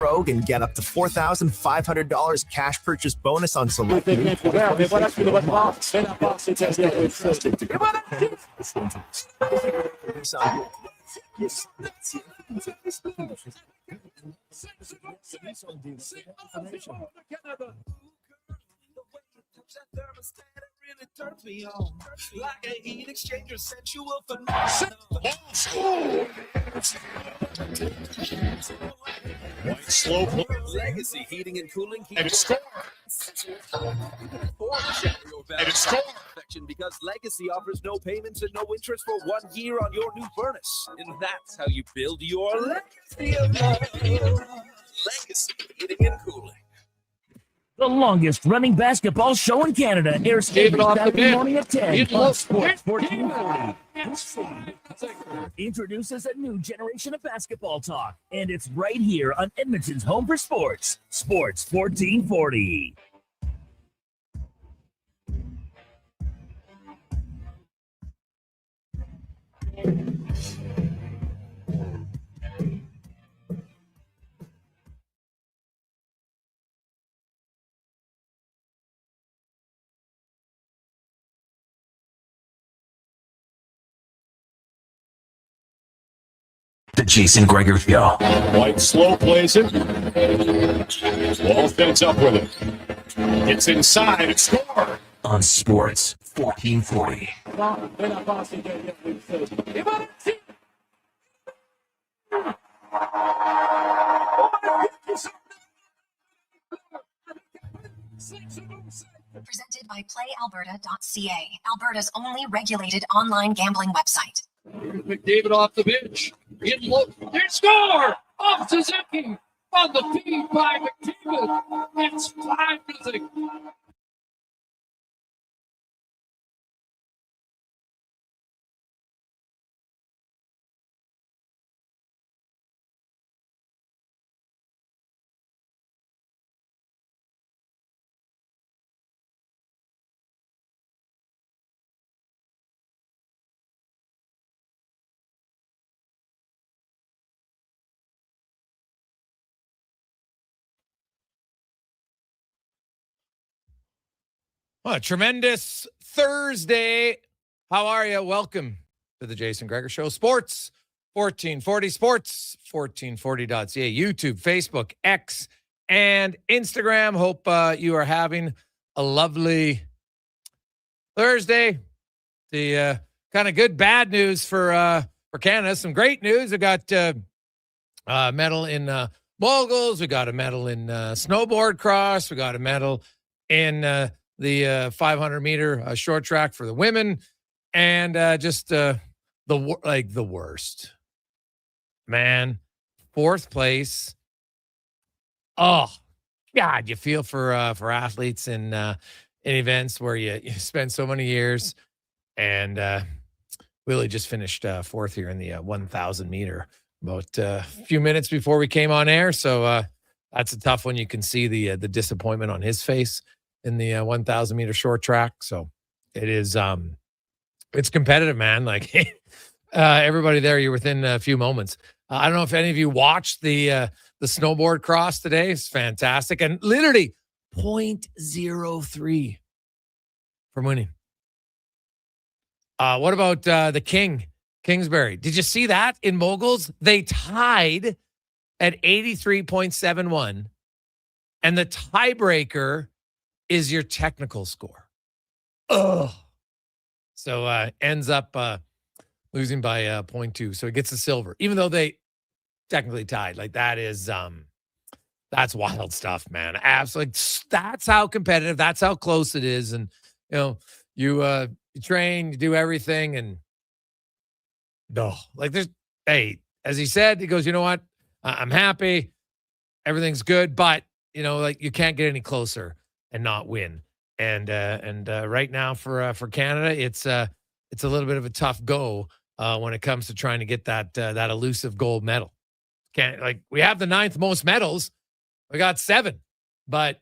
Rogue and get up to $4,500 cash purchase bonus on select. Like a heat exchanger, sensual slow legacy heating and cooling. And it's score. And it's score. Because Legacy offers no payments and no interest for 1 year on your new furnace. And that's how you build your legacy of love. Legacy heating and cooling. The longest running basketball show in Canada airs every Saturday morning at 10 on Sports 1440. Introduces a new generation of basketball talk, and it's right here on Edmonton's home for sports, Sports 1440. The Jason Gregor Show. White slow plays it. Wall fits up with it. It's inside. It's score. On Sports 1440. Presented by PlayAlberta.ca, Alberta's only regulated online gambling website. McDavid off the bench. They score! Off Suzuki! On the feed by McDavid. It's 5-0. Well, a tremendous Thursday. How are you? Welcome to the Jason Gregor Show. Sports 1440, sports1440.ca, YouTube, Facebook, X, and Instagram. Hope you are having a lovely Thursday. The kind of good, bad news for Canada. Some great news. We got medal in moguls. We got a medal in snowboard cross. We got a medal in the 500-meter short track for the women, and just the worst, man. Fourth place. Oh God, you feel for athletes in events where you spend so many years, and Willie just finished fourth here in the 1,000 meter about a few minutes before we came on air. So that's a tough one. You can see the disappointment on his face in the 1,000 meter short track. So it is, it's competitive, man. Like everybody there, you're within a few moments. I don't know if any of you watched the snowboard cross today. It's fantastic. And literally 0.03 from winning. What about the Kingsbury? Did you see that in moguls? They tied at 83.71. And the tiebreaker is your technical score. Oh, so ends up losing by 0.2. So it gets the silver, even though they technically tied. Like that is that's wild stuff, man. Absolutely, that's how competitive. That's how close it is. And you train, you do everything, and like there's as he said, he goes, you know what? I'm happy, everything's good, but like you can't get any closer and not win. And right now for Canada, it's a little bit of a tough go when it comes to trying to get that elusive gold medal. We have the 9th most medals. We got 7, but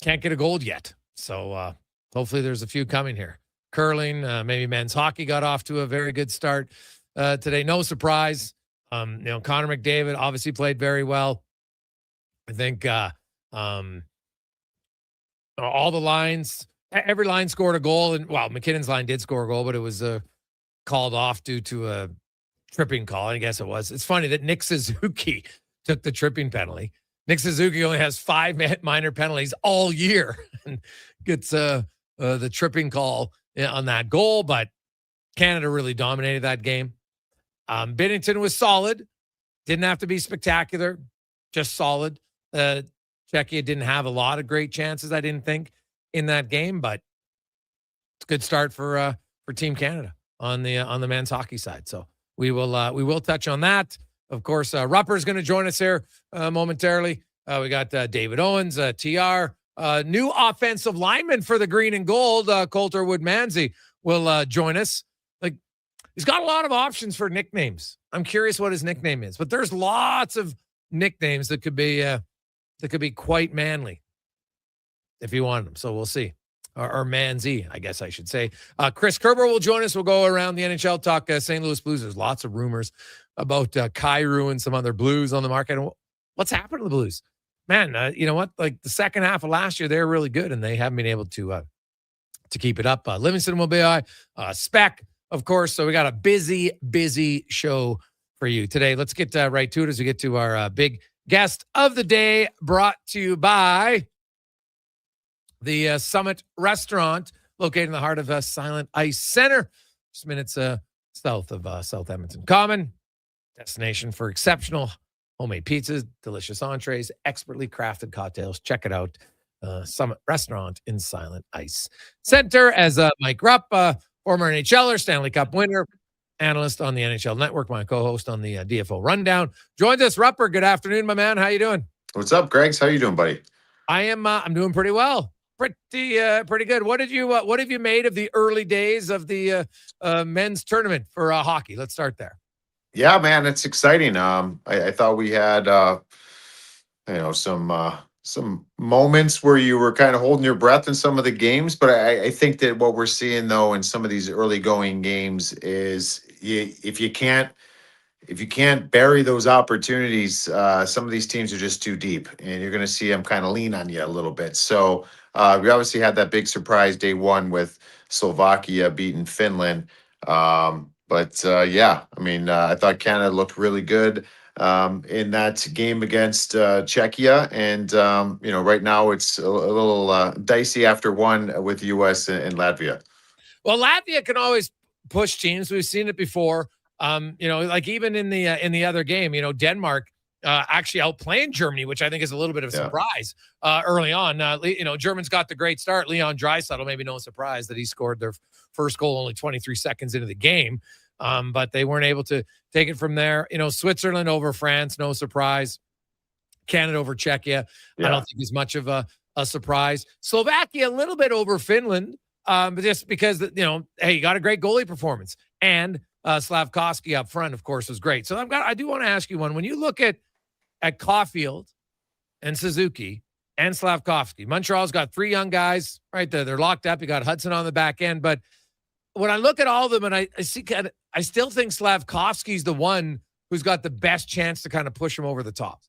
can't get a gold yet. So hopefully there's a few coming here. Curling, maybe men's hockey got off to a very good start today. No surprise. Connor McDavid obviously played very well. I think all the lines, every line scored a goal. And, McKinnon's line did score a goal, but it was called off due to a tripping call. I guess it was. It's funny that Nick Suzuki took the tripping penalty. Nick Suzuki only has 5 minor penalties all year and gets the tripping call on that goal, but Canada really dominated that game. Binnington was solid. Didn't have to be spectacular, just solid. Czechia didn't have a lot of great chances, I didn't think, in that game, but it's a good start for Team Canada on the men's hockey side. So we will touch on that. Of course, Rupper is going to join us here momentarily. We got David Owens, TR, new offensive lineman for the green and gold, Coulter Woodmansey will join us. Like, he's got a lot of options for nicknames. I'm curious what his nickname is, but there's lots of nicknames that could be quite manly if you want them. So we'll see. Or Manzi, I guess I should say. Chris Kerber will join us. We'll go around the NHL, talk St. Louis Blues. There's lots of rumors about Kyrou and some other Blues on the market. What's happened to the Blues? Man, you know what? Like, the second half of last year, they were really good, and they haven't been able to keep it up. Livingston will be Spec, of course. So we got a busy show for you today. Let's get right to it as we get to our big guest of the day, brought to you by the Summit Restaurant, located in the heart of Silent Ice Center, just minutes south of South Edmonton Common. Destination for exceptional homemade pizzas, delicious entrees, expertly crafted cocktails. Check it out. Summit Restaurant in Silent Ice Center. As Mike Rupp, former NHL'er, Stanley Cup winner, analyst on the NHL Network, my co-host on the DFO Rundown, joins us. Rupper, good afternoon, my man. How you doing? What's up, Gregs? How you doing, buddy? I'm doing pretty well. Pretty good. What have you made of the early days of the men's tournament for hockey? Let's start there. Yeah, man, it's exciting. I thought we had some moments where you were kind of holding your breath in some of the games, but I think that what we're seeing though in some of these early going games is if you can't bury those opportunities, some of these teams are just too deep, and you're going to see them kind of lean on you a little bit. So we obviously had that big surprise day one with Slovakia beating Finland. Yeah, I mean, I thought Canada looked really good in that game against Czechia. And, right now it's a little dicey after one with the U.S. and Latvia. Well, Latvia can always push teams. We've seen it before. Like even in the other game, Denmark actually outplaying Germany, which I think is a little bit of a surprise early on. Germans got the great start. Leon Draisaitl, maybe no surprise that he scored their first goal only 23 seconds into the game. But they weren't able to take it from there. Switzerland over France, no surprise. Canada over Czechia, I don't think is much of a surprise. Slovakia, a little bit over Finland, but just because, hey, you got a great goalie performance. And Slavkovsky up front, of course, was great. So I do want to ask you one. When you look at Caulfield and Suzuki and Slavkovsky, Montreal's got 3 young guys right there. They're locked up. You got Hudson on the back end. But when I look at all of them and I still think Slavkovsky's the one who's got the best chance to kind of push him over the top.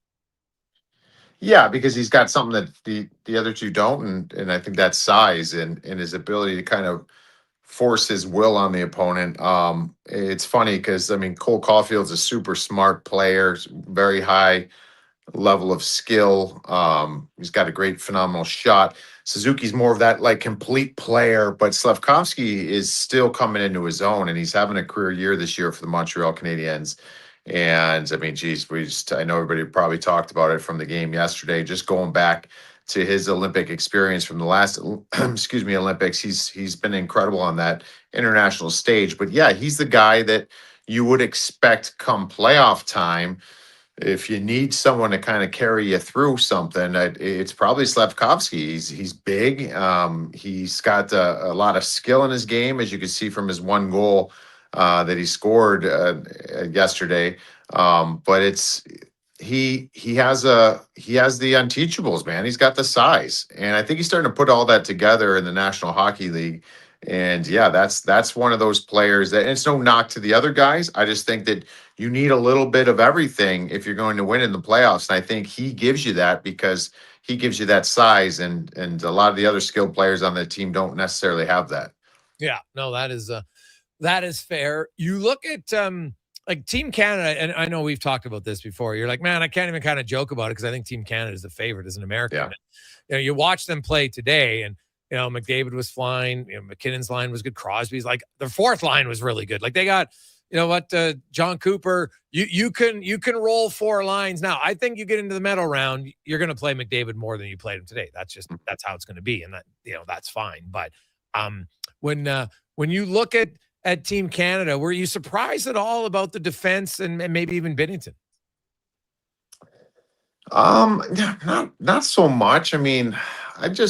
Yeah, because he's got something that the other two don't. And I think that's size and his ability to kind of force his will on the opponent. It's funny because, Cole Caulfield's a super smart player, very high level of skill. He's got a great, phenomenal shot. Suzuki's more of that complete player, but Slavkovsky is still coming into his own, and he's having a career year this year for the Montreal Canadiens. And I know everybody probably talked about it from the game yesterday, just going back to his Olympic experience from the last, Olympics. He's been incredible on that international stage. But yeah, he's the guy that you would expect come playoff time. If you need someone to kind of carry you through something, it's probably Slavkovsky. He's big. He's got a lot of skill in his game, as you can see from his one goal that he scored yesterday. But he has the unteachables, man. He's got the size, and I think he's starting to put all that together in the National Hockey League. And yeah, that's one of those players that, and it's no knock to the other guys. I just think that you need a little bit of everything if you're going to win in the playoffs. And I think he gives you that because he gives you that size, and a lot of the other skilled players on the team don't necessarily have that. Yeah, no, that is fair. You look at like Team Canada, and I know we've talked about this before. You're like, man, I can't even kind of joke about it because I think Team Canada is the favorite as an American. Yeah. You know, you watch them play today, and you know, McDavid was flying. You know, McKinnon's line was good. Crosby's like the fourth line was really good. Like they got, you know what, John Cooper. You can roll four lines now. I think you get into the medal round, you're going to play McDavid more than you played him today. That's how it's going to be, and that, you know, that's fine. But when you look at Team Canada, were you surprised at all about the defense and maybe even Binnington? Yeah, not so much. I mean, I think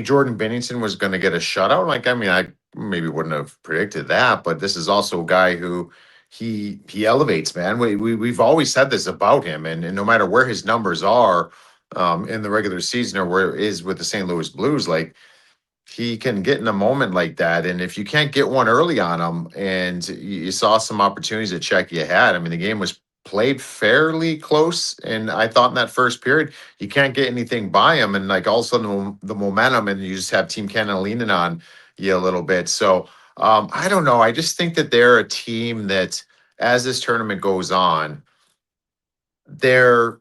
Jordan Binnington was going to get a shutout. Like, I mean, I maybe wouldn't have predicted that, but this is also a guy who he elevates, man. We've always said this about him, and no matter where his numbers are in the regular season or where it is with the St. Louis Blues, like he can get in a moment like that. And if you can't get one early on him, and you saw some opportunities that Czechia had, I mean, the game was played fairly close. And I thought in that first period, you can't get anything by him. And like all of a sudden the momentum, and you just have Team Canada leaning on you a little bit. So I don't know. I just think that they're a team that as this tournament goes on, their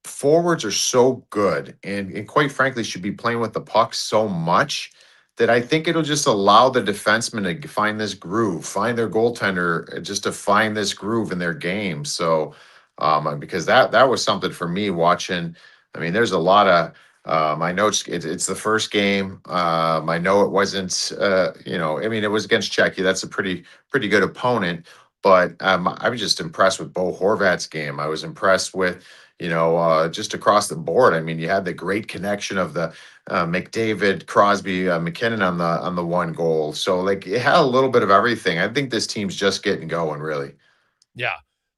forwards are so good and quite frankly should be playing with the puck so much that I think it'll just allow the defensemen to find this groove, find their goaltender just to find this groove in their game. So, because that was something for me watching. I mean, there's a lot of, I know it's the first game. I know it wasn't, I mean, it was against Czechia. That's a pretty good opponent. But I was just impressed with Bo Horvat's game. I was impressed with, just across the board. I mean, you had the great connection of the McDavid, Crosby, McKinnon on the one goal. So like it had a little bit of everything. I think this team's just getting going, really. Yeah.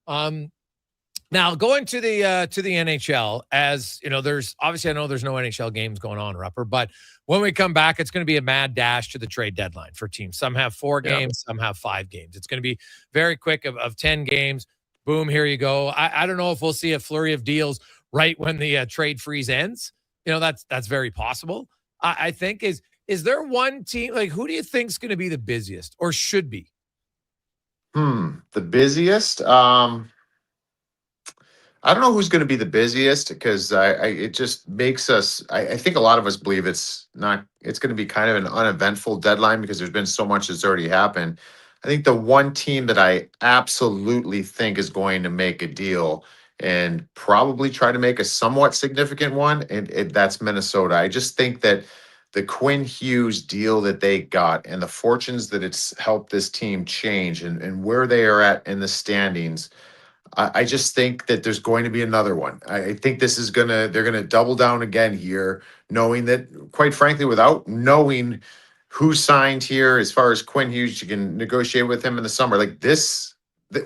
Now going to the NHL, as you know, there's obviously, I know there's no NHL games going on, Rupper, but when we come back, it's going to be a mad dash to the trade deadline for teams. Some have 4 games, some have 5 games. It's going to be very quick of 10 games. Boom, here you go. I don't know if we'll see a flurry of deals right when the trade freeze ends. You know, that's very possible. I think is there one team, like who do you think is going to be the busiest or should be? The busiest. I don't know who's going to be the busiest because it just makes us. I think a lot of us believe it's going to be kind of an uneventful deadline because there's been so much that's already happened. I think the one team that I absolutely think is going to make a deal and probably try to make a somewhat significant one, and that's Minnesota. I just think that the Quinn Hughes deal that they got and the fortunes that it's helped this team change and where they are at in the standings, I just think that there's going to be another one. I think they're gonna double down again here, knowing that, quite frankly, without knowing who signed here as far as Quinn Hughes, you can negotiate with him in the summer. Like this,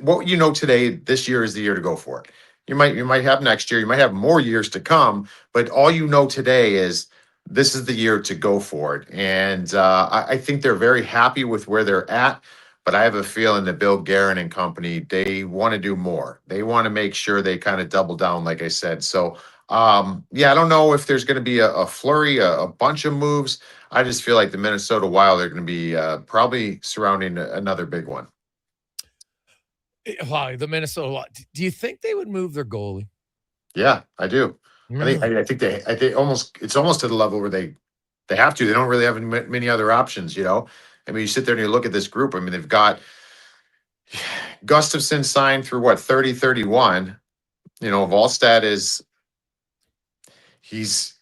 what you know today, this year is the year to go for it. You might have next year, you might have more years to come, but all you know today is this is the year to go for it. And I think they're very happy with where they're at. But I have a feeling that Bill Guerin and company, they want to do more. They want to make sure they kind of double down, like I said. So, I don't know if there's going to be a flurry, a bunch of moves. I just feel like the Minnesota Wild are going to be probably surrounding another big one. Wow, the Minnesota Wild. Do you think they would move their goalie? Yeah, I do. Really? I think it's almost to the level where they have to. They don't really have many other options, I mean, you sit there and you look at this group. I mean, they've got Gustafsson signed through 30-31. Volstad he's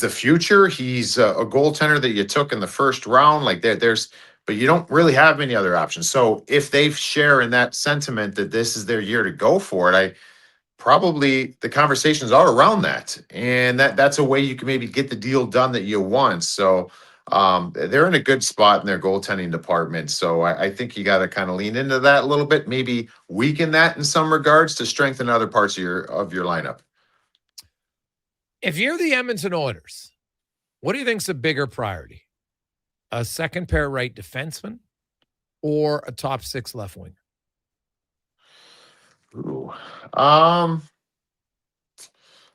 the future. He's a goaltender that you took in the first round. Like but you don't really have many other options. So if they share in that sentiment that this is their year to go for it, probably the conversations are around that. And that's a way you can maybe get the deal done that you want. So they're in a good spot in their goaltending department. So I think you got to kind of lean into that a little bit, maybe weaken that in some regards to strengthen other parts of your lineup. If you're the Edmonton Oilers, what do you think's a bigger priority? A second pair right defenseman or a top 6 left winger? Ooh.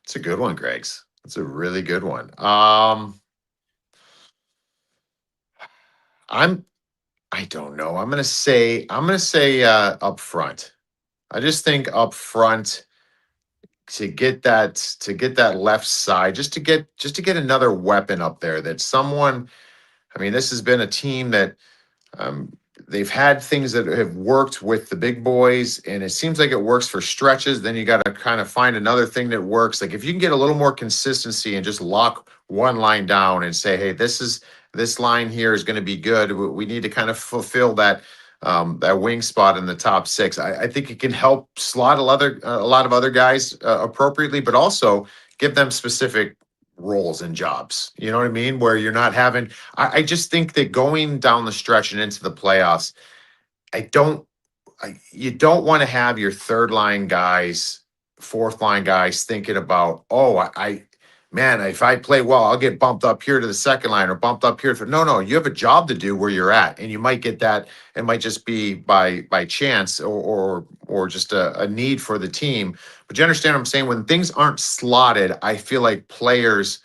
It's a good one, Greg's. It's a really good one. I don't know. I'm gonna say up front. I just think up front to get that left side, just to get another weapon up there that someone. I mean, this has been a team that they've had things that have worked with the big boys, and it seems like it works for stretches. Then you got to kind of find another thing that works. Like if you can get a little more consistency and just lock one line down and say, hey, this line here is going to be good. We need to kind of fulfill that wing spot in the top 6. I think it can help slot a lot of other guys appropriately, but also give them specific roles and jobs. You know what I mean? Where you're not having. I just think that going down the stretch and into the playoffs, you don't want to have your third line guys, fourth line guys thinking about, man, if I play well, I'll get bumped up here to the second line or bumped up here. No, you have a job to do where you're at, and you might get that. It might just be by chance or just a need for the team. But you understand what I'm saying? When things aren't slotted, I feel like players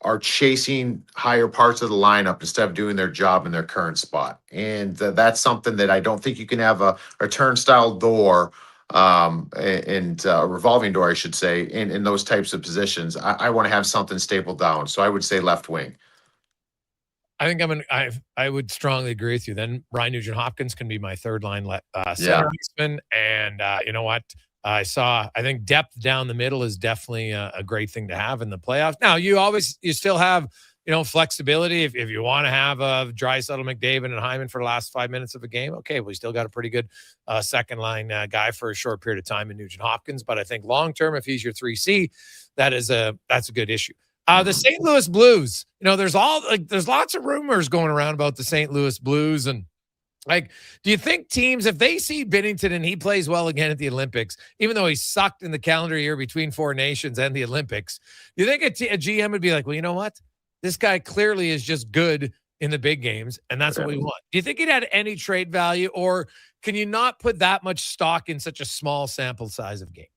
are chasing higher parts of the lineup instead of doing their job in their current spot. And that's something that I don't think you can have a turnstile door and a revolving door, I should say, in those types of positions. I want to have something stapled down. So I would say left wing. I think I would strongly agree with you. Then Ryan Nugent-Hopkins can be my third line center baseman. And you know what? I think depth down the middle is definitely a great thing to have in the playoffs. Now, you still have, flexibility. If you want to have Draisaitl, McDavid, and Hyman for the last 5 minutes of a game, okay, we still got a pretty good second line guy for a short period of time in Nugent-Hopkins. But I think long term, if he's your 3C, that's a good issue. The St. Louis Blues, there's lots of rumors going around about the St. Louis Blues. And do you think teams, if they see Binnington and he plays well again at the Olympics, even though he sucked in the calendar year between Four Nations and the Olympics, do you think a GM would be like, well, you know what? This guy clearly is just good in the big games, and that's what we want. Do you think it had any trade value, or can you not put that much stock in such a small sample size of games?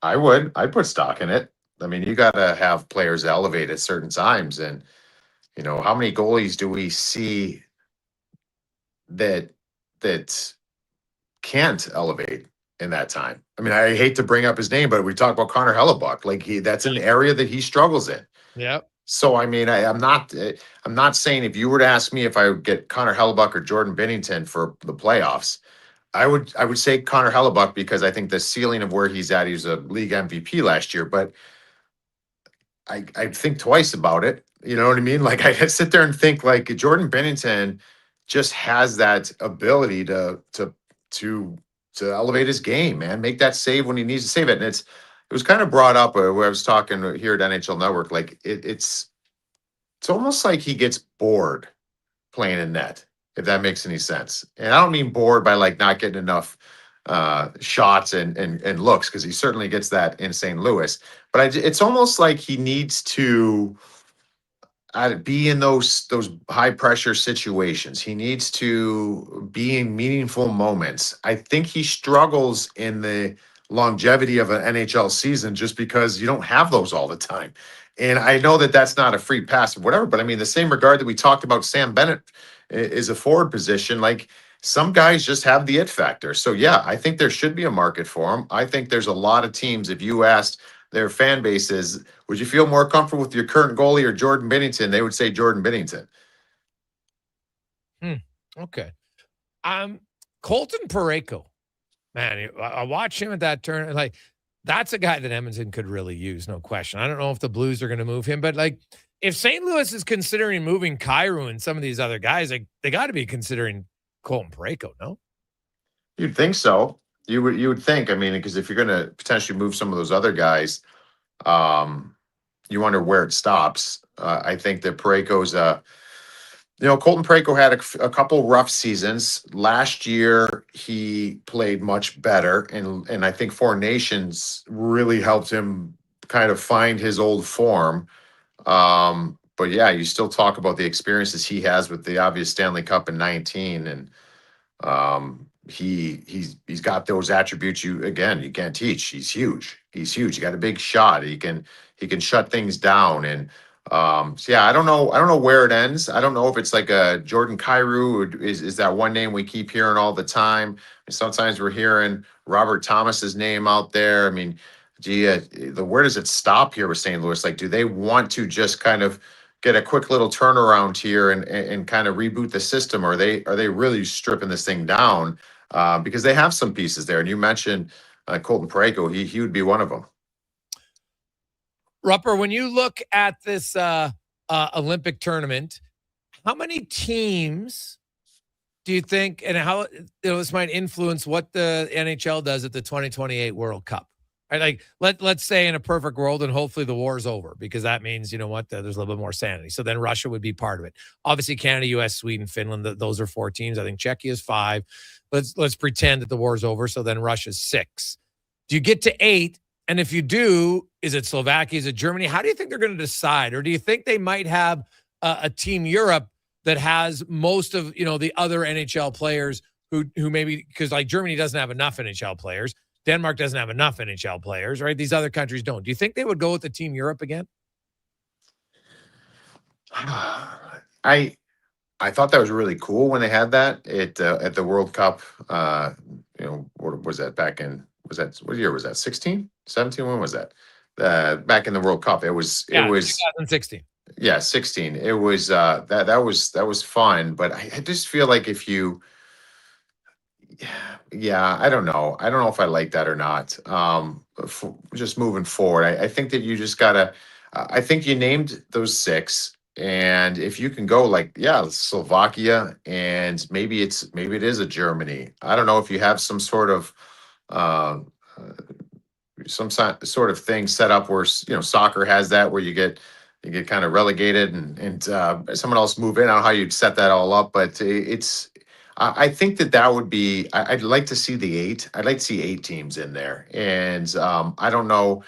I would. I'd put stock in it. I mean, you got to have players elevate at certain times. And, how many goalies do we see that can't elevate in that time? I mean, I hate to bring up his name, but we talk about Connor Hellebuck. That's an area that he struggles in. Yeah. So, I mean, I'm not saying if you were to ask me if I would get Connor Hellebuck or Jordan Binnington for the playoffs, I would say Connor Hellebuck, because I think the ceiling of where he's at, he was a league MVP last year, but I think twice about it. You know what I mean? Like, I sit there and think like Jordan Binnington just has that ability to elevate his game, man. Make that save when he needs to save it. And it was kind of brought up where I was talking here at NHL Network. Like it's almost like he gets bored playing in net, if that makes any sense. And I don't mean bored by like not getting enough shots and looks, because he certainly gets that in St. Louis. But it's almost like he needs to be in those high pressure situations. He needs to be in meaningful moments. I think he struggles in the longevity of an NHL season just because you don't have those all the time. And I know that that's not a free pass or whatever, but I mean, the same regard that we talked about Sam Bennett is a forward position. Like, some guys just have the it factor. So yeah, I think there should be a market for him. I think there's a lot of teams, if you asked their fan bases, would you feel more comfortable with your current goalie or Jordan Binnington? They would say Jordan Binnington. Okay. Colton Parayko, man, I watched him at that turn. Like, that's a guy that Edmonton could really use, no question. I don't know if the Blues are going to move him, but like, if St. Louis is considering moving Kyrou and some of these other guys, like, they got to be considering Colton Parayko, no? You'd think so. You would think. I mean, because if you're going to potentially move some of those other guys, you wonder where it stops. I think that Parayko's Colton Parayko had a couple rough seasons. Last year, he played much better, and I think Four Nations really helped him kind of find his old form. yeah, you still talk about the experiences he has with the obvious Stanley Cup in 19, and he's got those attributes you can't teach. He's huge. He got a big shot. He can shut things down. And so yeah, I don't know where it ends. I don't know if it's like a Jordan Kyrou is that one name we keep hearing all the time. And sometimes we're hearing Robert Thomas's name out there. I mean, where does it stop here with St. Louis? Like, do they want to just kind of get a quick little turnaround here and kind of reboot the system? Or are they really stripping this thing down? Because they have some pieces there. And you mentioned Colton Parayko, he would be one of them. Rupper, when you look at this Olympic tournament, how many teams do you think, and how this might influence what the NHL does at the 2028 World Cup? Right, like let's say in a perfect world, and hopefully the war's over, because that means, you know what, there's a little bit more sanity. So then Russia would be part of it. Obviously, Canada, US, Sweden, Finland, those are 4 teams. I think Czechia is 5. Let's pretend that the war's over. So then Russia's 6. Do you get to 8? And if you do, is it Slovakia? Is it Germany? How do you think they're going to decide? Or do you think they might have a Team Europe that has most of, the other NHL players who maybe, because like Germany doesn't have enough NHL players. Denmark doesn't have enough NHL players, right? These other countries don't. Do you think they would go with the Team Europe again? I thought that was really cool when they had that at the World Cup. What was that back in? What year was that? 16, 17? When was that? Back in the World Cup, it was 2016. Yeah, 16. It was that was fun, but I just feel like if you. Yeah, I don't know. I don't know if I like that or not. Just moving forward, I think that you just gotta. I think you named those 6, and if you can go like, Slovakia, and maybe it is a Germany. I don't know if you have some sort of sort of thing set up where soccer has that, where you get kind of relegated and someone else move in. I don't know how you'd set that all up, but it's. I think that would be. I'd like to see the 8. I'd like to see 8 teams in there, and I don't know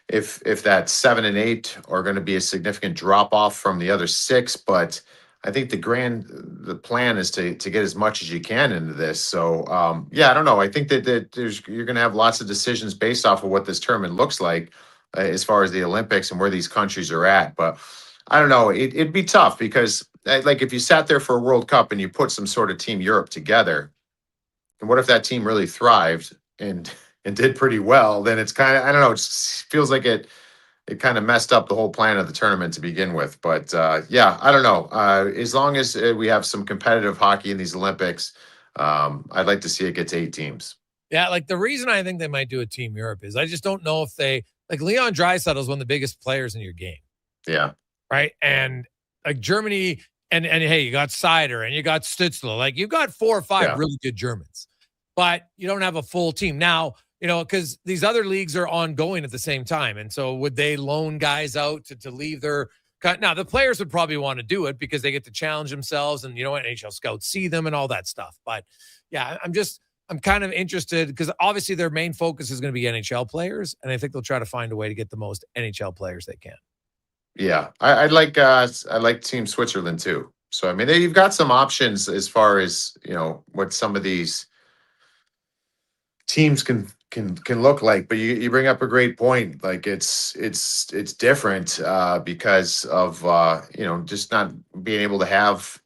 if that 7 and 8 are going to be a significant drop off from the other 6, but I think the plan is to get as much as you can into this. So I don't know. I think that you're going to have lots of decisions based off of what this tournament looks like as far as the Olympics and where these countries are at, but. I don't know. It'd be tough because, like, if you sat there for a World Cup and you put some sort of Team Europe together, and what if that team really thrived and did pretty well? Then it's kind of, I don't know. It feels like it kind of messed up the whole plan of the tournament to begin with. But I don't know. As long as we have some competitive hockey in these Olympics, I'd like to see it get to 8 teams. Yeah, like the reason I think they might do a Team Europe is I just don't know if Leon Draisaitl is one of the biggest players in your game. Yeah. Right. And like Germany and hey, you got Sider and you got Stützle. Like you've got 4 or 5 really good Germans, but you don't have a full team now, because these other leagues are ongoing at the same time. And so would they loan guys out to leave their now the players would probably want to do it because they get to challenge themselves and NHL scouts see them and all that stuff. But yeah, I'm kind of interested because obviously their main focus is going to be NHL players. And I think they'll try to find a way to get the most NHL players they can. Yeah, I like Team Switzerland too. So I mean, you've got some options as far as what some of these teams can look like. But you bring up a great point. Like it's different because of just not being able to have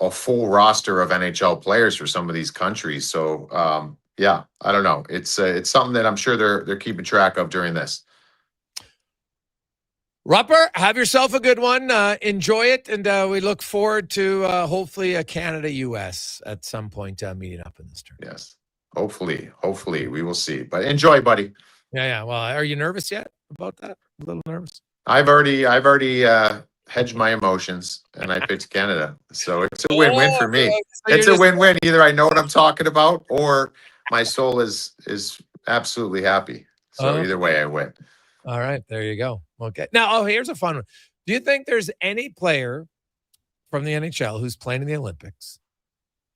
a full roster of NHL players for some of these countries. So I don't know. It's something that I'm sure they're keeping track of during this. Rupper, have yourself a good one. Enjoy it, and we look forward to hopefully a Canada-US at some point meeting up in this tournament. Yes, hopefully we will see. But enjoy, buddy. Yeah. Well, are you nervous yet about that? A little nervous. I've already hedged my emotions, and I picked Canada, so it's a win-win for me. It's a win-win. Either I know what I'm talking about, or my soul is absolutely happy. So either way, I win. All right, there you go. Okay. Now, here's a fun one. Do you think there's any player from the NHL who's playing in the Olympics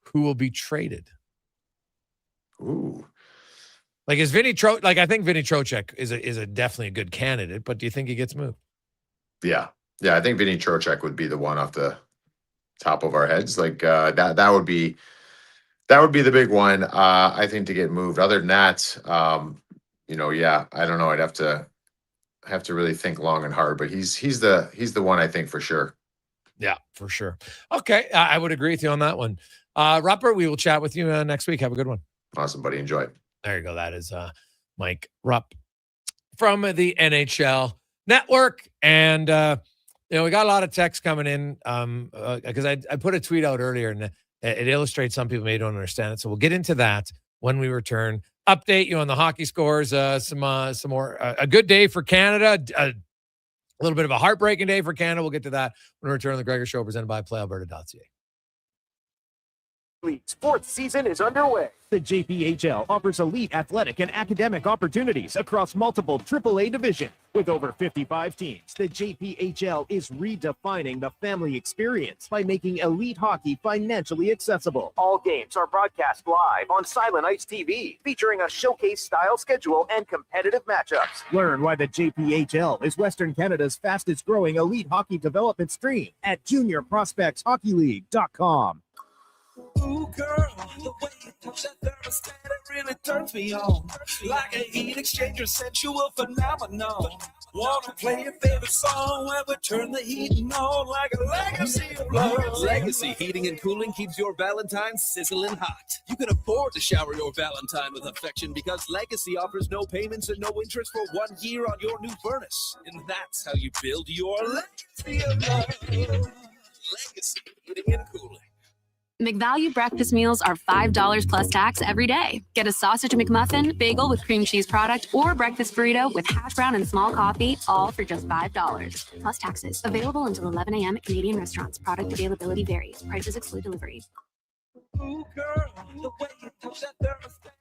who will be traded? Ooh. Like is Vinny I think Vinny Trocheck is a definitely a good candidate, but do you think he gets moved? Yeah. Yeah, I think Vinny Trocheck would be the one off the top of our heads. Like that would be the big one. I think to get moved. Other than that, yeah, I don't know. I'd have to really think long and hard. But he's the one I think for sure. Yeah, for sure. Okay, I would agree with you on that one. Rupper, we will chat with you next week. Have a good one. Awesome, buddy. Enjoy. There you go. That is Mike Rupp from the NHL Network. And, we got a lot of texts coming in because I put a tweet out earlier and it illustrates some people may don't understand it. So we'll get into that when we return. Update you on the hockey scores. Some more. A good day for Canada. A little bit of a heartbreaking day for Canada. We'll get to that when we return on the Gregor Show presented by PlayAlberta.ca. Sports season is underway. The JPHL offers elite athletic and academic opportunities across multiple AAA divisions. With over 55 teams, the JPHL is redefining the family experience by making elite hockey financially accessible. All games are broadcast live on Silent Ice TV, featuring a showcase-style schedule and competitive matchups. Learn why the JPHL is Western Canada's fastest-growing elite hockey development stream at juniorprospectshockeyleague.com. Ooh, girl, the way you touch that thermostat, it really turns me on. Like a heat exchanger, sensual phenomenon. Wanna play your favorite song where we turn the heating on like a legacy of love. Legacy Heating and Cooling keeps your Valentine's sizzling hot. You can afford to shower your Valentine with affection because Legacy offers no payments and no interest for 1 year on your new furnace. And that's how you build your legacy of love. Legacy Heating and Cooling. McValue breakfast meals are $5 plus tax every day. Get a sausage McMuffin, bagel with cream cheese product, or breakfast burrito with hash brown and small coffee, all for just $5. Plus taxes. Available until 11 a.m. at Canadian restaurants. Product availability varies. Prices exclude delivery. Ooh, girl, the way you touch that thermostat, it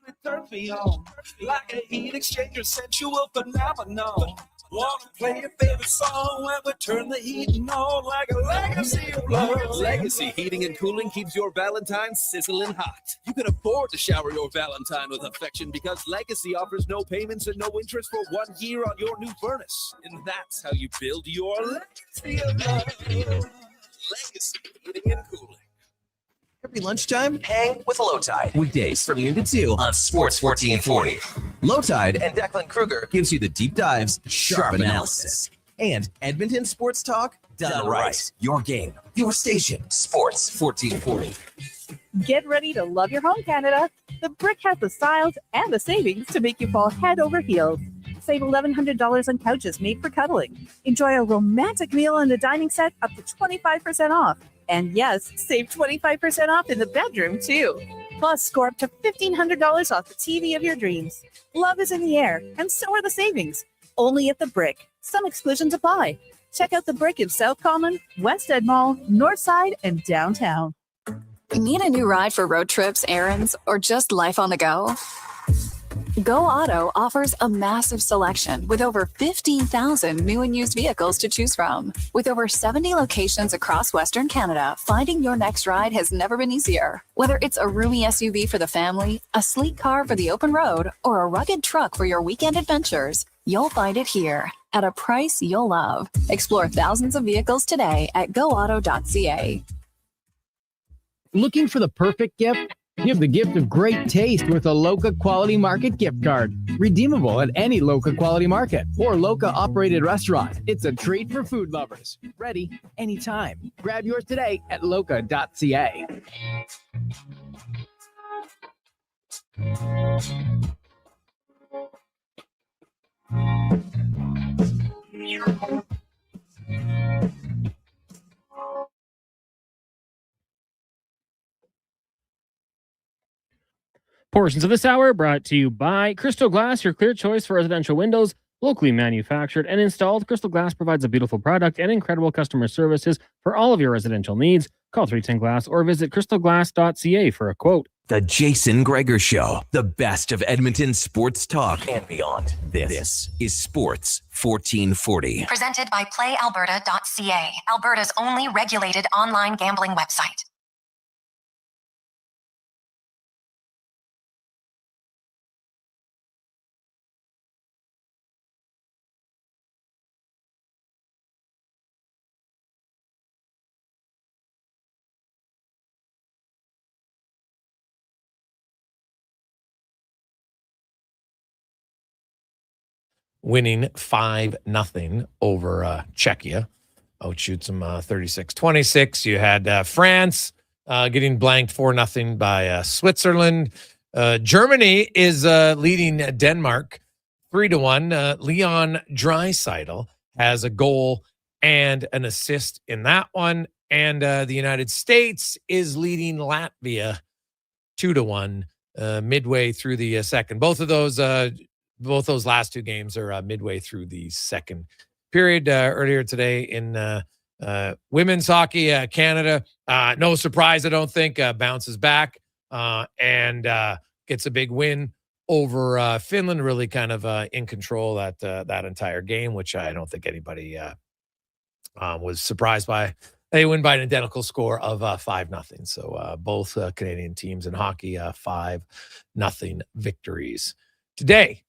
really turns me on. Like a heat exchanger, sensual phenomenon. Wanna play your favorite song where we turn the heating on like a legacy of love. Legacy Heating and Cooling keeps your Valentine sizzling hot. You can afford to shower your Valentine with affection because Legacy offers no payments and no interest for 1 year on your new furnace. And that's how you build your legacy of love. Legacy Heating and Cooling. Every lunchtime, hang with Low Tide. Weekdays from noon to 2 on Sports 1440. Low Tide and Declan Kruger gives you the deep dives, sharp analysis, and Edmonton sports talk done right. Your game, your station, Sports 1440. Get ready to love your home, Canada. The Brick has the styles and the savings to make you fall head over heels. Save $1,100 on couches made for cuddling. Enjoy a romantic meal in the dining set up to 25% off. And yes, save 25% off in the bedroom, too. Plus, score up to $1,500 off the TV of your dreams. Love is in the air, and so are the savings. Only at The Brick. Some exclusions apply. Check out The Brick in South Common, West Ed Mall, Northside, and downtown. Need a new ride for road trips, errands, or just life on the go? Go Auto offers a massive selection with over 15,000 new and used vehicles to choose from. With over 70 locations across Western Canada, finding your next ride has never been easier. Whether it's a roomy SUV for the family, a sleek car for the open road, or a rugged truck for your weekend adventures, you'll find it here at a price you'll love. Explore thousands of vehicles today at goauto.ca. Looking for the perfect gift? Give the gift of great taste with a Loca Quality Market gift card. Redeemable at any Loca Quality Market or Loca operated restaurant. It's a treat for food lovers. Ready anytime. Grab yours today at loca.ca. Portions of this hour brought to you by Crystal Glass, your clear choice for residential windows, locally manufactured and installed. Crystal Glass provides a beautiful product and incredible customer services for all of your residential needs. Call 310 Glass or visit crystalglass.ca for a quote. The Jason Gregor Show, the best of Edmonton sports talk and beyond. This is Sports 1440. Presented by PlayAlberta.ca, Alberta's only regulated online gambling website. winning 5-0 over Czechia. Outshoots them 36-26. You had France getting blanked 4-0 by Switzerland. Germany is leading Denmark 3-1. Leon Draisaitl has a goal and an assist in that one. And the United States is leading Latvia 2-1 midway through the second. Both those last two games are midway through the second period. Earlier today in women's hockey, Canada, no surprise, I don't think, bounces back and gets a big win over Finland, really kind of in control that entire game, which I don't think anybody was surprised by. They win by an identical score of 5-0. So both Canadian teams in hockey, 5-0 victories today.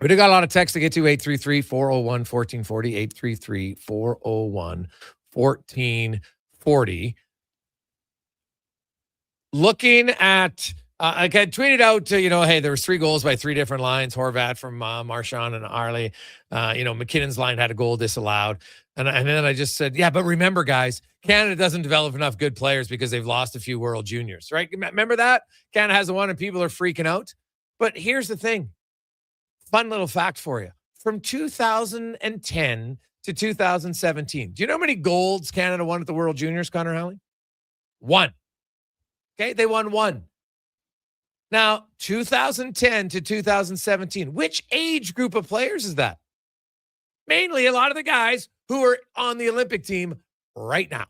We do got a lot of text to get to. 833-401-1440, 833-401-1440. Looking at, I tweeted out, hey, there was 3 goals by 3 different lines. Horvat from Marchand and Arley. McKinnon's line had a goal disallowed. And then I just said, yeah, but remember, guys, Canada doesn't develop enough good players because they've lost a few World Juniors, right? Remember that? Canada hasn't won and people are freaking out. But here's the thing. Fun little fact for you. From 2010 to 2017, do you know how many golds Canada won at the World Juniors, Connor Halley? 1. Okay, they won 1. Now, 2010 to 2017, which age group of players is that? Mainly a lot of the guys who are on the Olympic team right now.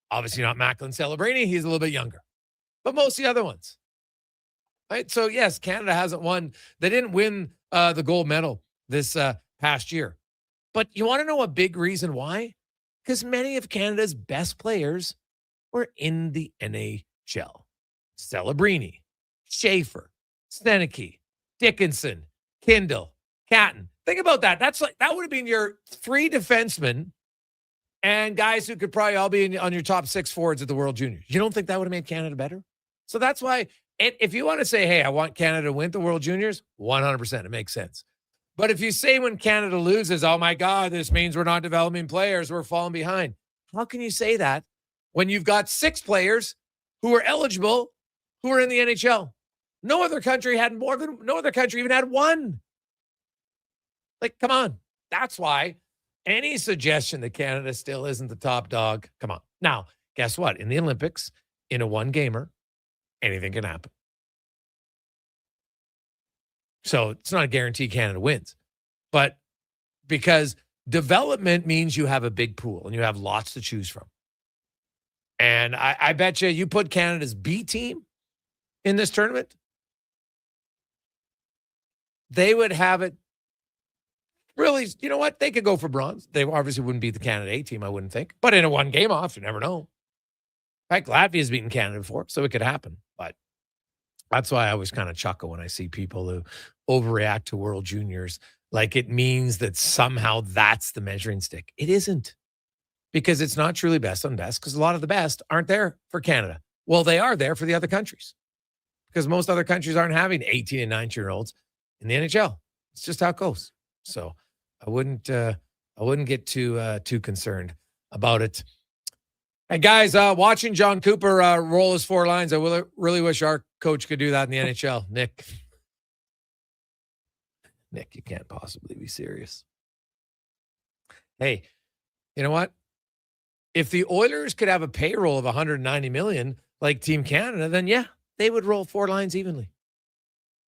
Obviously not Macklin Celebrini. He's a little bit younger. But most of the other ones. Right? So, yes, Canada hasn't won. They didn't win the gold medal this past year. But you want to know a big reason why? Because many of Canada's best players were in the NHL. Celebrini, Schaefer, Stenicky, Dickinson, Kindle, Catton. Think about that. That would have been your 3 defensemen and guys who could probably all be on your top 6 forwards at the World Juniors. You don't think that would have made Canada better? So that's why, if you want to say, hey, I want Canada to win the World Juniors, 100%, it makes sense. But if you say when Canada loses, oh my God, this means we're not developing players, we're falling behind. How can you say that when you've got 6 players who are eligible, who are in the NHL? No other country even had 1. Like, come on. That's why any suggestion that Canada still isn't the top dog, come on. Now, guess what? In the Olympics, in a 1-gamer, anything can happen. So it's not a guarantee Canada wins. But because development means you have a big pool and you have lots to choose from. And I bet you put Canada's B team in this tournament, they would have it really, you know what? They could go for bronze. They obviously wouldn't beat the Canada A team, I wouldn't think. But in a 1-game off, you never know. Right? Latvia's beaten Canada before, so it could happen. But that's why I always kind of chuckle when I see people who overreact to World Juniors. Like it means that somehow that's the measuring stick. It isn't. Because it's not truly best on best, because a lot of the best aren't there for Canada. Well, they are there for the other countries. Because most other countries aren't having 18 and 19-year-olds in the NHL. It's just how it goes. So I wouldn't get too concerned about it. And guys, watching John Cooper roll his 4 lines, I really wish our coach could do that in the NHL. Nick, you can't possibly be serious. Hey, you know what? If the Oilers could have a payroll of $190 million like Team Canada, then yeah, they would roll 4 lines evenly.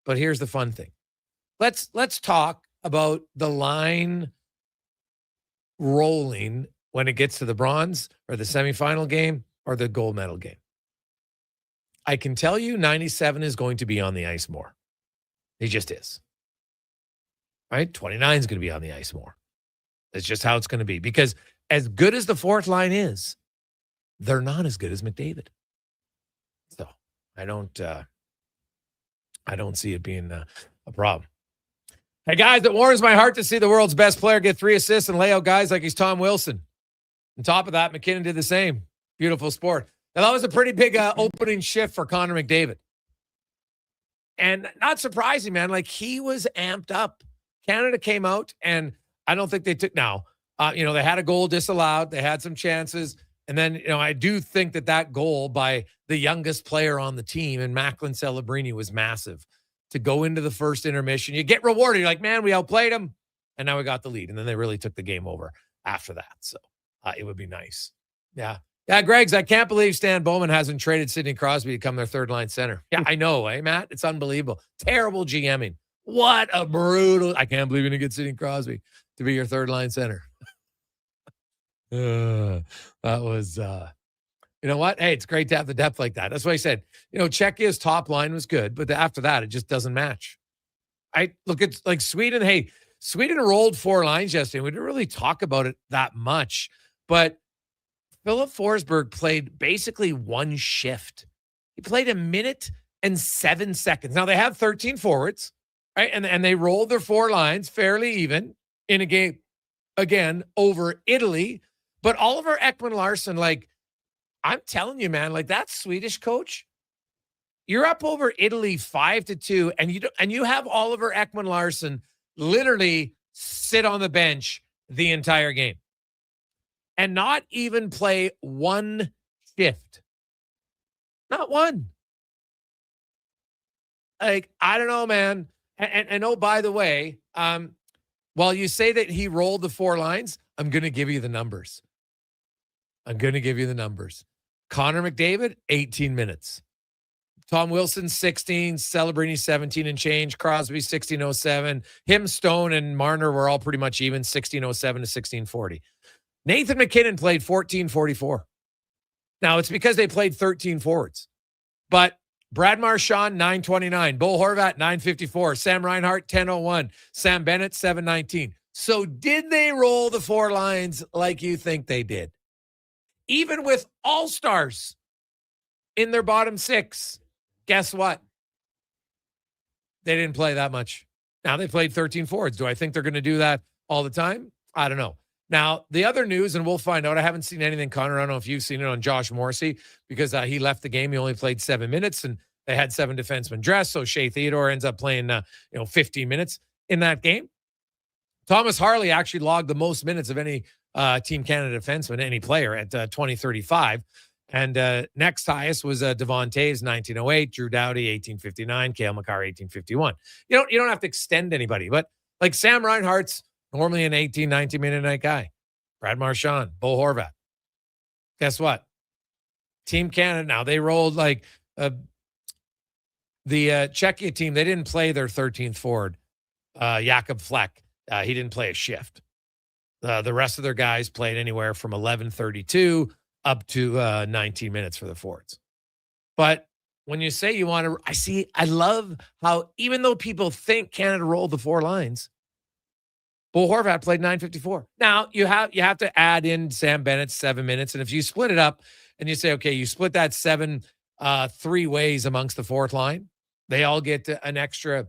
But here's the fun thing. Let's talk about the line rolling when it gets to the bronze or the semifinal game or the gold medal game. I can tell you 97 is going to be on the ice more. He just is. Right? 29 is going to be on the ice more. That's just how it's going to be. Because as good as the 4th line is, they're not as good as McDavid. So I don't see it being a problem. Hey, guys, it warms my heart to see the world's best player get 3 assists and lay out guys like he's Tom Wilson. On top of that, McKinnon did the same. Beautiful sport. Now, that was a pretty big opening shift for Connor McDavid. And not surprising, man. Like, he was amped up. Canada came out, and I don't think they took now. They had a goal disallowed. They had some chances. And then, I do think that goal by the youngest player on the team, and Macklin Celebrini, was massive. To go into the first intermission, you get rewarded. You're like, man, we outplayed them, and now we got the lead. And then they really took the game over after that. So it would be nice. Yeah. Yeah, Greg's, I can't believe Stan Bowman hasn't traded Sidney Crosby to become their third-line center. Yeah, I know, Matt? It's unbelievable. Terrible GMing. What a brutal... I can't believe you're going to get Sidney Crosby to be your third-line center. That was... you know what? Hey, it's great to have the depth like that. That's why I said, Czechia's top line was good, but after that, it just doesn't match. I look at, like, Sweden. Hey, Sweden rolled 4 lines yesterday. We didn't really talk about it that much, but Philip Forsberg played basically one shift. He played 1 minute and 7 seconds. Now, they have 13 forwards, right? And they rolled their 4 lines fairly even in a game, again, over Italy. But Oliver Ekman-Larsson, like, I'm telling you, man, like, that Swedish coach, you're up over Italy 5-2, and you have Oliver Ekman-Larsson literally sit on the bench the entire game. And not even play one shift. Not one. Like, I don't know, man. And oh, by the way, while you say that he rolled the 4 lines, I'm going to give you the numbers. Connor McDavid, 18 minutes. Tom Wilson, 16. Celebrini, 17 and change. Crosby, 16:07. Him, Stone, and Marner were all pretty much even, 16:07 to 16:40. Nathan McKinnon played 14:44. Now, it's because they played 13 forwards. But Brad Marchand, 9:29. Bo Horvat, 9:54. Sam Reinhart, 10:01. Sam Bennett, 7:19. So did they roll the 4 lines like you think they did? Even with all-stars in their bottom 6, guess what? They didn't play that much. Now, they played 13 forwards. Do I think they're going to do that all the time? I don't know. Now, the other news, and we'll find out, I haven't seen anything, Connor. I don't know if you've seen it on Josh Morrissey, because he left the game. He only played 7 minutes, and they had 7 defensemen dressed. So Shea Theodore ends up playing, 15 minutes in that game. Thomas Harley actually logged the most minutes of any Team Canada defenseman, any player, at 20:35. And next highest was Devon Toews, 19:08. Drew Doughty, 18:59. Cale Makar, 18:51. You don't have to extend anybody, but like Sam Reinhart's normally an 18, 19-minute night guy. Brad Marchand, Bo Horvat. Guess what? Team Canada, now they rolled like the Czechia team. They didn't play their 13th forward, Jakob Fleck. He didn't play a shift. The rest of their guys played anywhere from 11:32 up to 19 minutes for the forwards. But when you say you want to, I love how, even though people think Canada rolled the 4 lines, Bo Horvat played 9:54. Now, you have to add in Sam Bennett's 7 minutes. And if you split it up and you say, okay, you split that 7 3 ways amongst the 4th line, they all get an extra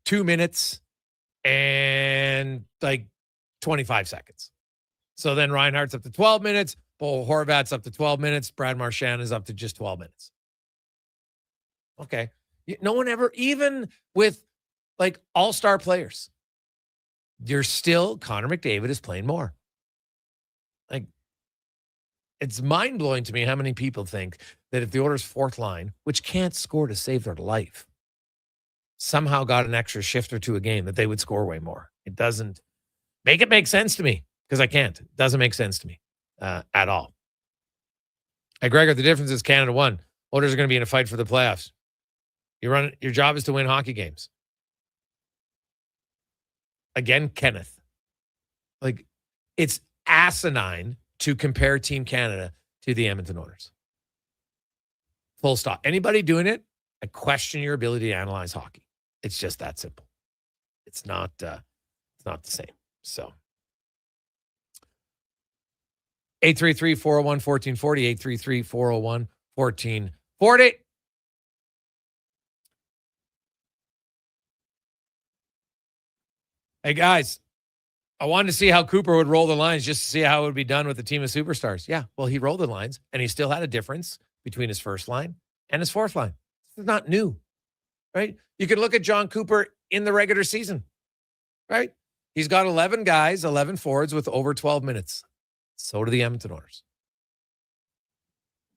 2 minutes and like 25 seconds. So then Reinhardt's up to 12 minutes. Bo Horvat's up to 12 minutes. Brad Marchand is up to just 12 minutes. Okay. No one ever, even with like all-star players, you're still, Connor McDavid is playing more. Like, it's mind-blowing to me how many people think that if the Oilers' 4th line, which can't score to save their life, somehow got an extra shift or 2 a game, that they would score way more. It doesn't make it make sense to me, because I can't. It doesn't make sense to me at all. Hey, Gregor, the difference is Canada won. Oilers are going to be in a fight for the playoffs. Your job is to win hockey games. Again, Kenneth. Like, it's asinine to compare Team Canada to the Edmonton Oilers. Full stop. Anybody doing it, I question your ability to analyze hockey. It's just that simple. It's not the same. So 833-401-1440, 833-401-1440. Hey, guys, I wanted to see how Cooper would roll the lines just to see how it would be done with the team of superstars. Yeah, well, he rolled the lines, and he still had a difference between his first line and his 4th line. It's not new. right? You can look at John Cooper in the regular season, right? He's got 11 guys, 11 forwards with over 12 minutes. So do the Edmonton Oilers.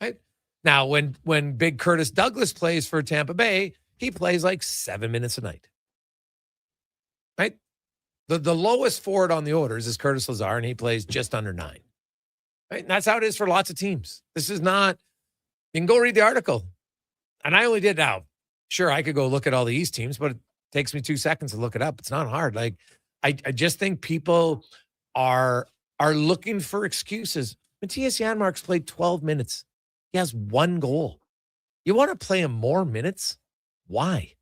Right? Now, when Big Curtis Douglas plays for Tampa Bay, he plays like 7 minutes a night. Right? The lowest forward on the Oilers is Curtis Lazar, and he plays just under 9. Right? And that's how it is for lots of teams. This is not, you can go read the article. And I only did now. Sure, I could go look at all the East teams, but it takes me 2 seconds to look it up. It's not hard. Like, I just think people are looking for excuses. Matthias Janmark's played 12 minutes. He has 1 goal. You want to play him more minutes? Why?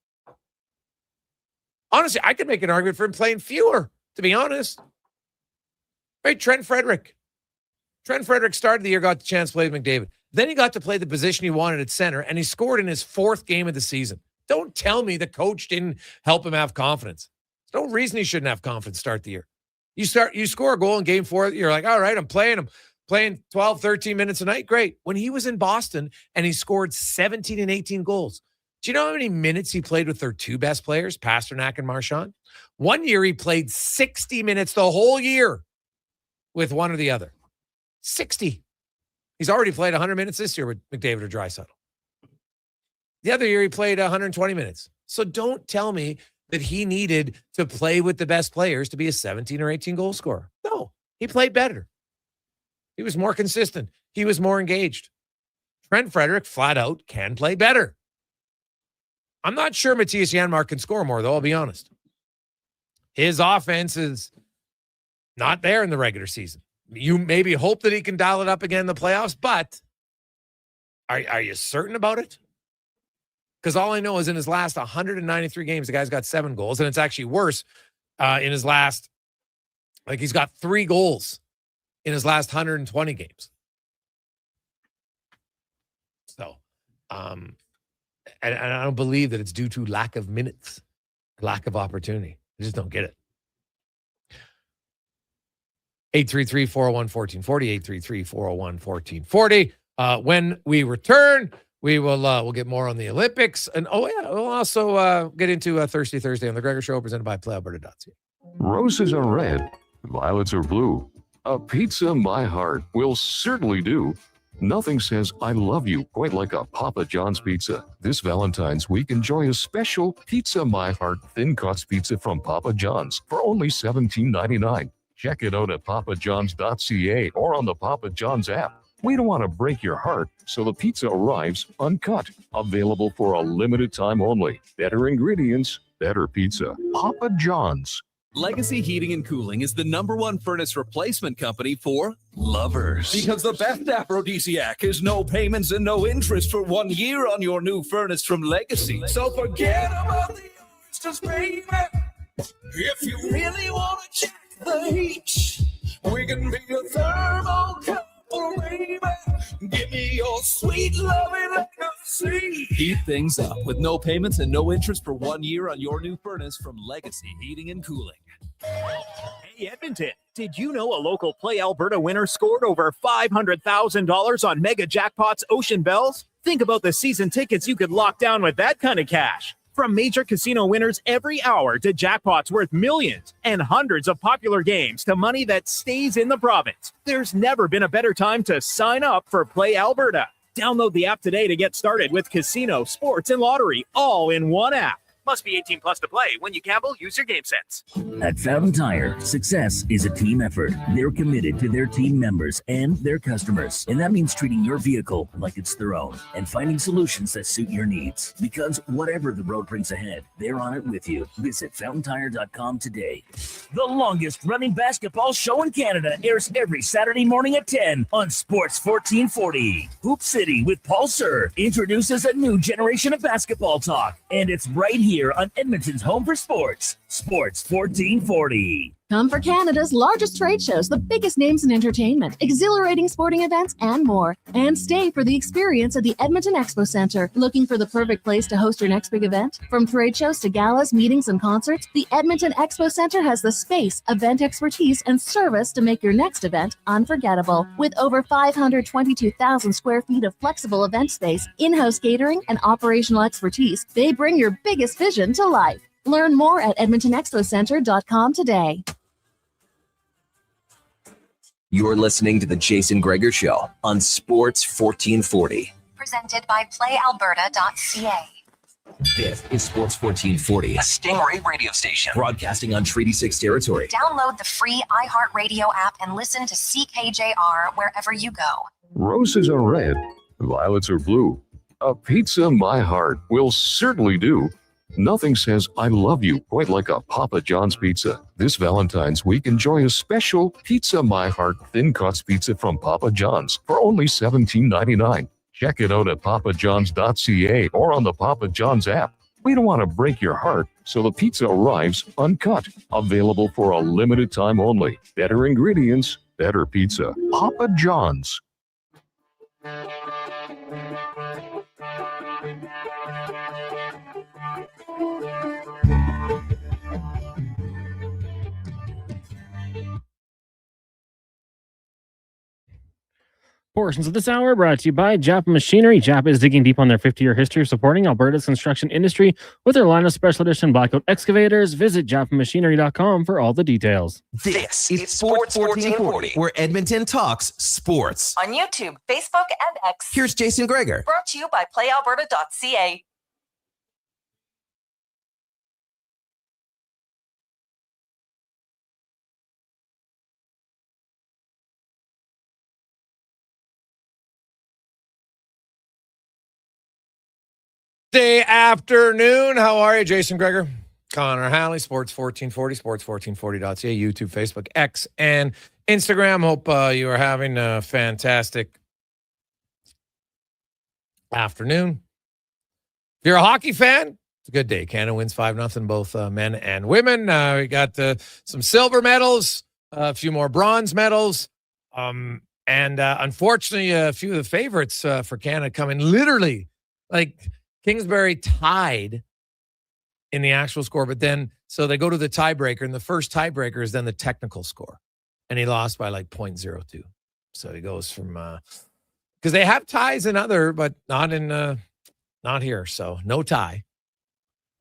Honestly, I could make an argument for him playing fewer, to be honest. Right, Trent Frederick. Trent Frederick started the year, got the chance to play with McDavid. Then he got to play the position he wanted at center, and he scored in his 4th game of the season. Don't tell me the coach didn't help him have confidence. There's no reason he shouldn't have confidence to start the year. You score a goal in game 4, you're like, all right, I'm playing 12, 13 minutes a night. Great. When he was in Boston and he scored 17 and 18 goals, do you know how many minutes he played with their 2 best players, Pasternak and Marchand? 1 year he played 60 minutes the whole year with one or the other. 60. He's already played 100 minutes this year with McDavid or Draisaitl. The other year he played 120 minutes. So don't tell me that he needed to play with the best players to be a 17 or 18 goal scorer. No, he played better. He was more consistent. He was more engaged. Trent Frederick, flat out, can play better. I'm not sure Matthias Janmark can score more, though, I'll be honest. His offense is not there in the regular season. You maybe hope that he can dial it up again in the playoffs, but are you certain about it? Because all I know is in his last 193 games, the guy's got 7 goals, and it's actually worse in his last, like he's got 3 goals in his last 120 games. So, and I don't believe that it's due to lack of minutes, lack of opportunity. I just don't get it. 833-401-1440, 833-401-1440. When we return, we'll get more on the Olympics. And we'll also get into Thirsty Thursday on the Gregor Show, presented by PlayAlberta.ca. Roses are red, violets are blue. A pizza my heart will certainly do. Nothing says I love you quite like a Papa John's pizza. This Valentine's week, enjoy a special Pizza My Heart thin crust pizza from Papa John's for only $17.99. Check it out at papajohns.ca or on the Papa John's app. We don't want to break your heart, so the pizza arrives uncut. Available for a limited time only. Better ingredients, better pizza. Papa John's. Legacy Heating and Cooling is the #1 furnace replacement company for lovers. Because the best aphrodisiac is no payments and no interest for 1 year on your new furnace from Legacy. So forget about the oysters, baby. If you really want to check the heat, we can be a thermal couple, baby. Give me your sweet loving legacy. Heat things up with no payments and no interest for 1 year on your new furnace from Legacy Heating and Cooling. Hey, Edmonton, did you know a local Play Alberta winner scored over $500,000 on Mega Jackpots Ocean Bells? Think about the season tickets you could lock down with that kind of cash. From major casino winners every hour to jackpots worth millions and hundreds of popular games to money that stays in the province, there's never been a better time to sign up for Play Alberta. Download the app today to get started with casino, sports, and lottery all in one app. Must be 18 plus to play. When you gamble, use your game sense. At Fountain Tire, success is a team effort. They're committed to their team members and their customers. And that means treating your vehicle like it's their own and finding solutions that suit your needs. Because whatever the road brings ahead, they're on it with you. Visit fountaintire.com today. The longest running basketball show in Canada airs every Saturday morning at 10 on Sports 1440. Hoop City with Paul Sir introduces a new generation of basketball talk. And it's right here on Edmonton's home for sports, Sports 1440. Come for Canada's largest trade shows, the biggest names in entertainment, exhilarating sporting events, and more. And stay for the experience at the Edmonton Expo Centre. Looking for the perfect place to host your next big event? From trade shows to galas, meetings, and concerts, the Edmonton Expo Centre has the space, event expertise, and service to make your next event unforgettable. With over 522,000 square feet of flexible event space, in-house catering, and operational expertise, they bring your biggest vision to life. Learn more at edmontonexpocentre.com today. You're listening to the Jason Gregor Show on Sports 1440. Presented by playalberta.ca. This is Sports 1440, a Stingray radio station broadcasting on Treaty 6 territory. Download the free iHeartRadio app and listen to CKJR wherever you go. Roses are red, violets are blue. A pizza my heart will certainly do. Nothing says I love you quite like a Papa John's pizza. This Valentine's week, enjoy a special Pizza My Heart thin cuts pizza from Papa John's for only $17.99. Check it out at papajohns.ca or on the Papa John's app. We don't want to break your heart, so the pizza arrives uncut. Available for a limited time only. Better ingredients, better pizza. Papa John's. Portions of this hour brought to you by Japa Machinery. Japa is digging deep on their 50-year history of supporting Alberta's construction industry with their line of special edition blackout excavators. Visit japamachinery.com for all the details. This is Sports 1440, where Edmonton talks sports. On YouTube, Facebook, and X. Here's Jason Gregor. Brought to you by playalberta.ca. Day afternoon. How are you, Jason Gregor? Connor Halley, Sports 1440, sports1440.ca, YouTube, Facebook, X, and Instagram. Hope you are having a fantastic afternoon. If you're a hockey fan, it's a good day. Canada wins 5-0, both men and women. We got some silver medals, a few more bronze medals, and unfortunately, a few of the favorites for Canada coming literally like Kingsbury tied in the actual score, but then so they go to the tiebreaker, and the first tiebreaker is then the technical score, and he lost by like 0.02. So he goes from because they have ties in other, but not here. So no tie,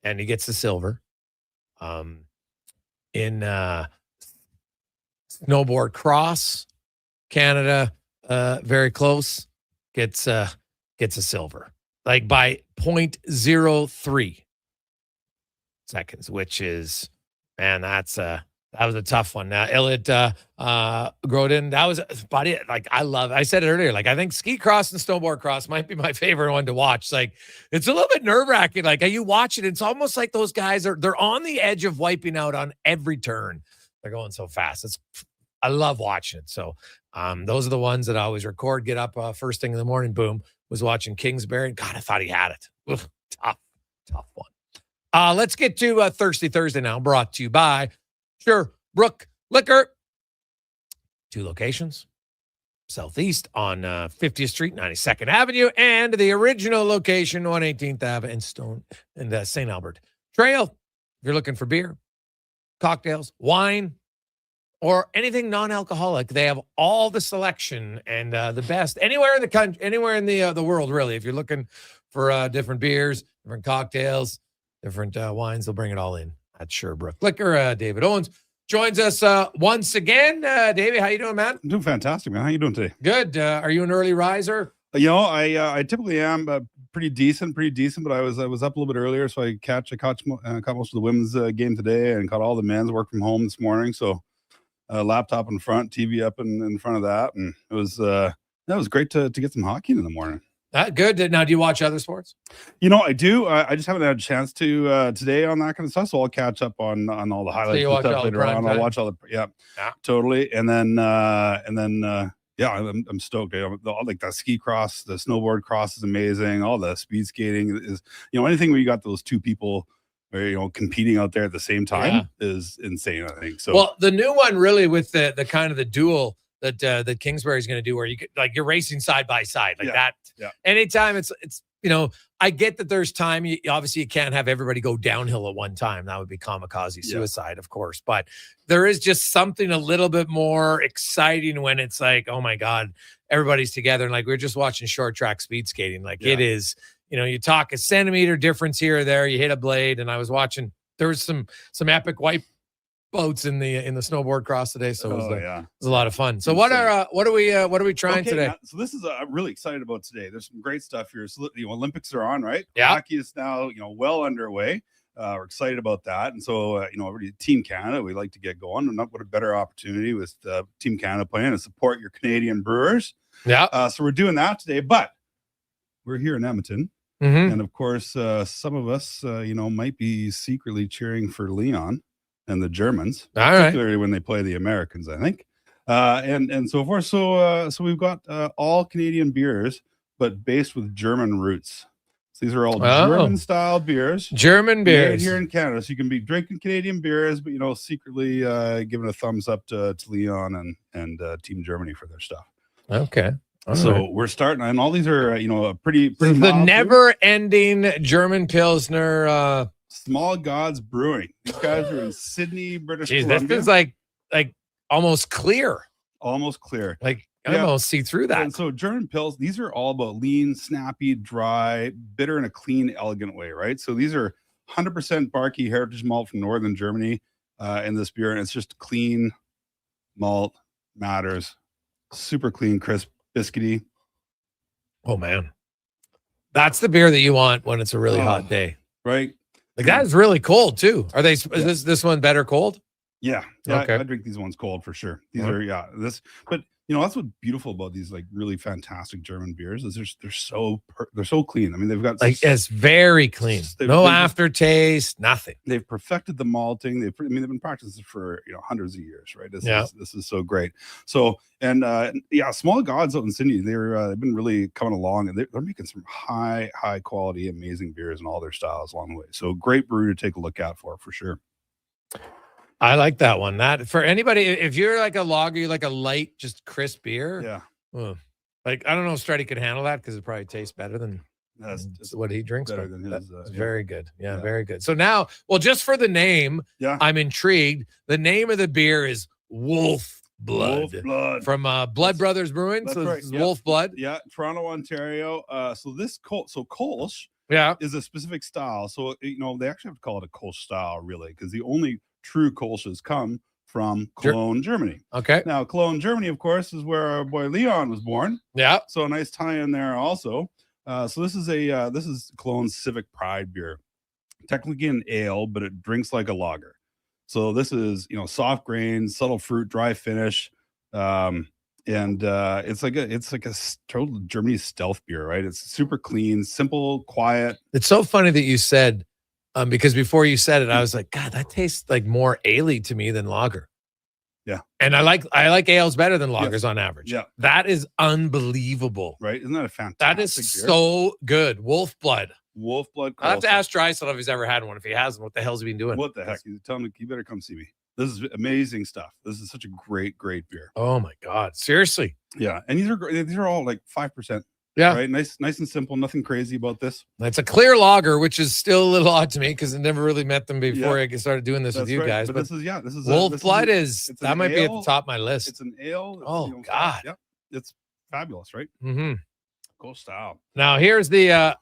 and he gets the silver. In snowboard cross, Canada very close gets a silver. Like by 0.03 seconds, which is, man, that was a tough one. Now, Elliot Grodin, that was, buddy, like I said it earlier, like I think ski cross and snowboard cross might be my favorite one to watch. Like it's a little bit nerve wracking. Like you watch it, it's almost like those guys they're on the edge of wiping out on every turn. They're going so fast. I love watching it. So those are the ones that I always record, get up first thing in the morning, boom. Was watching Kingsbury, and God, I thought he had it. Ugh, tough one. Let's get to Thirsty Thursday now, brought to you by Brook Liquor. 2 locations, Southeast on 50th Street, 92nd Avenue, and the original location, 118th Ave and St. Albert Trail. If you're looking for beer, cocktails, wine, or anything non-alcoholic, they have all the selection and the best anywhere in the country, anywhere in the world, really. If you're looking for different beers, different cocktails, different wines, they'll bring it all in at Sherbrooke Liquor. David Owens joins us once again. David, how you doing, man? I'm doing fantastic, man. How you doing today? Good. Are you an early riser? I typically am pretty decent, but I was up a little bit earlier, so I caught most of the women's game today and caught all the men's work from home this morning. So. Laptop in front, TV up in front of that, and it was great to get some hockey in the morning. Good. Now, do you watch other sports? I do. I just haven't had a chance to today on that kind of stuff, so I'll catch up on all the highlights and stuff later on. I'll watch all the yeah, totally, and then I'm stoked. Like the ski cross, the snowboard cross is amazing. All the speed skating is anything where you got those two people. or competing out there at the same time is insane, I think. So well, the new one really with the kind of the duel that Kingsbury is going to do, where you could, like, you're racing side by side like that. Yeah. Anytime it's I get that there's time. Obviously you can't have everybody go downhill at one time. That would be kamikaze suicide, of course. But there is just something a little bit more exciting when it's like, oh my God, everybody's together. And like, we're just watching short track speed skating. Like it is, you talk a centimeter difference here or there, you hit a blade. And I was watching, there was some epic white boats in the snowboard cross today. So it was a lot of fun. So what are we trying today? So this is I'm really excited about today. There's some great stuff here. So Olympics are on, right? Yeah. Hockey is now well underway. We're excited about that. And so Team Canada, we like to get going. And what a better opportunity with Team Canada playing to support your Canadian Brewers. Yeah. So we're doing that today, but we're here in Edmonton. Mm-hmm. And of course, some of us might be secretly cheering for Leon and the Germans, particularly when they play the Americans, I think, and so forth. So we've got all Canadian beers, but based with German roots. So these are all German style beers. German beers made here in Canada. So you can be drinking Canadian beers, but secretly giving a thumbs up to Leon and Team Germany for their stuff. Okay. So we're starting, and all these are pretty the never-ending German Pilsner. Small Gods Brewing. These guys are in Sydney, British Columbia. This is like almost clear. Almost clear. Like I almost see through that. And so German Pils, these are all about lean, snappy, dry, bitter in a clean, elegant way, right? So these are 100% Barkey heritage malt from northern Germany in this beer, and it's just clean malt, matters, super clean, crisp, biscuity. Oh man, that's the beer that you want when it's a really hot day, right? Like that is really cold too. Are they? Is this one better cold? Yeah. Okay. I drink these ones cold for sure. These are but that's what's beautiful about these like really fantastic German beers is they're so clean. I mean, they've got it's very clean. No aftertaste, nothing. They've perfected the malting. They've been practicing for hundreds of years, right? This is so great. So Small Gods out in Sydney, they've been really coming along, and they're making some high quality, amazing beers in all their styles along the way. So great brew to take a look out for sure. I like that one. That for anybody, if you're like a lager, you like a light, just crisp beer. Yeah. Like I don't know if Stretty could handle that because it probably tastes better than what he drinks. Better than his. Very good. Yeah, very good. So now, just for the name, I'm intrigued. The name of the beer is Wolf Blood. From Blood Brothers Brewing. That's so right. This is Wolf Blood. Yeah, Toronto, Ontario. So this Kolsch is a specific style. So they actually have to call it a Kolsch style, really, because the only true Kolsch's come from Cologne, Germany. Okay. Now, Cologne, Germany, of course, is where our boy Leon was born. Yeah. So a nice tie-in there also. So this is Cologne's Civic Pride beer. Technically an ale, but it drinks like a lager. So this is soft grain, subtle fruit, dry finish, and it's like a total Germany stealth beer, right? It's super clean, simple, quiet. It's so funny that you said. Because before you said it, I was like, God, that tastes like more ale to me than lager. Yeah. And I like ales better than lagers on average. Yeah. That is unbelievable. Right? Isn't that a fantastic That is beer? so good. Wolf Blood. Wolf Blood. I'll have to ask Drysdale if he's ever had one. If he hasn't, what the hell's he been doing? What the heck? Tell him you better come see me. This is amazing stuff. This is such a great beer. Oh my God. Seriously. Yeah. And these are all like 5%. Yeah. Right. Nice and simple. Nothing crazy about this. It's a clear lager, which is still a little odd to me because I never really met them before I started doing this with you guys. But this is Wolf Blood that might be at the top of my list. It's an ale. Oh God. Yeah. It's fabulous, right? Mm-hmm. Cool style. Now here's the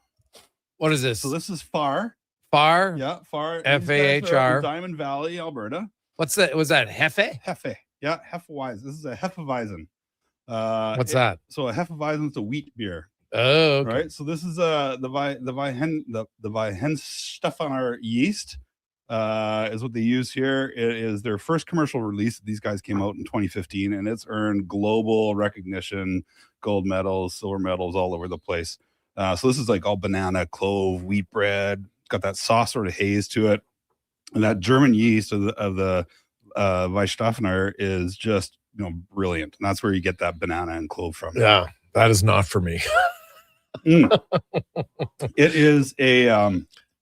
what is this? So this is Far. Yeah, Far. F-A-H-R. Diamond Valley, Alberta. What's that? Was that Hefe? Hefe. Yeah, Hefeweizen. This is a Hefeweizen. What's that? So a Hefeweizen is a wheat beer. Oh, okay. Right. So this is the Weihenstephaner yeast is what they use here. It is their first commercial release. These guys came out in 2015, and it's earned global recognition, gold medals, silver medals all over the place. So this is like all banana, clove, wheat bread. It's got that soft sort of haze to it, and that German yeast of the Weihenstephaner is just brilliant. And that's where you get that banana and clove from. Yeah, that is not for me. It is a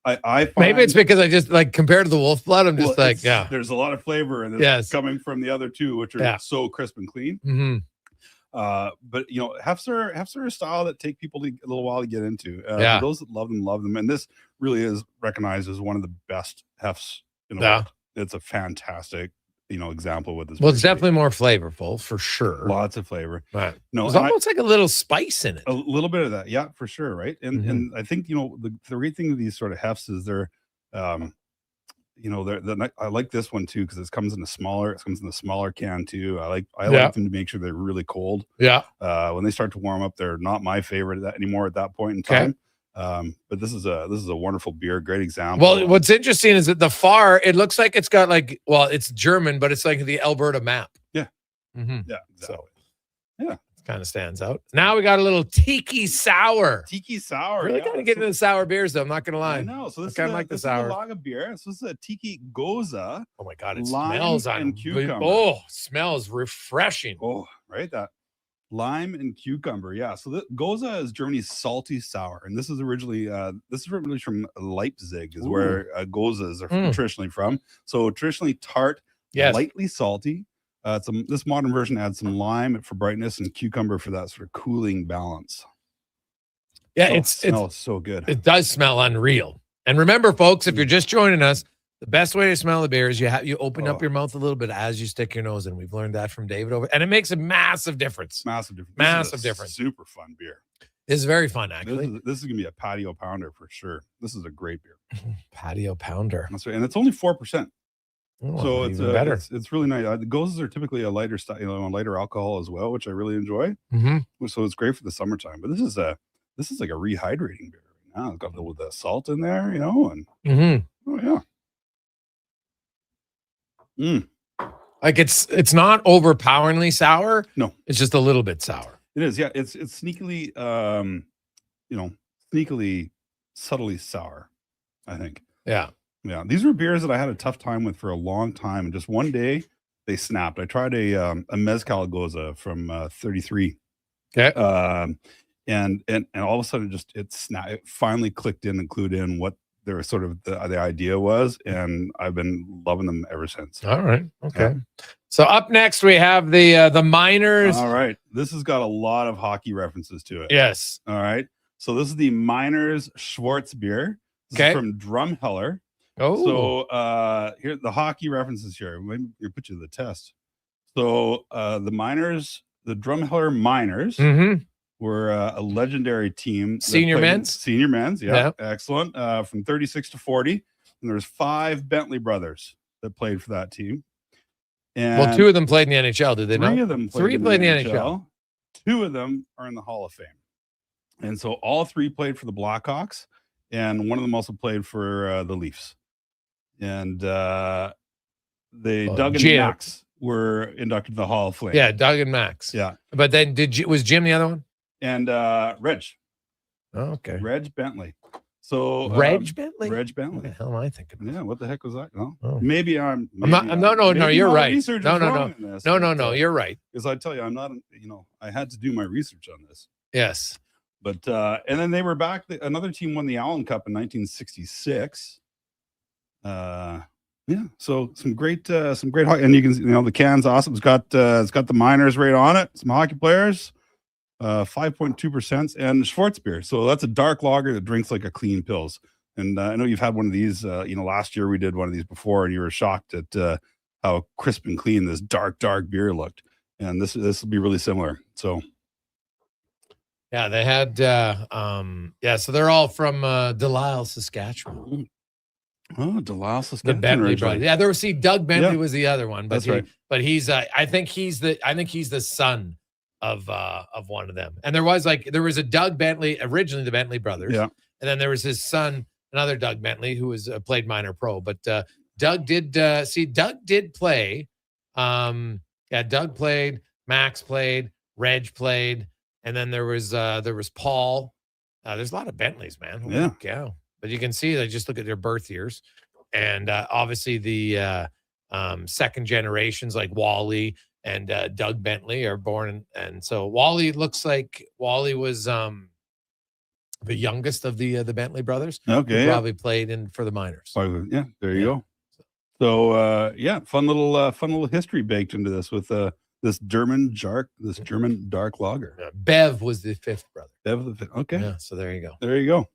I find, maybe it's because I just like compared to the Wolf Blood, I'm just like, yeah, there's a lot of flavor in this Yes. coming from the other two, which are so crisp and clean. Mm-hmm. But hefts are a style that take people a little while to get into. Yeah. For those that love them, and this really is recognized as one of the best hefts in the Yeah. world. It's a fantastic, example with this. Well, it's definitely more flavorful for sure. Lots of flavor. Right. No, There's almost like a little spice in it. A little bit of that, yeah, for sure, right? And I think the great thing with these sort of hefts is they're, I like this one too because it comes in a smaller can too. I like them to make sure they're really cold. Yeah. When they start to warm up, they're not my favorite anymore at that point in time. But this is a wonderful beer, great example. Well, what's interesting is that the far, it looks like it's got like, well, it's German, but it's like the Alberta map. Yeah. Mm-hmm. Yeah, exactly. So, yeah. Kind of stands out. Now we got a little tiki sour. Tiki sour. Really yeah. kind of getting into sour beers, though. I'm not going to lie. I know. So this kind of like the sour. Is a lager beer. So this is a tiki goza. Oh my God. It lime smells and cucumber. Oh, smells refreshing. Oh, right. That lime and cucumber. Yeah. So the goza is Germany's salty sour. And this is originally from Leipzig is where gozas are traditionally from. So traditionally tart, lightly salty. This modern version adds some lime for brightness and cucumber for that sort of cooling balance. Yeah, it smells so good. It does smell unreal. And remember, folks, if you're just joining us, the best way to smell the beer is you open up your mouth a little bit as you stick your nose in. We've learned that from David and it makes a massive difference. Massive difference. Massive difference. Super fun beer. It's very fun, actually. This is gonna be a patio pounder for sure. This is a great beer. Patio pounder. That's right, and it's only 4%. Oh, so it's better. It's really nice. The gozas are typically a lighter style, a lighter alcohol as well, which I really enjoy. Mm-hmm. So it's great for the summertime. But this is like a rehydrating beer right now. It's got with the salt in there, and oh yeah. Like it's not overpoweringly sour. No, it's just a little bit sour. It is, yeah. It's sneakily, subtly sour, I think. Yeah. Yeah. These were beers that I had a tough time with for a long time. And just one day they snapped. I tried a mezcal goza from 33. Okay. And all of a sudden it finally clicked in and clued in what their sort of the idea was. And I've been loving them ever since. All right. Okay. So up next we have the Miners. All right. This has got a lot of hockey references to it. Yes. All right. So this is the Miners Schwartz beer. This is from Drumheller. Oh. So here the hockey references here. Maybe we put you to the test. So the Drumheller Miners were a legendary team. Senior men's, yeah. Excellent. From 36 to 40. And there's 5 Bentley brothers that played for that team. And 2 of them played in the NHL, did they not? 3 of them played in the NHL. 2 of them are in the Hall of Fame. And so all 3 played for the Blackhawks, and one of them also played for the Leafs. And Doug and Max were inducted to the Hall of Fame. Yeah, Doug and Max. Yeah. But then was Jim the other one? And Reg. Oh, okay. Reg Bentley. So Reg Bentley? Reg Bentley. What the hell am I thinking? Yeah, what the heck was that? No. Oh. Maybe No, you're right. No, you're right. Because I tell you, I'm not, I had to do my research on this. Yes. But and then they were back. Another team won the Allen Cup in 1966. Yeah, so some great hockey, and you can the can's awesome. It's got the Miners right on it. Some hockey players, 5.2%, and Schwartz beer. So that's a dark lager that drinks like a clean pills. And I know you've had one of these. Last year we did one of these before, and you were shocked at how crisp and clean this dark beer looked. And this will be really similar. So. Yeah, they had so they're all from Delisle, Saskatchewan. Oh, Delisle, Saskatchewan. The Bentley brothers. Yeah, Doug Bentley was the other one, but that's right. But he's I think he's the son of one of them. And there was a Doug Bentley, originally the Bentley brothers. Yeah. And then there was his son, another Doug Bentley, who was played minor pro. But Doug did play. Doug played, Max played, Reg played. And then there was Paul. There's a lot of Bentleys, man. Holy cow. But you can see, they just look at their birth years. And obviously the second generations like Wally and Doug Bentley are born. And so Wally looks like Wally was the youngest of the Bentley brothers. Okay, who yeah. probably played in for the minors. Yeah, there you go. So fun little history baked into this with this German dark lager. Bev was the fifth brother. Bev the fifth. Okay. Yeah, so there you go. There you go.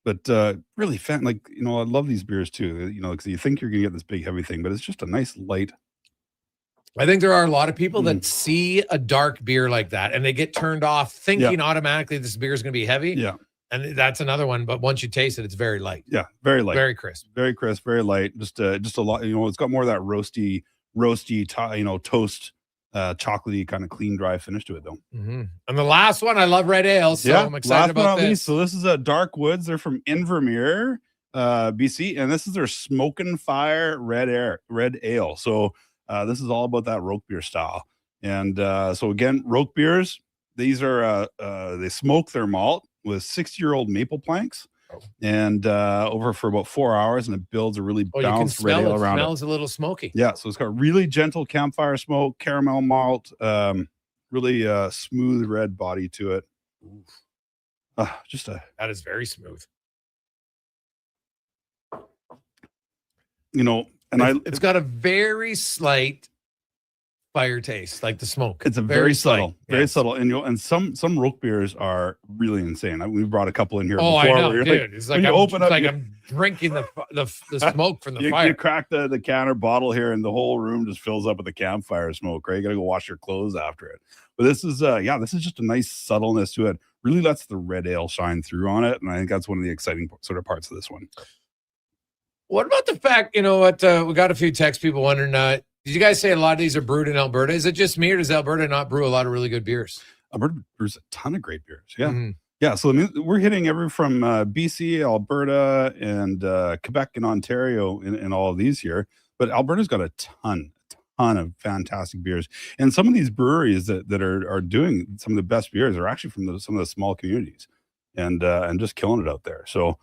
But really fun. Like, I love these beers too. Because you think you're gonna get this big heavy thing, but it's just a nice light. I think there are a lot of people that see a dark beer like that and they get turned off thinking automatically this beer is going to be heavy. Yeah. And that's another one. But once you taste it, it's very light. Yeah. Very light. Very crisp. Very crisp. Very light. Just a lot. It's got more of that roasty, toast, chocolatey kind of clean, dry finish to it though. Mm-hmm. And the last one, I love red ale. So I'm excited about this. So this is a Dark Woods. They're from Invermere, BC. And this is their Smokin' Fire red ale. So this is all about that roke beer style. And so again, roke beers, these are they smoke their malt with 60-year-old maple planks and over for about 4 hours, and it builds a really balanced red ale around it. Smells a little smoky. Yeah, so it's got really gentle campfire smoke, caramel malt, really smooth red body to it. That is very smooth. And it's got a very slight fire taste, like the smoke. It's very subtle, and some roke beers are really insane. We brought a couple in here. Oh, before I know, where dude. like, It's like I'm drinking the smoke from the fire. You crack the can or bottle here, and the whole room just fills up with the campfire smoke. Right, you gotta go wash your clothes after it. But this is just a nice subtleness to it. Really lets the red ale shine through on it, and I think that's one of the exciting sort of parts of this one. What about the fact, we got a few text people wondering, did you guys say a lot of these are brewed in Alberta? Is it just me, or does Alberta not brew a lot of really good beers? Alberta brews a ton of great beers. Yeah. Yeah. So we're hitting every from BC, Alberta, and Quebec and Ontario in all of these here. But Alberta's got a ton of fantastic beers. And some of these breweries that are doing some of the best beers are actually from some of the small communities and just killing it out there. So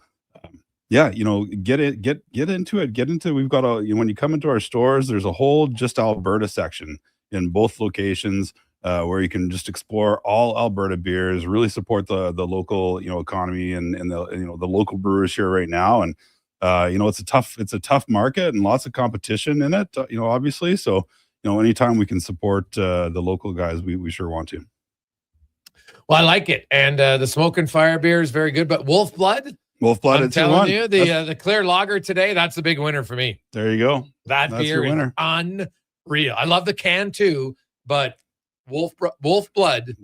get into it. We've got when you come into our stores, there's a whole just Alberta section in both locations where you can just explore all Alberta beers, really support the local, economy and the local brewers here right now. And, it's a tough market and lots of competition in it, obviously. So, anytime we can support the local guys, we sure want to. Well, I like it. And the Smokin' Fire beer is very good, but Wolf Blood, I'm telling you, the clear lager today, that's the big winner for me. There you go. That's beer is unreal. I love the can too, but Wolf Blood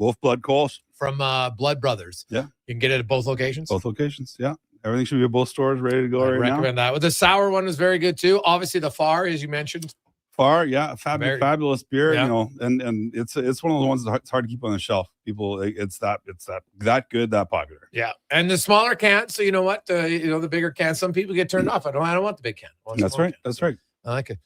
Coles from Blood Brothers. Yeah, you can get it at both locations. Both locations. Yeah, everything should be at both stores, ready to go right now. I recommend that. Well, the sour one was very good too. Obviously, the Far, as you mentioned. Far, yeah, fabulous beer. And it's one of the ones that's hard to keep on the shelf. People, it's that good, that popular. Yeah, and the smaller cans. So you know what, the bigger cans. Some people get turned off. I don't want the big can. That's right. That's right. I like it.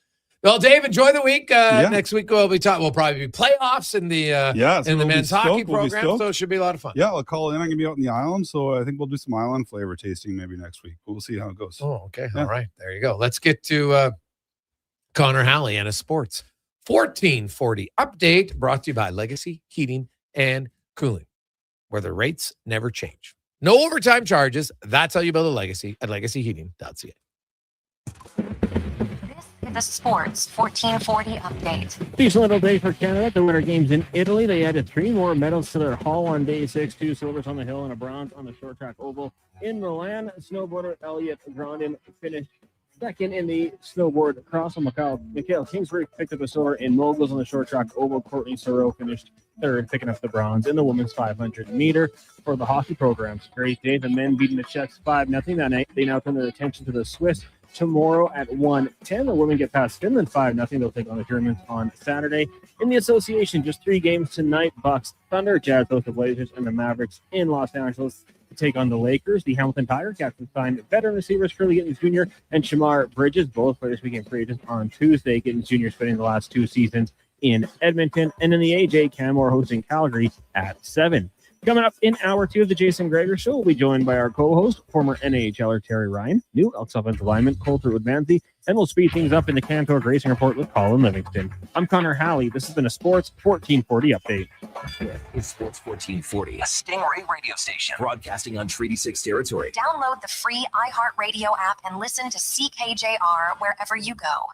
Well, Dave, enjoy the week. Next week we'll probably be playoffs in the men's hockey program, so it should be a lot of fun. Yeah, I'll call in. I'm gonna be out in the island, so I think we'll do some island flavor tasting maybe next week. We'll see how it goes. Oh, okay. Yeah. All right. There you go. Let's get to Connor Halley and a sports 1440 update brought to you by Legacy Heating and Cooling, where the rates never change. No overtime charges. That's how you build a legacy at legacyheating.ca. The Sports 1440 update. Decent little day for Canada. The Winter Games in Italy. They added 3 more medals to their haul on day 6. 2 silvers on the hill and a bronze on the short track oval. In Milan, snowboarder Elliot Grondin finished second in the snowboard cross. Mikhail Kingsbury picked up a silver in moguls on the short track oval. Courtney Sorrow finished third, picking up the bronze in the women's 500 meter. For the hockey programs, great day. The men beating the Czechs 5-0 that night. They now turn their attention to the Swiss tomorrow at 1:10. The women get past Finland 5-0. They'll take on the Germans on Saturday. In the association, just 3 games tonight. Bucks, Thunder, Jazz, host the Blazers, and the Mavericks in Los Angeles to take on the Lakers. The Hamilton Tiger captains signed veteran receivers Curly Gittins Jr. and Shamar Bridges, both for this weekend free agents on Tuesday. Gittins Jr. spending the last 2 seasons in Edmonton. And in the AJ, Canmore hosting Calgary at 7. Coming up in hour 2 of the Jason Gregor Show, we'll be joined by our co-host, former NHL'er Terry Ryan, new Elks offensive lineman Colter Woodmansey, and we'll speed things up in the Cantor Racing Report with Colin Livingston. I'm Connor Halley. This has been a Sports 1440 update. It's Sports 1440, a Stingray radio station broadcasting on Treaty 6 territory. Download the free iHeartRadio app and listen to CKJR wherever you go.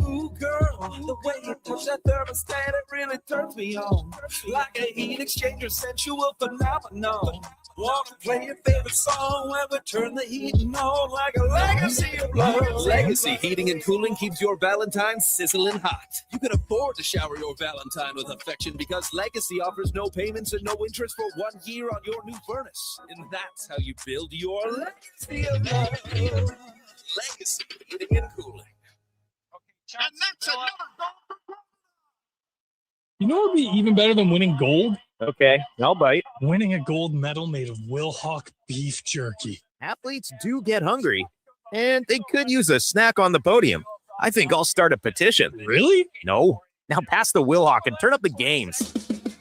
Ooh, girl, the way you touch that thermostat, it really turns me on. Like a heat exchanger, sensual phenomenon. Want to play your favorite song when we turn the heating on like a legacy of love. Legacy Heating and Cooling keeps your Valentine sizzling hot. You can afford to shower your Valentine with affection because Legacy offers no payments and no interest for 1 year on your new furnace. And that's how you build your legacy of love. Legacy Heating and Cooling. And that's another goal. You know what would be even better than winning gold? Okay, I'll bite. Winning a gold medal made of Wilhock beef jerky. Athletes do get hungry, and they could use a snack on the podium. I think I'll start a petition. Really? No. Now pass the Wilhock and turn up the games.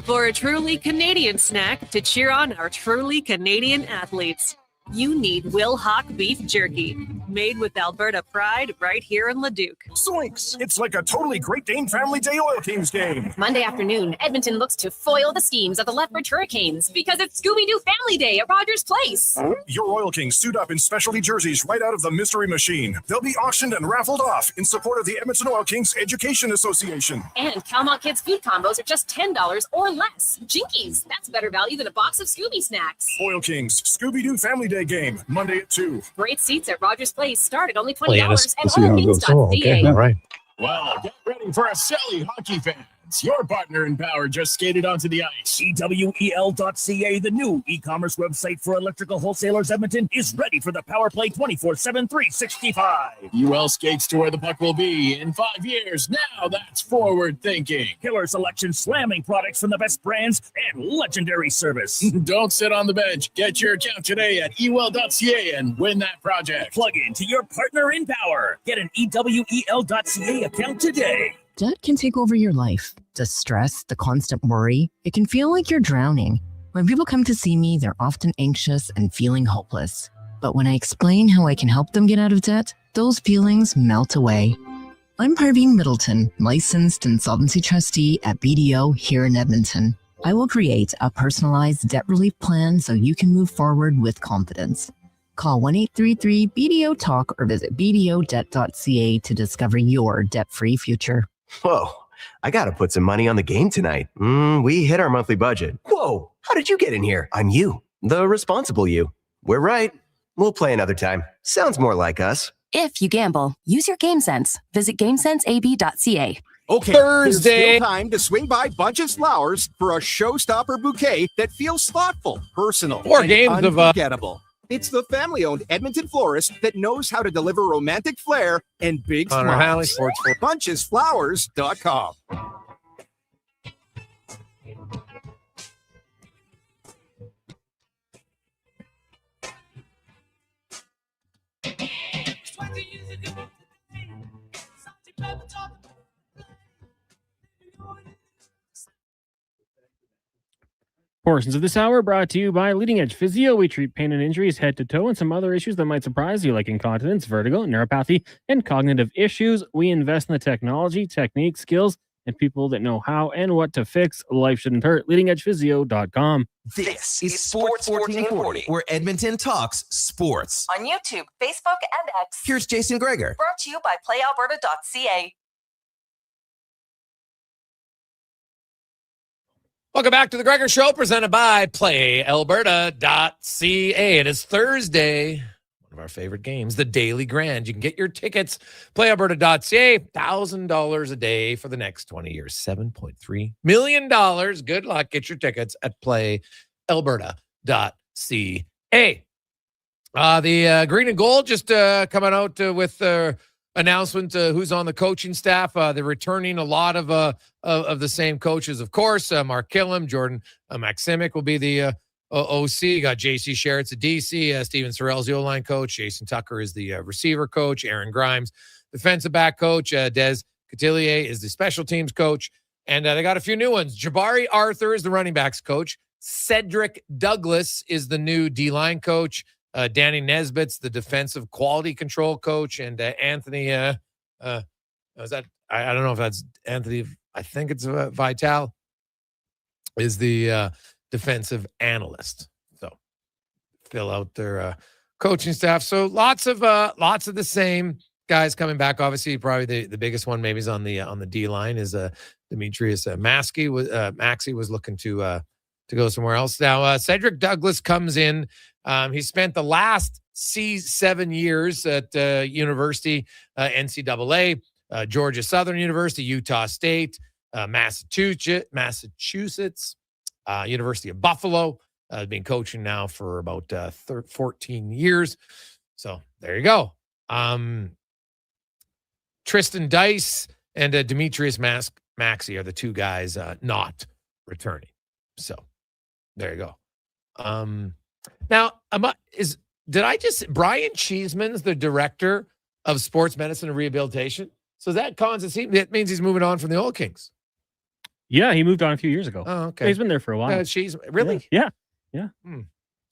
For a truly Canadian snack to cheer on our truly Canadian athletes, you need Wilhock beef jerky, made with Alberta pride right here in Leduc. Zoinks! It's like a totally Great Dane Family Day Oil Kings game. Monday afternoon, Edmonton looks to foil the schemes of the Lethbridge Hurricanes because it's Scooby-Doo Family Day at Rogers Place. Your Oil Kings suit up in specialty jerseys right out of the mystery machine. They'll be auctioned and raffled off in support of the Edmonton Oil Kings Education Association. And Calmont Kids food combos are just $10 or less. Jinkies, that's better value than a box of Scooby snacks. Oil Kings Scooby-Doo Family Day game, Monday at 2. Great seats at Rogers Place start at only $20 Let's at see how it goes. allkings.ca. All right. Well, get ready for a silly hockey fans. Your partner in power just skated onto the ice. EWEL.ca, the new e-commerce website for electrical wholesalers Edmonton, is ready for the Power Play 24/7 365. UL skates to where the puck will be in 5 years. Now that's forward thinking. Killer selection, slamming products from the best brands, and legendary service. Don't sit on the bench. Get your account today at ewell.ca and win that project. Plug into your partner in power. Get an EWEL.ca account today. Debt can take over your life. The stress, the constant worry, it can feel like you're drowning. When people come to see me, they're often anxious and feeling hopeless. But when I explain how I can help them get out of debt, those feelings melt away. I'm Parveen Middleton, licensed insolvency trustee at BDO here in Edmonton. I will create a personalized debt relief plan so you can move forward with confidence. Call 1-833-BDO-TALK or visit bdodebt.ca to discover your debt-free future. Whoa, I gotta put some money on the game tonight. We hit our monthly budget. Whoa, how did you get in here? I'm you, the responsible you. We're right. We'll play another time. Sounds more like us. If you gamble, use your game sense. Visit GameSenseAB.ca. Okay, Thursday. There's still time to swing by Bunches Flowers for a showstopper bouquet that feels thoughtful, personal, 4 and games of unforgettable. It's the family-owned Edmonton florist that knows how to deliver romantic flair and big Connor smiles. Halley, Sports 4. Bunchesflowers.com. Portions of this hour brought to you by Leading Edge Physio. We treat pain and injuries head to toe and some other issues that might surprise you, like incontinence, vertigo, neuropathy, and cognitive issues. We invest in the technology, techniques, skills, and people that know how and what to fix. Life shouldn't hurt. LeadingEdgePhysio.com. This is Sports 1440, where Edmonton talks sports. On YouTube, Facebook, and X. Here's Jason Gregor. Brought to you by PlayAlberta.ca. Welcome back to the Gregor Show, presented by PlayAlberta.ca. It is Thursday, one of our favorite games, the Daily Grand. You can get your tickets, PlayAlberta.ca, $1,000 a day for the next 20 years, $7.3 million. Good luck. Get your tickets at PlayAlberta.ca. The Green and Gold just coming out with announcement who's on the coaching staff. They're returning a lot of the same coaches, of course. Mark Killam, Jordan Maximic will be the OC. You got JC Sherritt's the DC. Steven Sorrell's the O-line coach. Jason Tucker is the receiver coach. Aaron Grimes, defensive back coach. Des Cotillier is the special teams coach. And they got a few new ones. Jabari Arthur is the running backs coach. Cedric Douglas is the new D-line coach. Danny Nesbitt's the defensive quality control coach, and Anthony, was that? I don't know if that's Anthony. I think it's Vital is the defensive analyst. So fill out their coaching staff. So lots of the same guys coming back. Obviously, probably the biggest one maybe is on the D line is Demetrius Maxey was looking to go somewhere else. Now Cedric Douglas comes in. He spent the last 7 years at university, NCAA, Georgia Southern University, Utah State, Massachusetts, University of Buffalo. Been coaching now for about 14 years. So there you go. Tristan Dice and Demetrius Maxey are the two guys not returning. So there you go. Now, Brian Cheeseman's the director of sports medicine and rehabilitation? So that means he's moving on from the Oil Kings. Yeah, he moved on a few years ago. Oh, okay. He's been there for a while. Really? Yeah. He's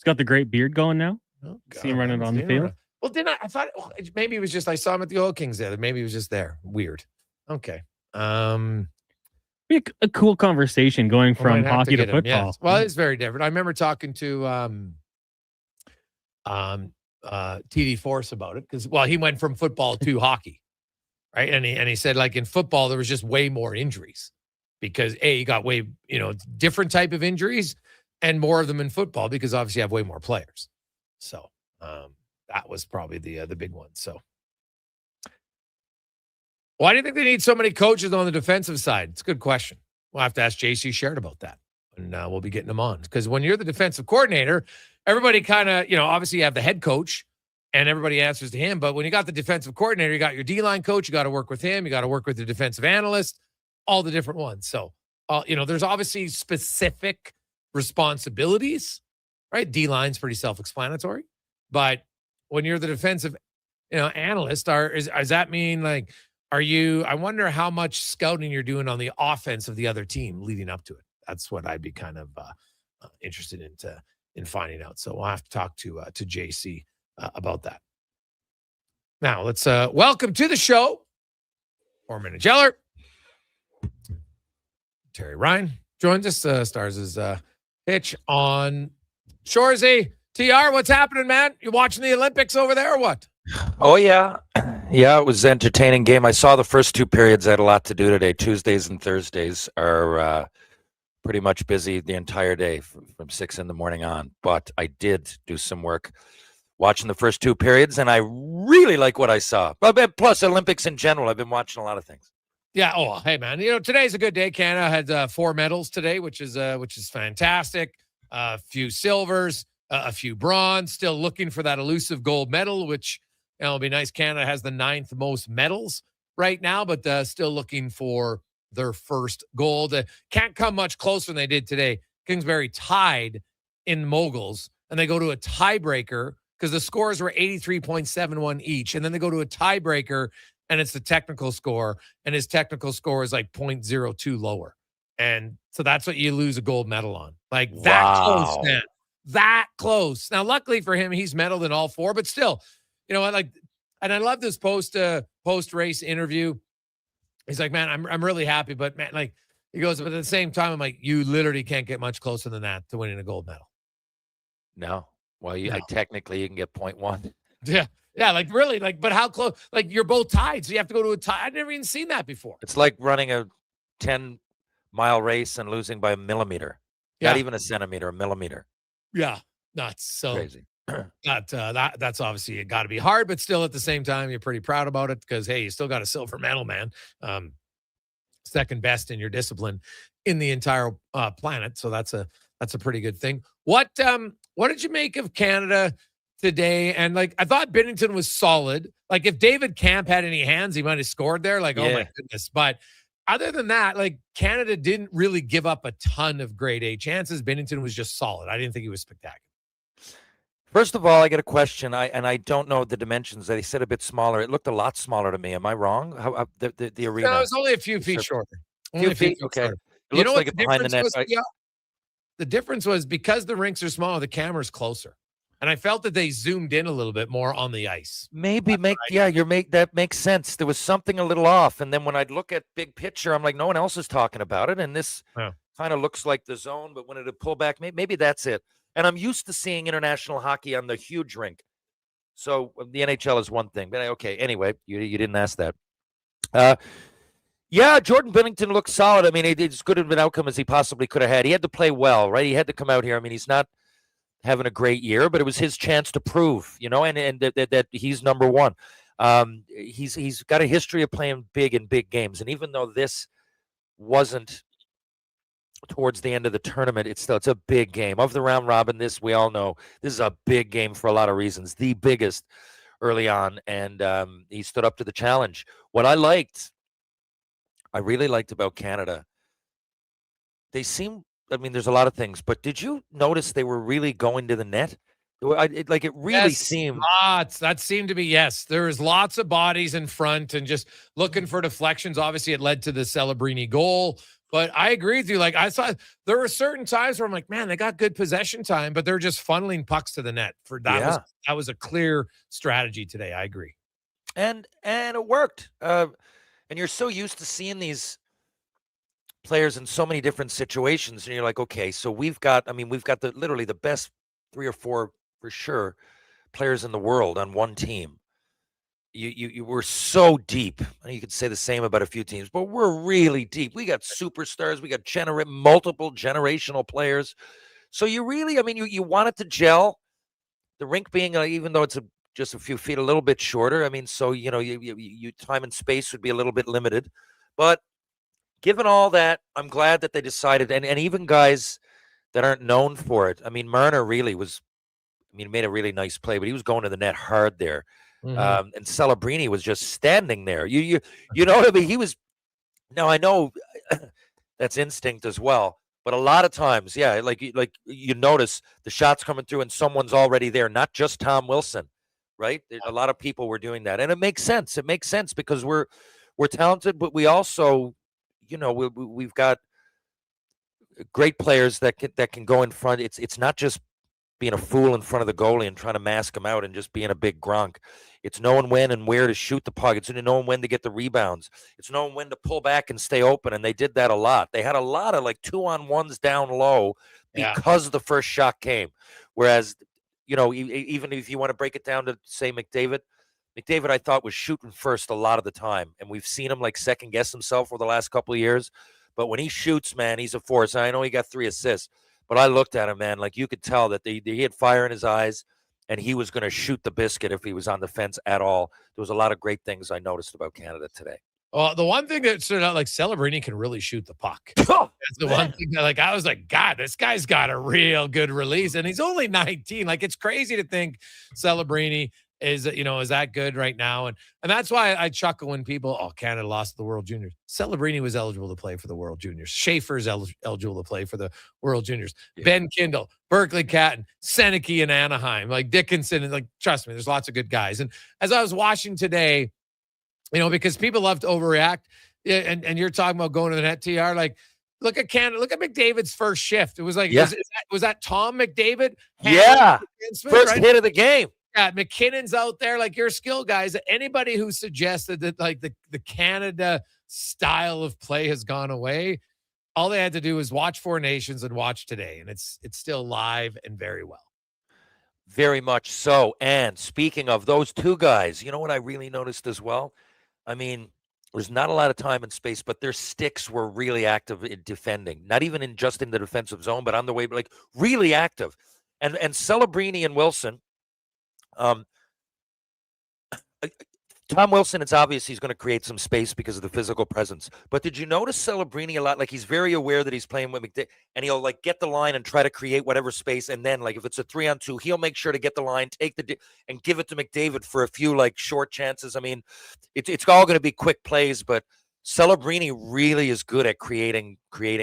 got the great beard going now. Oh, See him running on the field. Well, I thought maybe it was just I saw him at the Oil Kings there. Maybe he was just there. Weird. Okay. Be a cool conversation going from hockey to football. Yes. Well, it's very different. I remember talking to TD Force about it because he went from football to hockey, right? And he said like in football there was just way more injuries because you got way different type of injuries and more of them in football because obviously you have way more players. So that was probably the big one. So why do you think they need so many coaches on the defensive side? It's a good question. We'll have to ask JC Sherrod about that. And we'll be getting them on. Because when you're the defensive coordinator, everybody kind of, obviously you have the head coach and everybody answers to him. But when you got the defensive coordinator, you got your D-line coach, you got to work with him. You got to work with the defensive analyst, all the different ones. So, there's obviously specific responsibilities, right? D-line's pretty self-explanatory. But when you're the defensive, analyst, does that mean like, I wonder how much scouting you're doing on the offense of the other team leading up to it. That's what I'd be kind of interested in finding out. So we'll have to talk to JC about that. Now let's welcome to the show, Former NHL'er Terry Ryan joins us. Stars his pitch on Shoresy. TR, what's happening, man? You watching the Olympics over there or what? Oh, yeah. Yeah, it was an entertaining game. I saw the first two periods. I had a lot to do today. Tuesdays and Thursdays are pretty much busy the entire day from 6 in the morning on. But I did do some work watching the first two periods, and I really like what I saw. Plus, Olympics in general. I've been watching a lot of things. Yeah. Oh, hey, man. Today's a good day. Canada had 4 medals today, which is fantastic. A few silvers, a few bronze. Still looking for that elusive gold medal, which it'll be nice. Canada has the 9th most medals right now, but still looking for their first gold. Can't come much closer than they did today. Kingsbury tied in moguls, and they go to a tiebreaker because the scores were 83.71 each, and then they go to a tiebreaker, and it's the technical score, and his technical score is like 0.02 lower. And so that's what you lose a gold medal on. Like that close, man. That close. Now, luckily for him, he's medaled in all 4, but still, and I love this post-race interview. He's like, man, I'm really happy, but man, like he goes, but at the same time, I'm like, you literally can't get much closer than that to winning a gold medal. No. Well, technically you can get 0.1. Yeah. Yeah. Like really, but how close? Like you're both tied. So you have to go to a tie. I've never even seen that before. It's like running a 10-mile race and losing by a millimeter. Yeah. Not even a centimeter, a millimeter. Yeah. Nuts. So crazy. That's obviously got to be hard, but still at the same time, you're pretty proud about it because, hey, you still got a silver medal, man. Second best in your discipline in the entire planet. So that's a pretty good thing. What did you make of Canada today? And I thought Binnington was solid. Like if David Camp had any hands, he might have scored there. Oh my goodness. But other than that, Canada didn't really give up a ton of grade A chances. Binnington was just solid. I didn't think he was spectacular. First of all, I get a question. I don't know the dimensions. They said a bit smaller. It looked a lot smaller to me. Am I wrong? How the arena? No, it's only a few feet shorter. A few feet. Okay. It looks like it's behind the net. the difference was because the rinks are smaller, the camera's closer. And I felt that they zoomed in a little bit more on the ice. That makes sense. There was something a little off. And then when I'd look at big picture, I'm like, no one else is talking about it. And this kind of looks like the zone, but when it pull back, maybe that's it. And I'm used to seeing international hockey on the huge rink. So the NHL is one thing. But okay, anyway, you didn't ask that. Jordan Binnington looked solid. I mean, it's as good of an outcome as he possibly could have had. He had to play well, right? He had to come out here. I mean, he's not having a great year, but it was his chance to prove, and that he's number one. He's got a history of playing big in big games. And even though this wasn't towards the end of the tournament, it's a big game. Of the round robin, we all know, this is a big game for a lot of reasons, the biggest early on. And he stood up to the challenge. What I really liked about Canada, there's a lot of things, but did you notice they were really going to the net? It really seemed. Lots. That seemed to be, yes. There was lots of bodies in front and just looking for deflections. Obviously, it led to the Celebrini goal. But I agree with you. Like, I saw there were certain times where I'm like, man, they got good possession time, but they're just funneling pucks to the net. That was a clear strategy today. I agree. And it worked. And you're so used to seeing these players in so many different situations, and you're like, okay, so we've got literally the best 3 or 4 for sure players in the world on one team. You were so deep. You could say the same about a few teams, but we're really deep. We got superstars, we got multiple generational players. So you really, you want it to gel. The rink being, even though it's just a few feet, a little bit shorter. So you time and space would be a little bit limited, but given all that, I'm glad that they decided, and even guys that aren't known for it. Marner really was, made a really nice play, but he was going to the net hard there. Mm-hmm. And Celebrini was just standing there. You know what I mean? He was. Now I know that's instinct as well, but a lot of times, like you notice the shots coming through and someone's already there, not just Tom Wilson, right? A lot of people were doing that, and it makes sense. It makes sense because we're talented, but we also, we've got great players that can go in front. It's not just being a fool in front of the goalie and trying to mask him out and just being a big Gronk. It's knowing when and where to shoot the puck. It's knowing when to get the rebounds. It's knowing when to pull back and stay open. And they did that a lot. They had a lot of 2-on-1s down low because the first shot came. Whereas, even if you want to break it down to say McDavid, I thought was shooting first a lot of the time. And we've seen him second guess himself for the last couple of years. But when he shoots, man, he's a force. I know he got 3 assists, but I looked at him, man, you could tell that he had fire in his eyes and he was going to shoot the biscuit if he was on the fence at all. There was a lot of great things I noticed about Canada today. Well, the one thing that stood out, Celebrini can really shoot the puck. That's the one thing that, I was like, God, this guy's got a real good release, and he's only 19. It's crazy to think Celebrini is that good right now. And that's why I chuckle when people, Canada lost the World Juniors. Celebrini was eligible to play for the World Juniors. Schaefer's eligible to play for the World Juniors. Yeah. Ben Kindle, Berkeley Catton, Seneke in Anaheim, Dickinson, and trust me, there's lots of good guys. And as I was watching today, because people love to overreact, and you're talking about going to the net, TR, look at Canada, look at McDavid's first shift. It was was that Tom McDavid? Yeah. First hit of the game. Yeah, McKinnon's out there, your skill guys. Anybody who suggested that the Canada style of play has gone away, all they had to do was watch Four Nations and watch today, and it's still live and very well. Very much so. And speaking of those two guys, you know what I really noticed as well? There's not a lot of time and space, but their sticks were really active in defending. Not even just in the defensive zone, but on the way, really active. And Celebrini and Wilson. Tom Wilson, it's obvious he's going to create some space because of the physical presence. But did you notice Celebrini a lot? He's very aware that he's playing with McDavid, and he'll get the line and try to create whatever space. And then if it's a 3-on-2, he'll make sure to get the line, take and give it to McDavid for a few short chances. It's all going to be quick plays, but Celebrini really is good at creating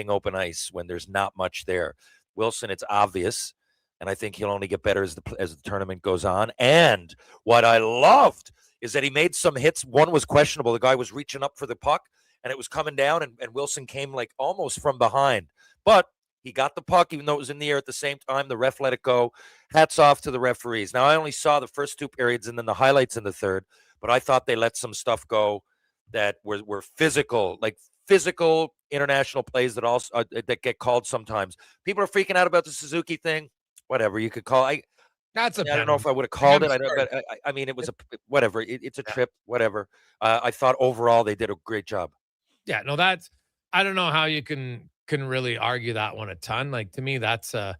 open ice when there's not much there. Wilson, it's obvious. And I think he'll only get better as the tournament goes on. And what I loved is that he made some hits. One was questionable. The guy was reaching up for the puck, and it was coming down, and Wilson came almost from behind. But He got the puck, even though it was in the air at the same time. The ref let it go. Hats off to the referees. Now, I only saw the first 2 periods and then the highlights in the third, but I thought they let some stuff go that were physical, like physical international plays that also that get called sometimes. People are freaking out about the Suzuki thing. Whatever you could call. That's a I don't know if I would have called it. I mean, it was whatever. It's a trip. Whatever. I thought overall they did a great job. Yeah, no, I don't know how you can really argue that one a ton. Like, to me, that's a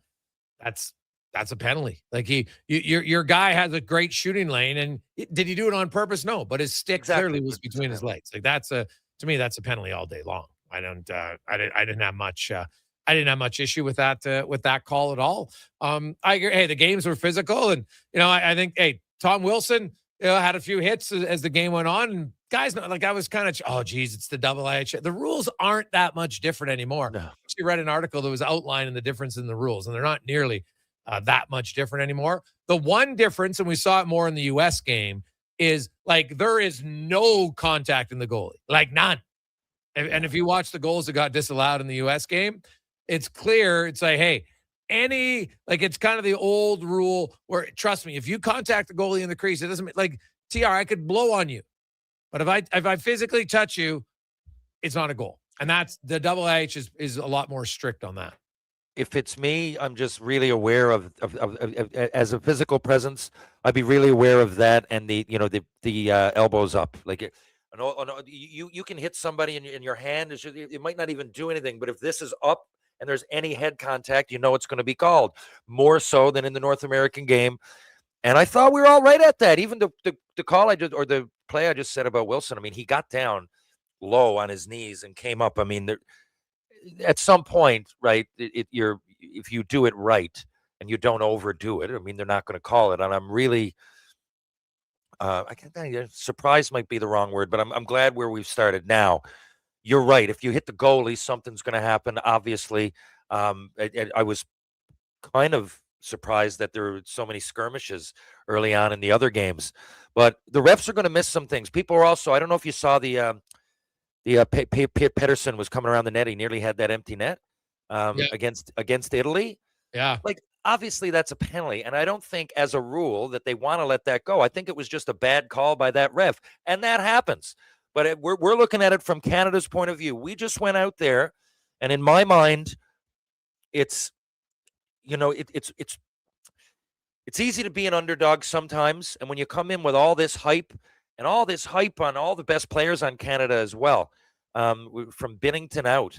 penalty. Like, your guy has a great shooting lane, and did he do it on purpose? No, but his stick clearly was between his legs. Like, to me, that's a penalty all day long. I didn't have much issue with that call at all. I agree. Hey, the games were physical, and I think Tom Wilson had a few hits as the game went on, and guys, like, I was kind of, oh geez, it's the double IH. The rules aren't that much different anymore. No. She read an article that was outlining the difference in the rules, and they're not nearly that much different anymore. The one difference, and we saw it more in the U.S. game, is like there is no contact in the goalie, like none. And if you watch the goals that got disallowed in the U.S. game, it's clear. It's like, hey, it's kind of the old rule where, trust me, if you contact the goalie in the crease, it doesn't, like, TR, I could blow on you. But if I physically touch you, it's not a goal. And that's the double H is a lot more strict on that. If it's me, I'm just really aware of as a physical presence, I'd be really aware of that, and the elbows up. Like, you can hit somebody in your hand. It might not even do anything, but if this is up and there's any head contact, it's going to be called, more so than in the North American game. And I thought we were all right at that. Even the call or the play I just said about Wilson, I mean, he got down low on his knees and came up. I mean, at some point, right, if you do it right and you don't overdo it, I mean, they're not going to call it. And I'm really surprised might be the wrong word, but I'm glad where we've started. Now, you're right. If you hit the goalie, something's going to happen. Obviously, I was kind of surprised that there were so many skirmishes early on in the other games, but the refs are going to miss some things. People are also, I don't know if you saw the Pedersen was coming around the net. He nearly had that empty net against Italy. Yeah. Like, obviously that's a penalty. And I don't think as a rule that they want to let that go. I think it was just a bad call by that ref, and that happens. But we're looking at it from Canada's point of view. We just went out there, and in my mind, it's easy to be an underdog sometimes. And when you come in with all this hype on all the best players on Canada as well, from Binnington out.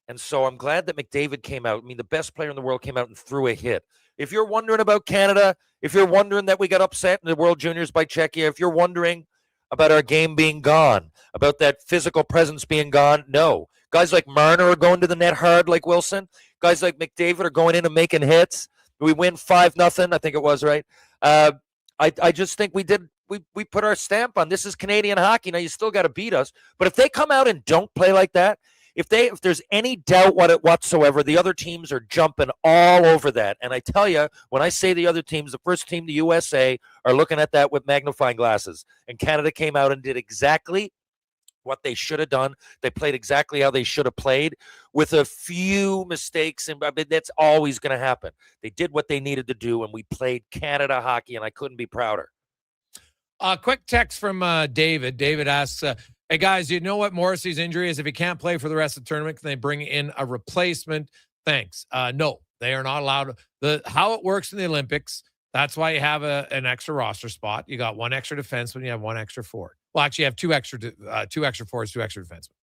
And so I'm glad that McDavid came out. I mean, the best player in the world came out and threw a hit. If you're wondering about Canada, if you're wondering that we got upset in the World Juniors by Czechia, if you're wondering about our game being gone, about that physical presence being gone, no. Guys like Marner are going to the net hard like Wilson. Guys like McDavid are going in and making hits. We win 5-0, I think it was, right? I just think we put our stamp on this is Canadian hockey. Now, you still got to beat us. But if they come out and don't play like that, if there's any doubt whatsoever, the other teams are jumping all over that. And I tell you, when I say the other teams, the first team, the USA, are looking at that with magnifying glasses. And Canada came out and did exactly what they should have done. They played exactly how they should have played, with a few mistakes. And I mean, that's always going to happen. They did what they needed to do, and we played Canada hockey, and I couldn't be prouder. Quick text from David. David asks, hey, guys, do you know what Morrissey's injury is? If he can't play for the rest of the tournament, can they bring in a replacement? Thanks. No, they are not allowed. How it works in the Olympics, that's why you have an extra roster spot. You got one extra defenseman, you have one extra forward. Well, actually, you have two extra forwards, two extra defensemen.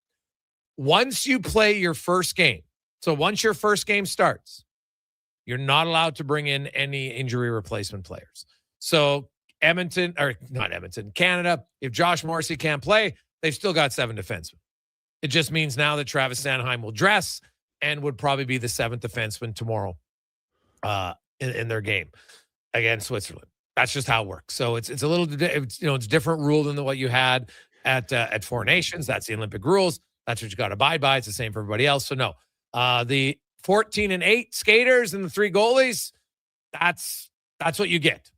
Once you play your first game, so once your first game starts, you're not allowed to bring in any injury replacement players. So Canada, if Josh Morrissey can't play, they've still got 7 defensemen. It just means now that Travis Sanheim will dress and would probably be the 7th defenseman tomorrow in their game against Switzerland. That's just how it works. So it's a little, it's a different rule than what you had at Four Nations. That's the Olympic rules. That's what you got to abide by. It's the same for everybody else. So no, the 14 and 8 skaters and the 3 goalies, that's what you get.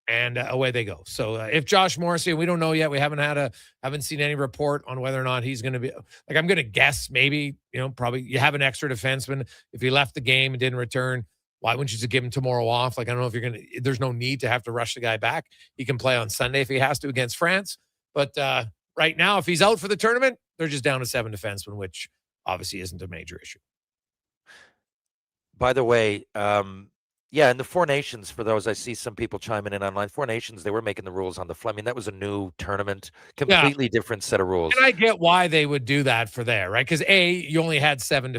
and away they go. So if Josh Morrissey, we don't know yet. We haven't seen any report on whether or not he's going to be. Like, I'm going to guess maybe, probably you have an extra defenseman. If he left the game and didn't return, why wouldn't you just give him tomorrow off? Like, I don't know if there's no need to have to rush the guy back. He can play on Sunday if he has to against France. But right now, if he's out for the tournament, they're just down to 7 defensemen, which obviously isn't a major issue. By the way, in the Four Nations, for those, I see some people chiming in online. Four Nations, they were making the rules on the fly. I mean, that was a new tournament, completely different set of rules. And I get why they would do that for there, right? Because you only had a 7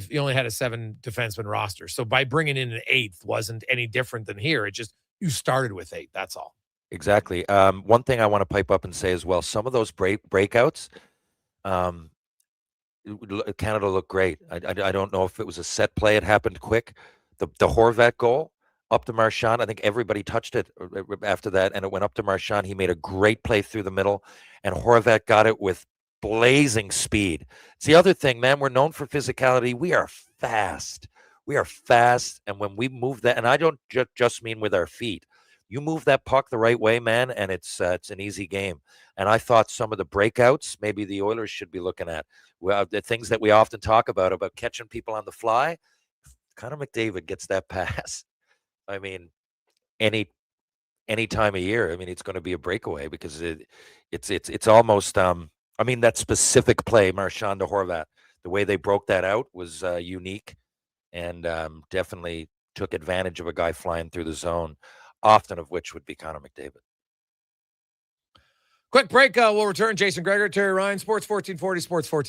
defenseman roster. So by bringing in an 8th wasn't any different than here. It just, you started with 8. That's all. Exactly. One thing I want to pipe up and say as well, some of those breakouts, Canada looked great. I don't know if it was a set play. It happened quick. The Horvat goal up to Marchand. I think everybody touched it after that, and it went up to Marchand. He made a great play through the middle, and Horvat got it with blazing speed. It's the other thing, man. We're known for physicality. We are fast. And when we move that, and I don't just mean with our feet, you move that puck the right way, man, and it's an easy game. And I thought some of the breakouts, maybe the Oilers should be looking at. Well, the things that we often talk about catching people on the fly. Connor McDavid gets that pass. I mean, any time of year, I mean, it's going to be a breakaway because it's almost that specific play, Marchand to Horvat, the way they broke that out was unique, and definitely took advantage of a guy flying through the zone, often of which would be Connor McDavid. Quick break. We'll return. Jason Gregor, Terry Ryan, Sports 1440,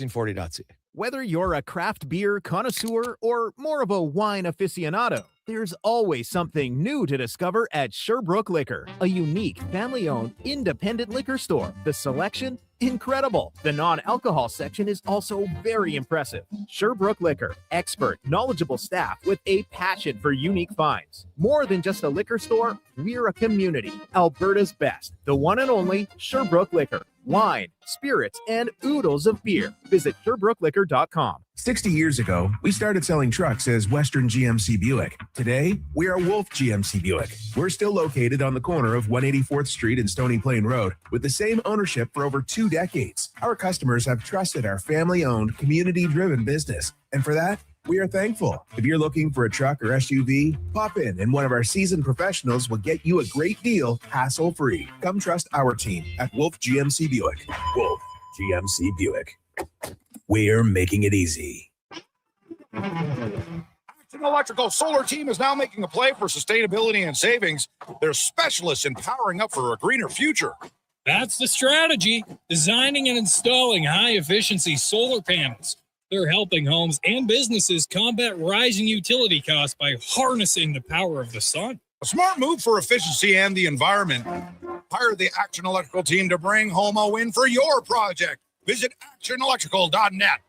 sports1440.ca. Whether you're a craft beer connoisseur or more of a wine aficionado, there's always something new to discover at Sherbrooke Liquor, a unique family-owned independent liquor store. The selection, incredible. The non-alcohol section is also very impressive. Sherbrooke Liquor, expert, knowledgeable staff with a passion for unique finds. More than just a liquor store, we're a community. Alberta's best, the one and only Sherbrooke Liquor. Wine, spirits, and oodles of beer. Visit SherbrookeLiquor.com. 60 years ago, we started selling trucks as Western GMC Buick. Today, we are Wolf GMC Buick. We're still located on the corner of 184th Street and Stony Plain Road with the same ownership for over 2 decades. Our customers have trusted our family-owned, community-driven business. And for that, we are thankful. If you're looking for a truck or SUV, pop in and one of our seasoned professionals will get you a great deal, hassle-free. Come trust our team at Wolf GMC Buick. Wolf GMC Buick. We're making it easy. Action Electrical Solar Team is now making a play for sustainability and savings. They're specialists in powering up for a greener future. That's the strategy. Designing and installing high-efficiency solar panels. They're helping homes and businesses combat rising utility costs by harnessing the power of the sun. A smart move for efficiency and the environment. Hire the Action Electrical team to bring home a win for your project. Visit actionelectrical.net.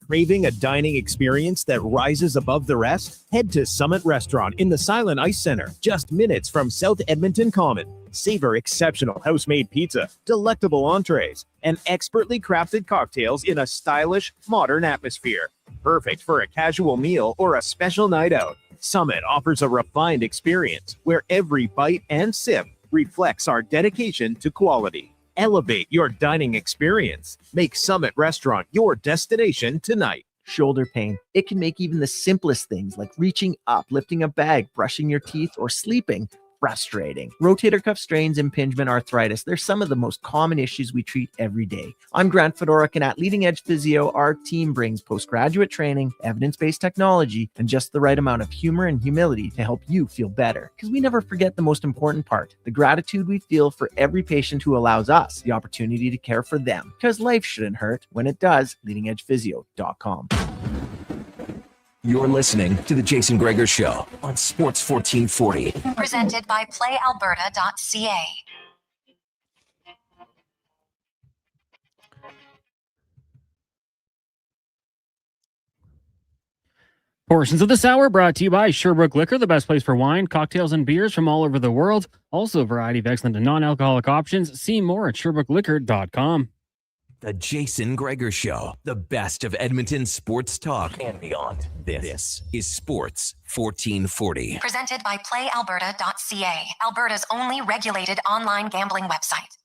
Craving a dining experience that rises above the rest? Head to Summit Restaurant in the Silent Ice Center, just minutes from South Edmonton Common. Savor exceptional house-made pizza, delectable entrees, and expertly crafted cocktails in a stylish, modern atmosphere. Perfect for a casual meal or a special night out. Summit offers a refined experience where every bite and sip reflects our dedication to quality. Elevate your dining experience. Make Summit Restaurant your destination tonight. Shoulder pain. It can make even the simplest things like reaching up, lifting a bag, brushing your teeth, or sleeping frustrating. Rotator cuff strains, impingement, arthritis, they're some of the most common issues we treat every day. I'm Grant Fedoruk, and at Leading Edge Physio, our team brings postgraduate training, evidence-based technology, and just the right amount of humor and humility to help you feel better. Because we never forget the most important part, the gratitude we feel for every patient who allows us the opportunity to care for them. Because life shouldn't hurt. When it does, leadingedgephysio.com. You're listening to The Jason Gregor Show on Sports 1440. Presented by PlayAlberta.ca. Portions of this hour brought to you by Sherbrooke Liquor, the best place for wine, cocktails, and beers from all over the world. Also, a variety of excellent and non-alcoholic options. See more at SherbrookeLiquor.com. The Jason Gregor Show, the best of Edmonton sports talk and beyond. This is Sports 1440. Presented by PlayAlberta.ca, Alberta's only regulated online gambling website.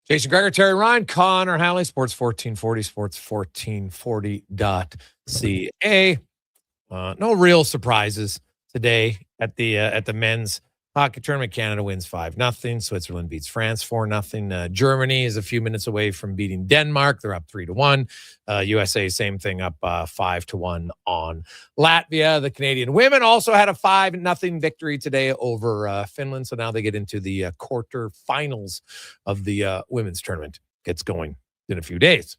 Jason Gregor, Terry Ryan, Connor Halley, Sports 1440, sports1440.ca. No real surprises today at the men's hockey tournament. Canada wins 5-0. Switzerland beats France 4-0. Germany is a few minutes away from beating Denmark. They're up 3-1. USA, same thing, up 5-1 on Latvia. The Canadian women also had a 5-0 victory today over Finland. So now they get into the quarterfinals of the women's tournament. Gets going in a few days.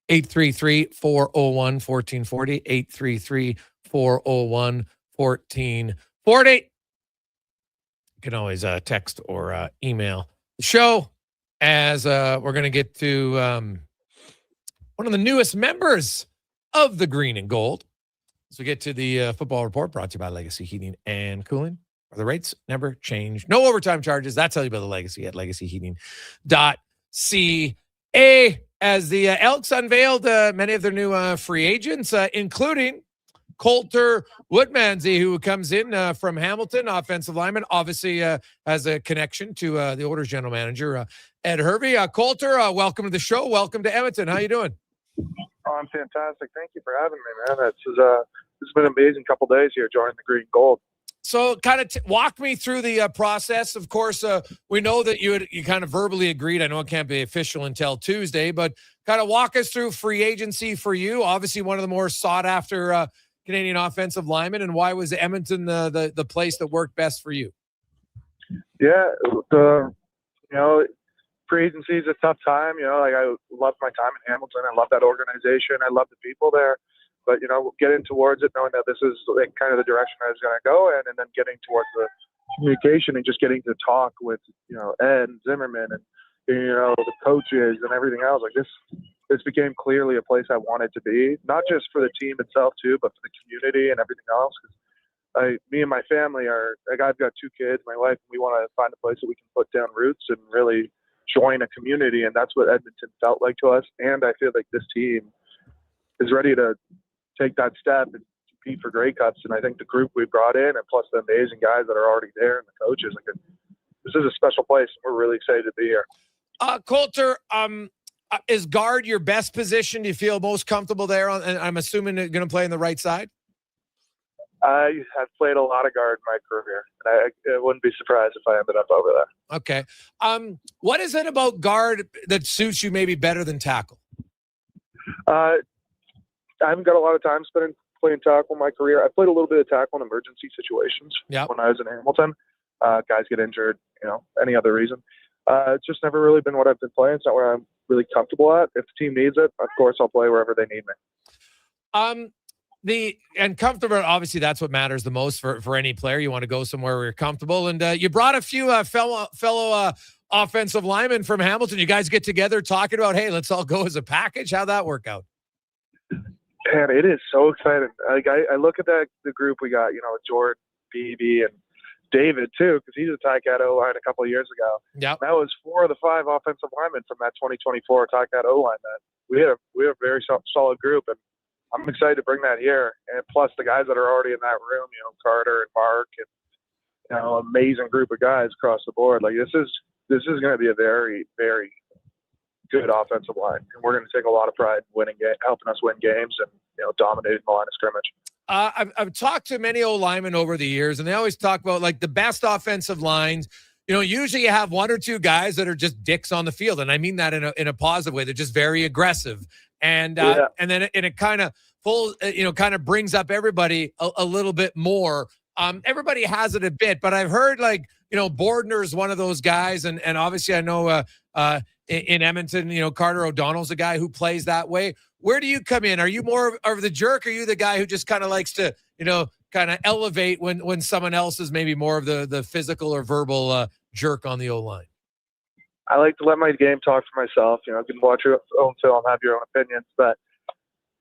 833-401-1440. 833-401-1440. You can always text or email the show as we're going to get to one of the newest members of the Green and Gold. As we get to the football report brought to you by Legacy Heating and Cooling. The rates never change. No overtime charges. That's how you build a legacy at legacyheating.ca. As the Elks unveiled many of their new free agents, including Coulter Woodmansey, who comes in from Hamilton, offensive lineman, obviously has a connection to the Oilers general manager, Ed Hervey. Coulter, welcome to the show. Welcome to Edmonton. How you doing? Oh, I'm fantastic. Thank you for having me, man. This has been an amazing couple days here joining the Green and Gold. So kind of walk me through the process. Of course, we know that you kind of verbally agreed. I know it can't be official until Tuesday, but kind of walk us through free agency for you. Obviously, one of the more sought after Canadian offensive linemen, and why was Edmonton the place that worked best for you? Yeah, free agency is a tough time. I loved my time in Hamilton. I love that organization. I love the people there. But, getting towards it, knowing that this is kind of the direction I was going to go in, and then getting towards the communication and just getting to talk with, Ed and Zimmerman and, the coaches and everything else. This became clearly a place I wanted to be, not just for the team itself, too, but for the community and everything else. Me and my family I've got 2 kids, my wife, and we want to find a place that we can put down roots and really join a community. And that's what Edmonton felt like to us. And I feel like this team is ready to take that step and compete for Grey Cups. And I think the group we brought in, and plus the amazing guys that are already there and the coaches, this is a special place. And we're really excited to be here. Coulter, is guard your best position? Do you feel most comfortable there? And I'm assuming you're going to play on the right side? I have played a lot of guard in my career, and I wouldn't be surprised if I ended up over there. Okay. What is it about guard that suits you maybe better than tackle? I haven't got a lot of time spent playing tackle in my career. I played a little bit of tackle in emergency situations when I was in Hamilton. Guys get injured, any other reason. It's just never really been what I've been playing. It's not where I'm really comfortable at. If the team needs it, of course, I'll play wherever they need me. And comfortable, obviously, that's what matters the most for any player. You want to go somewhere where you're comfortable. And you brought a few fellow offensive linemen from Hamilton. You guys get together talking about, hey, let's all go as a package. How'd that work out? Man, it is so exciting. I look at the group we got, Jordan, BB, and David, too, because he's a Ticat O-line a couple of years ago. Yep. That was 4 of the 5 offensive linemen from that 2024 Ticat O-line. We had a very solid group, and I'm excited to bring that here. And plus the guys that are already in that room, you know, Carter and Mark and, you know, amazing group of guys across the board. Like this is going to be a very, very good offensive line. And we're going to take a lot of pride in helping us win games and, you know, dominating the line of scrimmage. I've talked to many old linemen over the years, and they always talk about like the best offensive lines. You know, usually you have one or two guys that are just dicks on the field, and I mean that in a positive way. They're just very aggressive, and then it kind of kind of brings up everybody a little bit more. Everybody has it a bit, but I've heard like, you know, Bordner is one of those guys, and obviously I know in Edmonton, you know, Carter O'Donnell's a guy who plays that way. Where do you come in? Are you more of the jerk? Or are you the guy who just kind of likes to, you know, kind of elevate when someone else is maybe more of the physical or verbal jerk on the O-line? I like to let my game talk for myself. You know, you can watch your own film, have your own opinions, but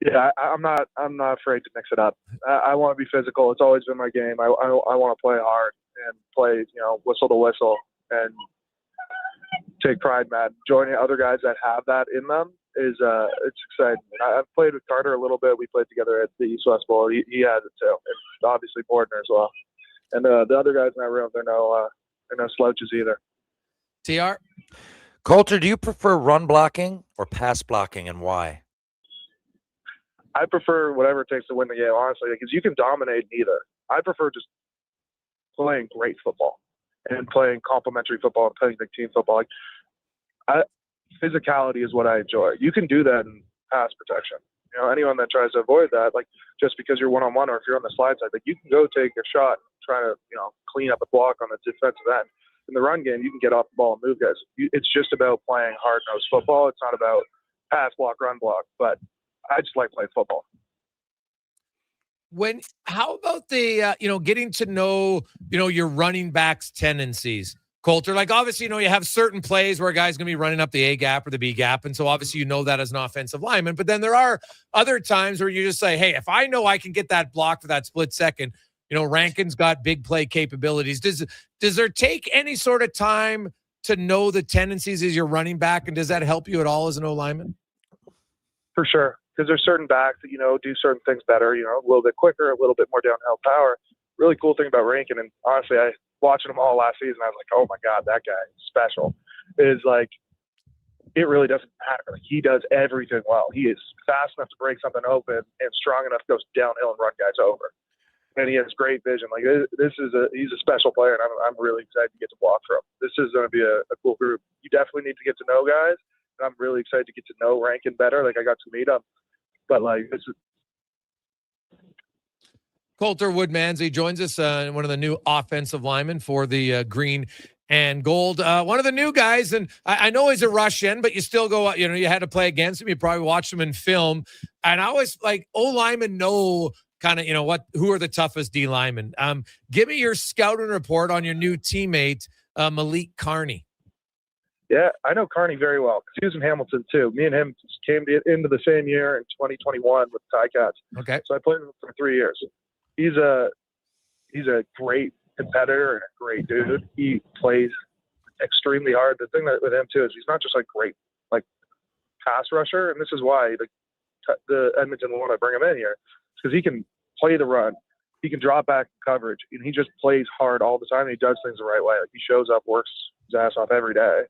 yeah, I'm not afraid to mix it up. I want to be physical. It's always been my game. I want to play hard and play, you know, whistle to whistle and take pride in that. Joining other guys that have that in them is it's exciting. I've played with Carter a little bit. We played together at the East-West Bowl. He has it too. And obviously Bordner as well. And the other guys in that room, they're no slouches either. TR? Coulter, do you prefer run blocking or pass blocking, and why? I prefer whatever it takes to win the game, honestly, because you can dominate neither. I prefer just playing great football and playing complementary football and playing big team football. Physicality is what I enjoy. You can do that in pass protection. You know, anyone that tries to avoid that, like just because you're one-on-one or if you're on the slide side, like you can go take a shot and try to, you know, clean up a block on the defensive end. In the run game, you can get off the ball and move guys. It's just about playing hard-nosed football. It's not about pass block, run block. But I just like playing football. How about the getting to know, you know, your running back's tendencies, Coulter? Like obviously, you know, you have certain plays where a guy's going to be running up the A gap or the B gap, and so obviously you know that as an offensive lineman. But then there are other times where you just say, hey, if I know I can get that block for that split second, you know, Rankin's got big play capabilities. Does there take any sort of time to know the tendencies as your running back, and does that help you at all as an O-lineman? For sure. Because there's certain backs that, you know, do certain things better, you know, a little bit quicker, a little bit more downhill power. Really cool thing about Rankin, and honestly, I watching him all last season, I was like, oh my God, that guy is special. Is like, it really doesn't matter. Like, he does everything well. He is fast enough to break something open and strong enough to go downhill and run guys over. And he has great vision. Like he's a special player, and I'm really excited to get to block for him. This is going to be a cool group. You definitely need to get to know guys, and I'm really excited to get to know Rankin better. Like I got to meet him. But like this is Coulter Woodmansey joins us, one of the new offensive linemen for the Green and Gold. One of the new guys, and I know he's a Russian, but you still go, you know, you had to play against him. You probably watched him in film. And I always like O-linemen know kind of, you know, who are the toughest D linemen. Give me your scouting report on your new teammate, Malik Carney. Yeah, I know Carney very well because he was in Hamilton too. Me and him came into the same year in 2021 with the Ticats. Okay. So I played with him for 3 years. He's a great competitor and a great dude. He plays extremely hard. The thing with him too is he's not just like great like pass rusher, and this is why the Edmonton want to bring him in here because he can play the run. He can drop back coverage, and he just plays hard all the time. And he does things the right way. Like he shows up, works his ass off every day,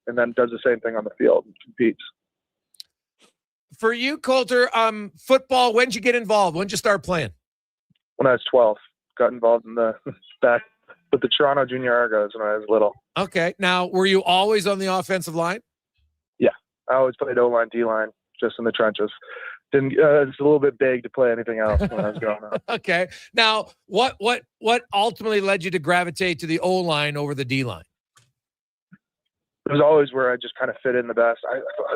and then does the same thing on the field and competes. For you, Coulter, football, when did you get involved? When did you start playing? When I was 12, got involved in the back with the Toronto Junior Argos when I was little. Okay. Now, were you always on the offensive line? Yeah. I always played O-line, D-line, just in the trenches. It's a little bit big to play anything else when I was growing up. Okay. Now, what ultimately led you to gravitate to the O-line over the D-line? It was always where I just kind of fit in the best.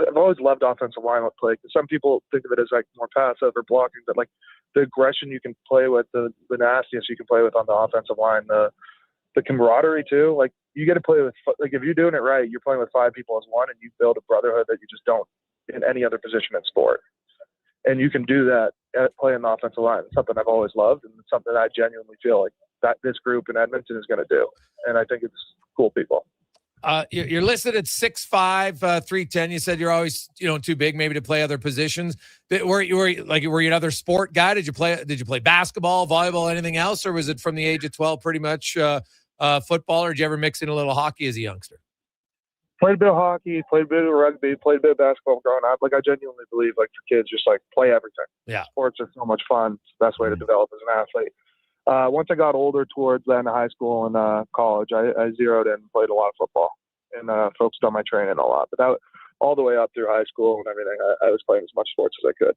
I've always loved offensive line play because some people think of it as like more passive or blocking, but like the aggression you can play with, the nastiness you can play with on the offensive line, the camaraderie too. Like you get to play with, like if you're doing it right, you're playing with 5 people as one, and you build a brotherhood that you just don't in any other position in sport. And you can do that at playing the offensive line. It's something I've always loved, and it's something I genuinely feel like that this group in Edmonton is going to do. And I think it's cool people. You're listed at 6'5", 310. You said you're always, too big maybe to play other positions. Were you another sport guy? Did you play basketball, volleyball, anything else, or was it from the age of 12 pretty much football? Or did you ever mix in a little hockey as a youngster? Played a bit of hockey, played a bit of rugby, played a bit of basketball growing up. Like, I genuinely believe, like, for kids, just, like, play everything. Yeah. Sports are so much fun. It's the best way to develop as an athlete. Once I got older towards the end of high school and college, I zeroed in and played a lot of football and focused on my training a lot. But that, all the way up through high school and everything, I was playing as much sports as I could.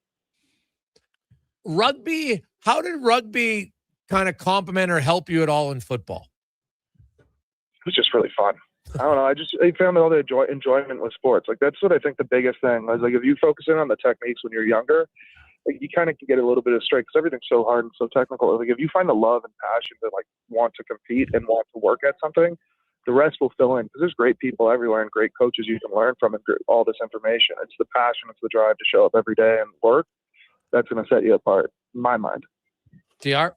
Rugby, how did rugby kind of complement or help you at all in football? It was just really fun. I don't know. I found all the enjoyment with sports. Like, that's what I think the biggest thing was. Like, if you focus in on the techniques when you're younger, like, you kind of can get a little bit of straight because everything's so hard and so technical. Like, if you find the love and passion to, like, want to compete and want to work at something, the rest will fill in because there's great people everywhere and great coaches you can learn from and all this information. It's the passion, it's the drive to show up every day and work that's going to set you apart, in my mind. TR?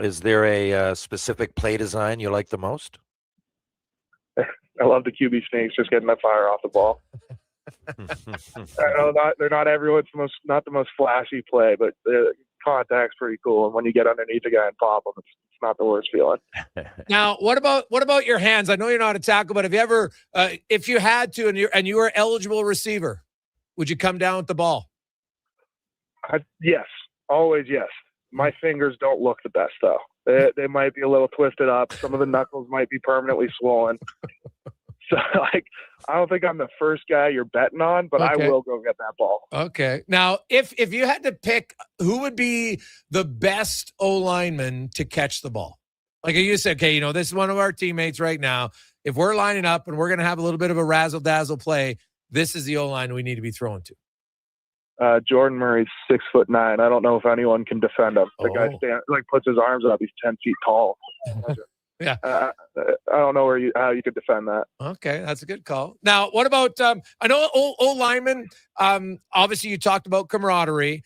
Is there a specific play design you like the most? I love the QB sneaks, just getting that fire off the ball. I know they're not everyone's not the most flashy play, but the contact's pretty cool. And when you get underneath a guy and pop him, it's not the worst feeling. Now, what about your hands? I know you're not a tackle, but have you ever, if you had to, and you were eligible receiver, would you come down with the ball? Yes, always yes. My fingers don't look the best though. They might be a little twisted up. Some of the knuckles might be permanently swollen. So, like, I don't think I'm the first guy you're betting on, but Okay. I will go get that ball. Okay. Now, if you had to pick who would be the best O-lineman to catch the ball, like you said, okay, this is one of our teammates right now. If we're lining up and we're going to have a little bit of a razzle-dazzle play, this is the O-line we need to be throwing to. Jordan Murray's 6'9". I don't know if anyone can defend him. The guy puts his arms up. He's 10 feet tall. Yeah. I don't know how you could defend that. Okay, that's a good call. Now, what about I know O-linemen, obviously you talked about camaraderie.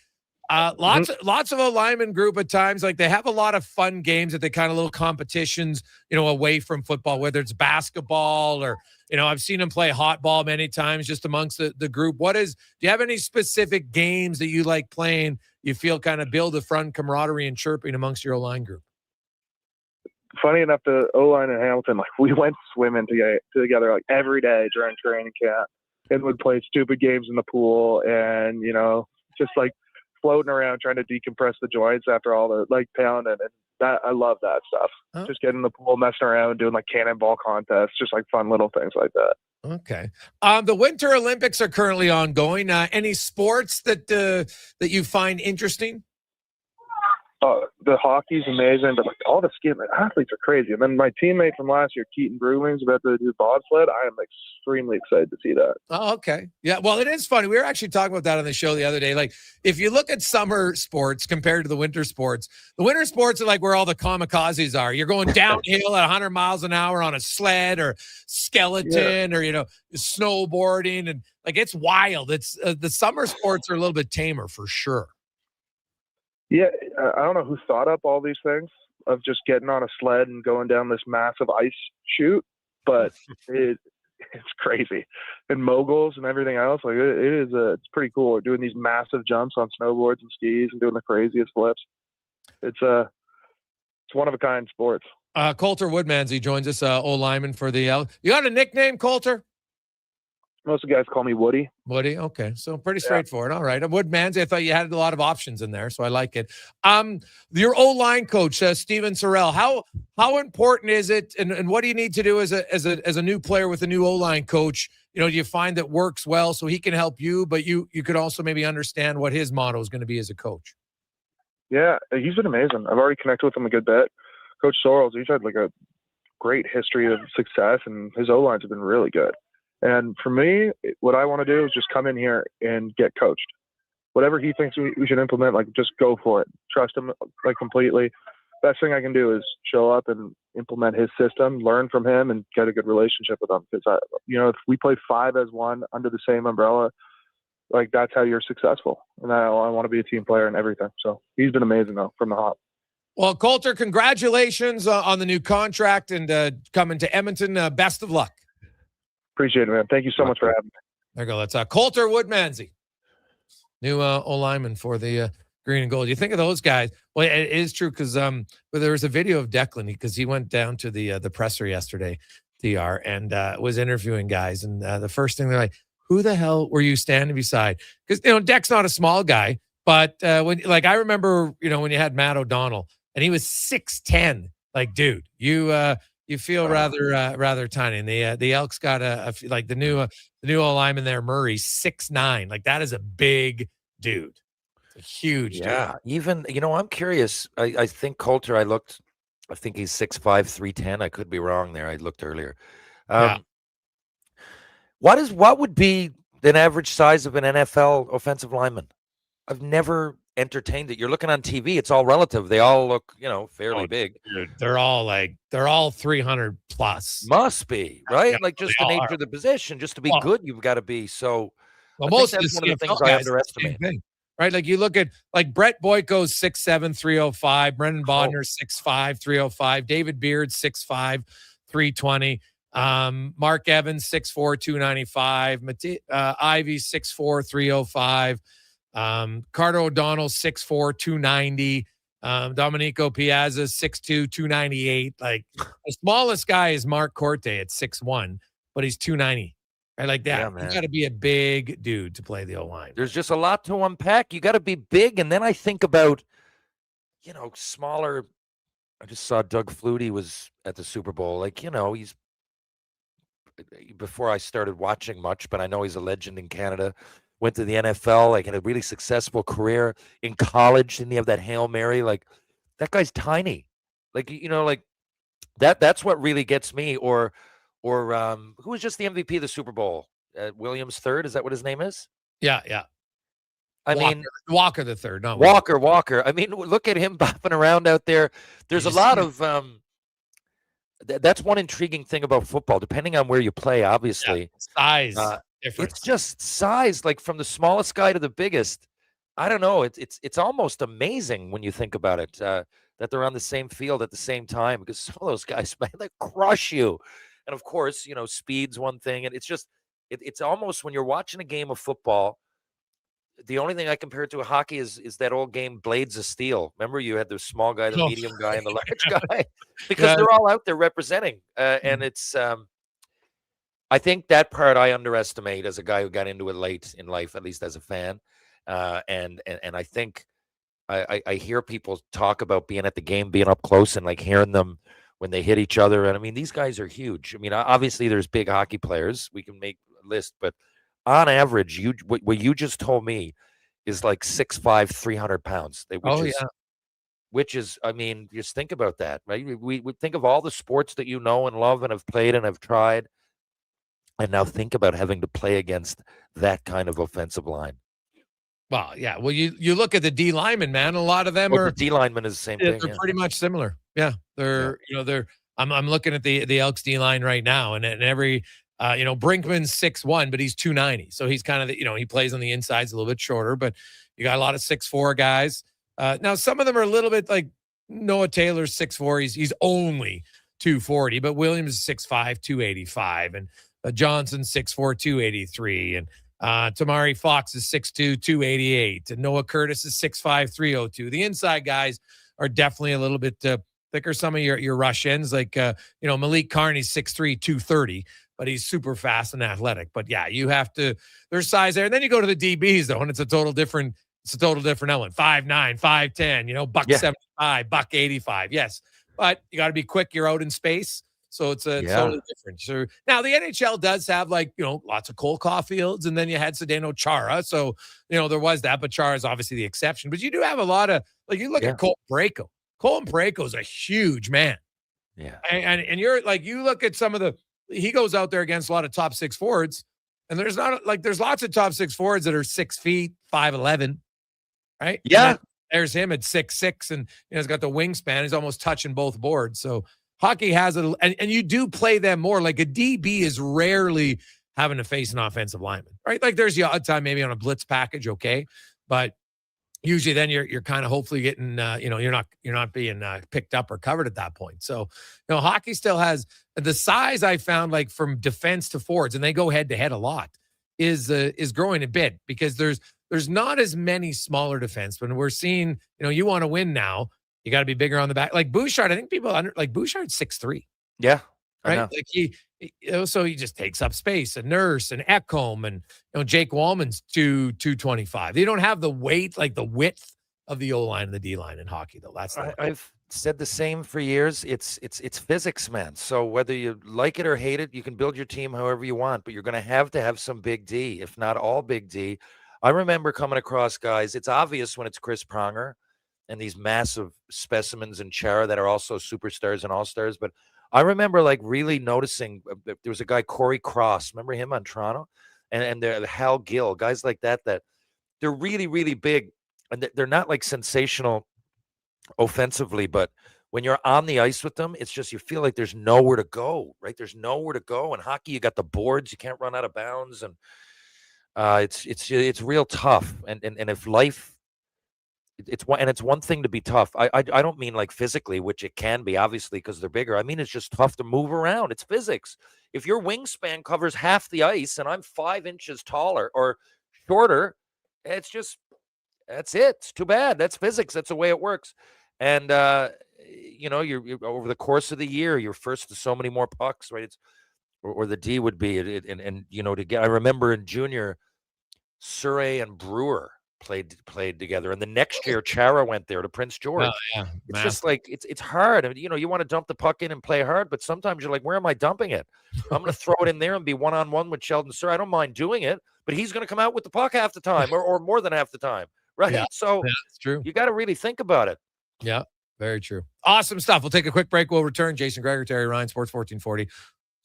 Lots of O-lineman group at times, like, they have a lot of fun games that they kind of little competitions, away from football, whether it's basketball or, I've seen them play hot ball many times just amongst the group. Do you have any specific games that you like playing, you feel kind of build a fun camaraderie and chirping amongst your O-line group? Funny enough, the O-line in Hamilton, like, we went swimming together like every day during training camp and would play stupid games in the pool and, just like floating around trying to decompress the joints after all the like pounding. And that, I love that stuff. Oh. Just getting in the pool, messing around, doing like cannonball contests, just like fun little things like that. Okay. The Winter Olympics are currently ongoing. Any sports that you find interesting? The hockey's amazing, but like all the athletes are crazy. And then my teammate from last year, Keaton Brewing's about to do bobsled. I am extremely excited to see that. Oh, okay. Yeah, well, it is funny. We were actually talking about that on the show the other day. Like, if you look at summer sports compared to the winter sports are like where all the kamikazes are. You're going downhill at 100 miles an hour on a sled or skeleton or, snowboarding. And, like, it's wild. It's the summer sports are a little bit tamer for sure. Yeah, I don't know who thought up all these things of just getting on a sled and going down this massive ice chute, but it's crazy. And moguls and everything else, like it's pretty cool. We're doing these massive jumps on snowboards and skis and doing the craziest flips. It's one of a kind sports. Coulter Woodmansey joins us, O-lineman for the L. You got a nickname, Coulter? Most of the guys call me Woody. Woody, okay. So pretty straightforward. All right. Woodmansey, I thought you had a lot of options in there, so I like it. Your O-line coach, Steven Sorrell, how important is it, and what do you need to do as a new player with a new O-line coach? Do you find that works well so he can help you, but you could also maybe understand what his motto is going to be as a coach? Yeah, he's been amazing. I've already connected with him a good bit. Coach Sorrell, he's had like a great history of success, and his O-lines have been really good. And for me, what I want to do is just come in here and get coached. Whatever he thinks we should implement, like, just go for it. Trust him, like, completely. Best thing I can do is show up and implement his system, learn from him, and get a good relationship with him. Because, if we play 5 as one under the same umbrella, like, that's how you're successful. And I want to be a team player and everything. So he's been amazing, though, from the hop. Well, Coulter, congratulations on the new contract and coming to Edmonton. Best of luck. Appreciate it, man. Thank you so much for having me. There you go. That's Coulter Woodmansey, new O-lineman for the Green and Gold. You think of those guys. Well, it is true because there was a video of Declan because he went down to the presser yesterday, DR, and was interviewing guys. And the first thing they're like, who the hell were you standing beside? Because, Dec's not a small guy, but when I remember, when you had Matt O'Donnell and he was 6'10", like, dude, you feel rather tiny. And the Elks got the new O-lineman there, Murray, 6'9". Like, that is a big dude. A huge dude. Yeah. Even, I'm curious. I think Coulter, I think he's 6'5", 310. I could be wrong there. I looked earlier. What would be an average size of an NFL offensive lineman? I've never entertained it. You're looking on TV, it's all relative. They all look, fairly big. Dude, they're all 300 plus. Must be, right? Yeah, like just the nature of the position. Just to be good, you've got to be so. Well, I think most of that's the one of the things CFL I guys, underestimate. Right? Like you look at Brett Boyko's 6'7", 305, Brendan Bodner 6'5", 305, David Beard 6'5", 320, Mark Evans 6'4", 295, Ivy 6'4", 305, Carter O'Donnell 6'4", 290, Domenico Piazza 6'2", 298. Like the smallest guy is Mark Corte at 6'1", but he's 290. Right, like that. Yeah, you got to be a big dude to play the O-line. There's just a lot to unpack. You got to be big, and then I think about, smaller. I just saw Doug Flutie was at the Super Bowl. Like, he's before I started watching much, but I know he's a legend in Canada. Went to the NFL, like had a really successful career in college. Didn't he have that Hail Mary? Like that guy's tiny. Like like that's what really gets me. Or who was just the MVP of the Super Bowl? Williams III, is that what his name is? Yeah. I mean, Walker the third, not Walker. I mean, look at him bopping around out there. There's a lot of that's one intriguing thing about football. Depending on where you play, obviously, size difference. It's just size, like from the smallest guy to the biggest. I don't know. It's almost amazing when you think about it that they're on the same field at the same time, because some of those guys, man, they crush you. And of course, speed's one thing. And it's just, it's almost when you're watching a game of football, the only thing I compare it to a hockey is that old game Blades of Steel. Remember, you had the small guy, the medium guy, and the large guy, because they're all out there representing. And it's, I think that part I underestimate as a guy who got into it late in life, at least as a fan. And I think I hear people talk about being at the game, being up close, and like hearing them when they hit each other. And I mean, these guys are huge. I mean, obviously there's big hockey players. We can make a list, but on average, what you just told me is like 6'5", 300 pounds. Which is, I mean, just think about that, right? We think of all the sports that you know and love and have played and have tried. And now think about having to play against that kind of offensive line. Well, yeah. Well, you look at the D linemen, man. A lot of them are the D linemen is the same thing. They're pretty much similar. Yeah, they're I'm looking at the Elks D line right now, and every Brinkman's 6'1", but he's 290, so he's kind of he plays on the insides a little bit shorter, but you got a lot of 6'4" guys. Now some of them are a little bit like Noah Taylor's 6'4", he's only 240, but Williams is 6'5", 285, and Johnson 6'4", 283, and Tamari Fox is 6'2", 288, and Noah Curtis is 6'5", 302. The inside guys are definitely a little bit thicker. Some of your rush ends, like Malik Carney's 6'3", 230, but he's super fast and athletic. But yeah, you have to, there's size there. And then you go to the DBs though, and it's a total different element. 5'9", 5'10", buck 75, buck 85. Yes. But you got to be quick. You're out in space. So it's totally different. So now the NHL does have lots of Cole Caulfields, and then you had Zdeno Chara. So, there was that, but Chara is obviously the exception. But you do have a lot of, you look at Colton Parayko. Colton Parayko is a huge man. Yeah. And you're you look at some of he goes out there against a lot of top six forwards, and there's lots of top six forwards that are 6 feet, 5'11", right? Yeah. There's him at 6'6", and he's got the wingspan. He's almost touching both boards. So hockey has it, and you do play them more. Like a DB is rarely having to face an offensive lineman, right? Like there's the odd time maybe on a blitz package, okay, but usually then you're kind of hopefully getting, you're not being picked up or covered at that point. So, hockey still has the size I found, like from defense to forwards, and they go head to head a lot, is growing a bit because there's not as many smaller defensemen. We're seeing, you want to win now, you got to be bigger on the back. Like Bouchard, I think people Bouchard's 6'3". Yeah. Right. Like so he just takes up space, and Nurse and Ekholm and Jake Wallman's 225. They don't have the weight, like the width of the O line and the D line in hockey, though. That's I've said the same for years. It's physics, man. So whether you like it or hate it, you can build your team however you want, but you're going to have some big D, if not all big D. I remember coming across guys. It's obvious when it's Chris Pronger and these massive specimens in Chara that are also superstars and all-stars, but I remember like really noticing there was a guy, Corey Cross. Remember him on Toronto? And the Hal Gill, guys like that they're really, really big. And they're not like sensational offensively, but when you're on the ice with them, it's just you feel like there's nowhere to go, right? There's nowhere to go. In hockey, you got the boards. You can't run out of bounds. And it's real tough. And if life... It's one thing to be tough. I don't mean like physically, which it can be obviously because they're bigger. I mean it's just tough to move around. It's physics. If your wingspan covers half the ice and I'm 5 inches taller or shorter, that's it. It's too bad. That's physics. That's the way it works. And you're over the course of the year, you're first to so many more pucks, right? Or the D would be to get. I remember in junior, Surrey and Brewer played together, and the next year Chara went there to Prince George. It's just like it's hard. I mean, you want to dump the puck in and play hard, but sometimes you're like, where am I dumping it? I'm going to throw it in there and be one-on-one with Sheldon Surrey. I don't mind doing it, but he's going to come out with the puck half the time, or more than half the time, right? Yeah. So that's true. You got to really think about it. Yeah, very true. Awesome stuff. We'll take a quick break. We'll return. Jason Gregor, Terry Ryan, Sports 1440,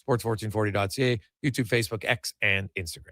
sports1440.ca, YouTube, Facebook, X, and Instagram.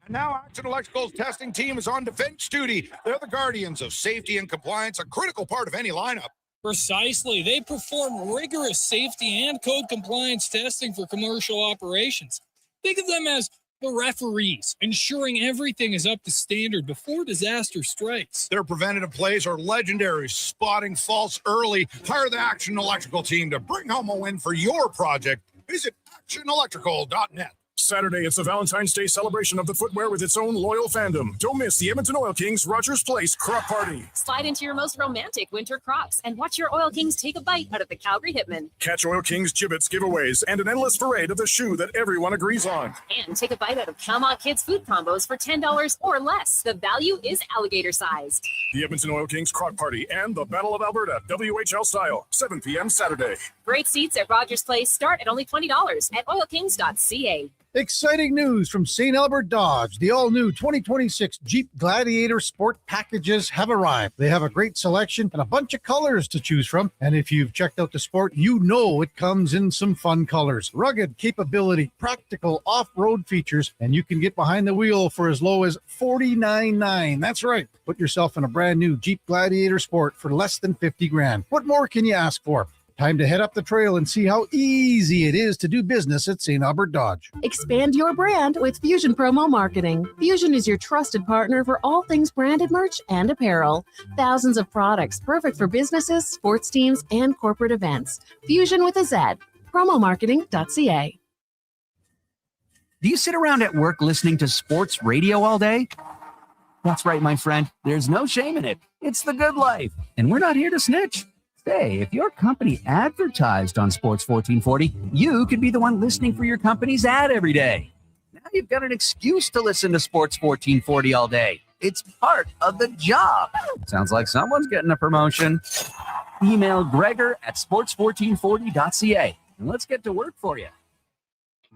And now Action Electrical's testing team is on defense duty. They're the guardians of safety and compliance, a critical part of any lineup. Precisely. They perform rigorous safety and code compliance testing for commercial operations. Think of them as the referees, ensuring everything is up to standard before disaster strikes. Their preventative plays are legendary, spotting faults early. Hire the Action Electrical team to bring home a win for your project. Visit actionelectrical.net. Saturday, it's the Valentine's Day celebration of the footwear with its own loyal fandom. Don't miss the Edmonton Oil Kings Rogers Place Crop Party. Slide into your most romantic winter crocs and watch your Oil Kings take a bite out of the Calgary Hitman. Catch Oil Kings gibbets, giveaways, and an endless parade of the shoe that everyone agrees on. And take a bite out of Calmont Kids food combos for $10 or less. The value is alligator sized. The Edmonton Oil Kings Crop Party and the Battle of Alberta, WHL style, 7 p.m. Saturday. Great seats at Rogers Place start at only $20 at oilkings.ca. Exciting news from St. Albert Dodge. The all-new 2026 Jeep Gladiator Sport packages have arrived. They have a great selection and a bunch of colors to choose from. And if you've checked out the Sport, you know it comes in some fun colors. Rugged capability, practical off-road features, and you can get behind the wheel for as low as $49,900. That's right. Put yourself in a brand new Jeep Gladiator Sport for less than $50,000. What more can you ask for? Time to head up the trail and see how easy it is to do business at St. Albert Dodge. Expand your brand with Fusion Promo Marketing. Fusion is your trusted partner for all things branded merch and apparel. Thousands of products perfect for businesses, sports teams, and corporate events. Fusion with a Z. Promomarketing.ca. Do you sit around at work listening to sports radio all day? That's right, my friend. There's no shame in it. It's the good life. And we're not here to snitch. Hey, if your company advertised on Sports 1440, you could be the one listening for your company's ad every day. Now you've got an excuse to listen to Sports 1440 all day. It's part of the job. Sounds like someone's getting a promotion. Email Gregor at sports1440.ca and let's get to work for you.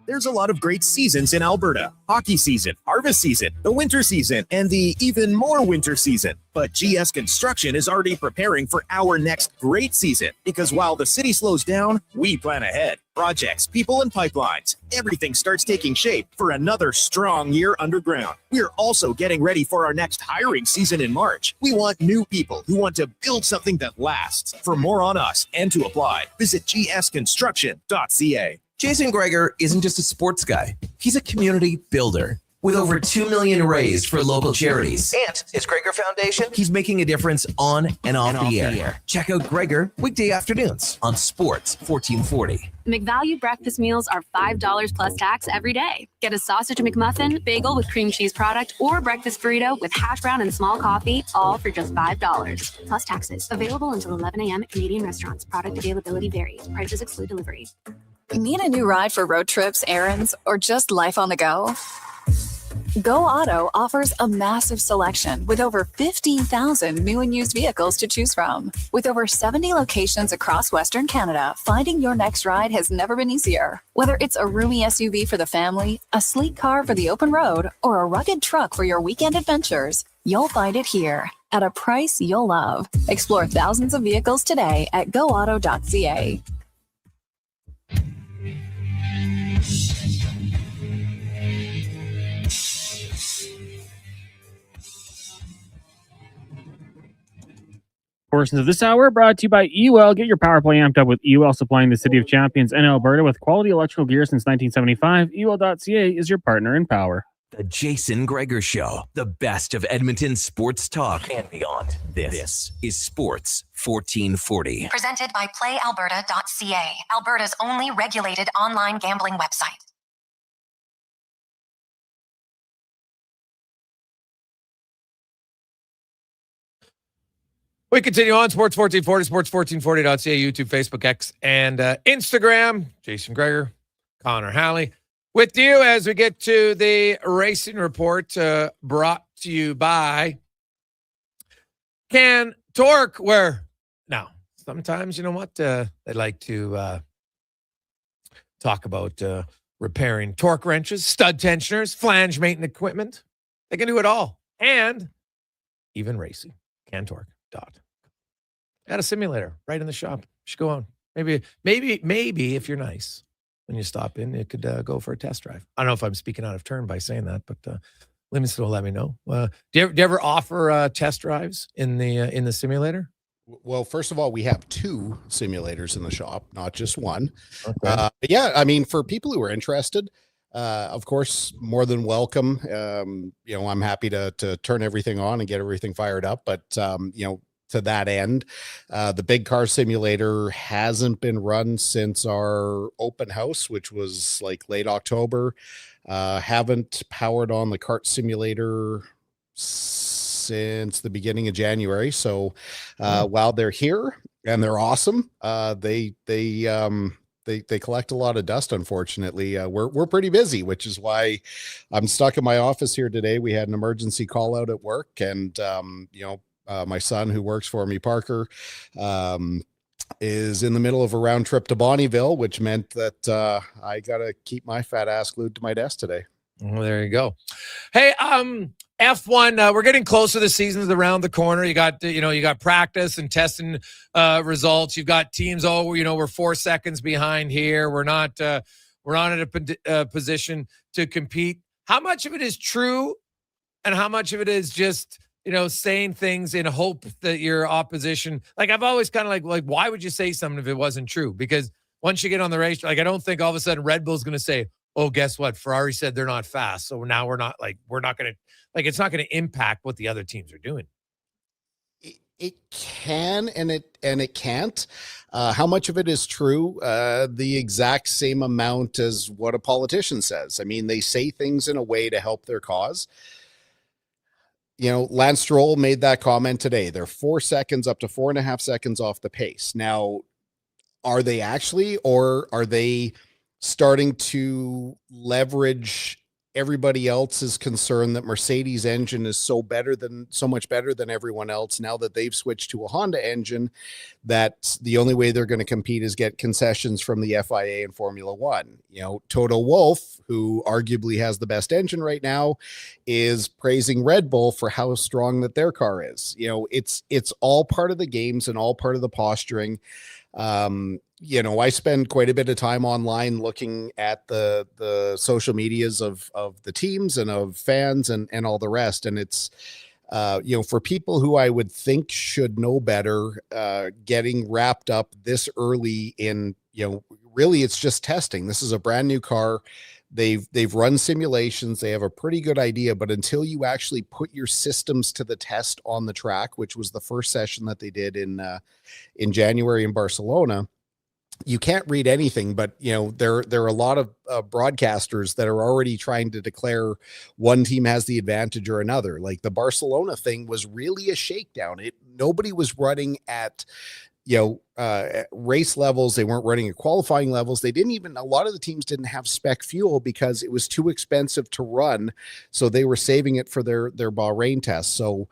There's a lot of great seasons in Alberta. Hockey season, harvest season, the winter season, and the even more winter season. But GS Construction is already preparing for our next great season because while the city slows down, we plan ahead. Projects, people, and pipelines. Everything starts taking shape for another strong year underground. We're also getting ready for our next hiring season in March. We want new people who want to build something that lasts. For more on us and to apply, visit gsconstruction.ca. Jason Gregor isn't just a sports guy. He's a community builder. with over 2 million raised for local charities. And his Gregor Foundation, he's making a difference on and off the air. Check out Gregor weekday afternoons on Sports 1440. McValue breakfast meals are $5 plus tax every day. Get a sausage McMuffin, bagel with cream cheese product, or breakfast burrito with hash brown and small coffee, all for just $5 plus taxes. Available until 11 a.m. at Canadian restaurants. Product availability varies. Prices exclude delivery. Need a new ride for road trips, errands, or just life on the go? Go Auto offers a massive selection with over 15,000 new and used vehicles to choose from. With over 70 locations across Western Canada, finding your next ride has never been easier. Whether it's a roomy SUV for the family, a sleek car for the open road, or a rugged truck for your weekend adventures, you'll find it here at a price you'll love. Explore thousands of vehicles today at goauto.ca. Portions of this hour brought to you by EUL. Get your power play amped up with EUL, supplying the city of champions and Alberta with quality electrical gear since 1975. EUL.ca is your partner in power. The Jason Gregor Show, the best of Edmonton sports talk and beyond. This is Sports 1440. Presented by PlayAlberta.ca, Alberta's only regulated online gambling website. We continue on Sports 1440, sports1440.ca, YouTube, Facebook, X, and Instagram. Jason Gregor, Connor Halley, with you as we get to the racing report brought to you by Can Torque, where now sometimes, you know what, they like to talk about repairing torque wrenches, stud tensioners, flange maintenance equipment. They can do it all, and even racing. Can Torque. Got a simulator right in the shop. You should go on. Maybe if you're nice, when you stop in, you could go for a test drive. I don't know if I'm speaking out of turn by saying that, but Livingston will let me know. Do you ever offer test drives in the simulator? Well, first of all, we have 2 simulators in the shop, not just one. Okay. Yeah, I mean, for people who are interested, of course, more than welcome. I'm happy to turn everything on and get everything fired up. But, to that end, the big car simulator hasn't been run since our open house, which was like late October. Haven't powered on the kart simulator since the beginning of January. So while they're here and they're awesome, they collect a lot of dust. Unfortunately, we're pretty busy, which is why I'm stuck in my office here today. We had an emergency call out at work, and my son, who works for me, Parker, is in the middle of a round trip to Bonnyville, which meant that I got to keep my fat ass glued to my desk today. Well, there you go. Hey, F1, we're getting closer. The season's around the corner. You got practice and testing results. You've got teams. We're 4 seconds behind here. We're not in a position to compete. How much of it is true, and how much of it is just saying things in hope that your opposition? Like, I've always kind of like, why would you say something if it wasn't true? Because once you get on the race, I don't think all of a sudden Red Bull's going to say, oh, guess what? Ferrari said they're not fast. So now we're not going to, it's not going to impact what the other teams are doing. It can, and it can't. How much of it is true? The exact same amount as what a politician says. I mean, they say things in a way to help their cause. Lance Stroll made that comment today. They're 4 seconds up to 4.5 seconds off the pace. Now, are they actually, or are they starting to leverage everybody else's concern that Mercedes engine is so much better than everyone else now that they've switched to a Honda engine, that the only way they're going to compete is get concessions from the FIA and Formula One? Toto Wolff, who arguably has the best engine right now, is praising Red Bull for how strong that their car is. It's all part of the games and all part of the posturing. I spend quite a bit of time online looking at the social medias of the teams and of fans and all the rest. And it's, for people who I would think should know better, getting wrapped up this early in, really it's just testing. This is a brand new car. they've run simulations. They have a pretty good idea, but until you actually put your systems to the test on the track, which was the first session that they did in January in Barcelona, you can't read anything. But there are a lot of broadcasters that are already trying to declare one team has the advantage or another. Like the Barcelona thing was really a shakedown. Nobody was running at race levels. They weren't running at qualifying levels. A lot of the teams didn't have spec fuel because it was too expensive to run. So they were saving it for their Bahrain tests. So,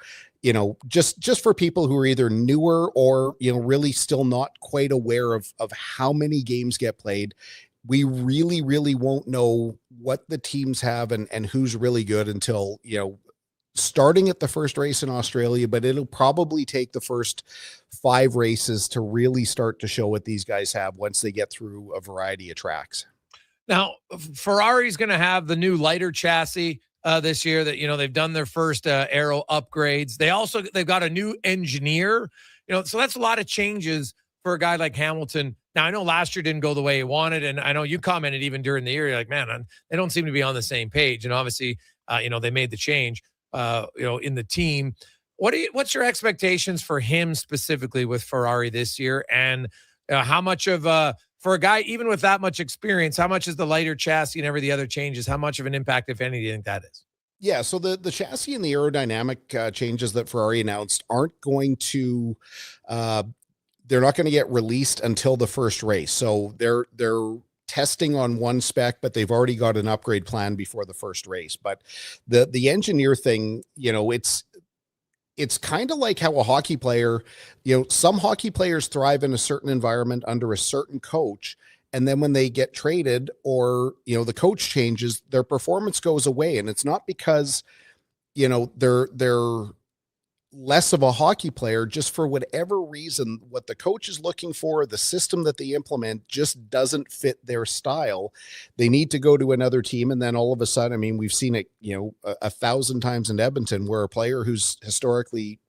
just for people who are either newer or, really still not quite aware of how many games get played, we really, really won't know what the teams have and who's really good until, starting at the first race in Australia, but it'll probably take the first 5 races to really start to show what these guys have once they get through a variety of tracks. Now, Ferrari's going to have the new lighter chassis this year that, they've done their first aero upgrades. They've got a new engineer, so that's a lot of changes for a guy like Hamilton. Now, I know last year didn't go the way he wanted, and I know you commented even during the year, you're like, man, they don't seem to be on the same page. And obviously, they made the change. In the team. What's your expectations for him specifically with Ferrari this year? And how much of for a guy, even with that much experience, how much is the lighter chassis and every the other changes? How much of an impact, if any, do you think that is? Yeah. So the chassis and the aerodynamic changes that Ferrari announced aren't going to, they're not going to get released until the first race. So they're testing on one spec, but they've already got an upgrade plan before the first race. But the engineer thing, it's kind of like how a hockey player, some hockey players thrive in a certain environment under a certain coach. And then when they get traded or, the coach changes, their performance goes away. And it's not because, they're less of a hockey player, just for whatever reason, what the coach is looking for, the system that they implement just doesn't fit their style. They need to go to another team. And then all of a sudden, we've seen it, 1,000 times in Edmonton where a player who's historically,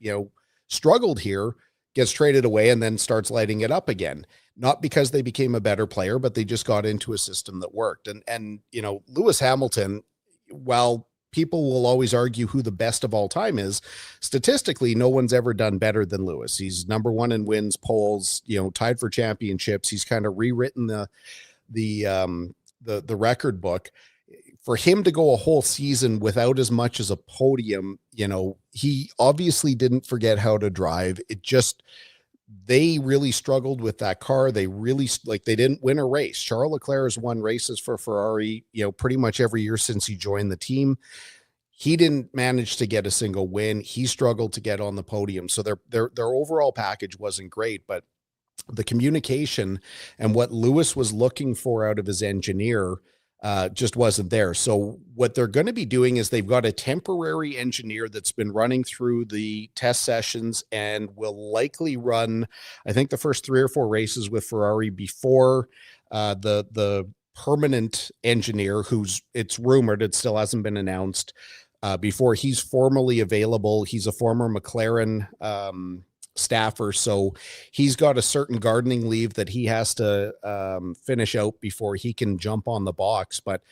struggled here gets traded away and then starts lighting it up again. Not because they became a better player, but they just got into a system that worked. And Lewis Hamilton, while people will always argue who the best of all time is, statistically, no one's ever done better than Lewis. He's number 1 in wins, polls, tied for championships. He's kind of rewritten the record book. For him to go a whole season without as much as a podium, he obviously didn't forget how to drive. They really struggled with that car. They really, they didn't win a race. Charles Leclerc has won races for Ferrari, pretty much every year since he joined the team. He didn't manage to get a single win. He struggled to get on the podium. So their overall package wasn't great, but the communication and what Lewis was looking for out of his engineer just wasn't there. So what they're going to be doing is they've got a temporary engineer that's been running through the test sessions and will likely run, I think, the first 3 or 4 races with Ferrari before the permanent engineer, it's rumored, it still hasn't been announced, before he's formally available. He's a former McLaren staffer, so he's got a certain gardening leave that he has to finish out before he can jump on the box. But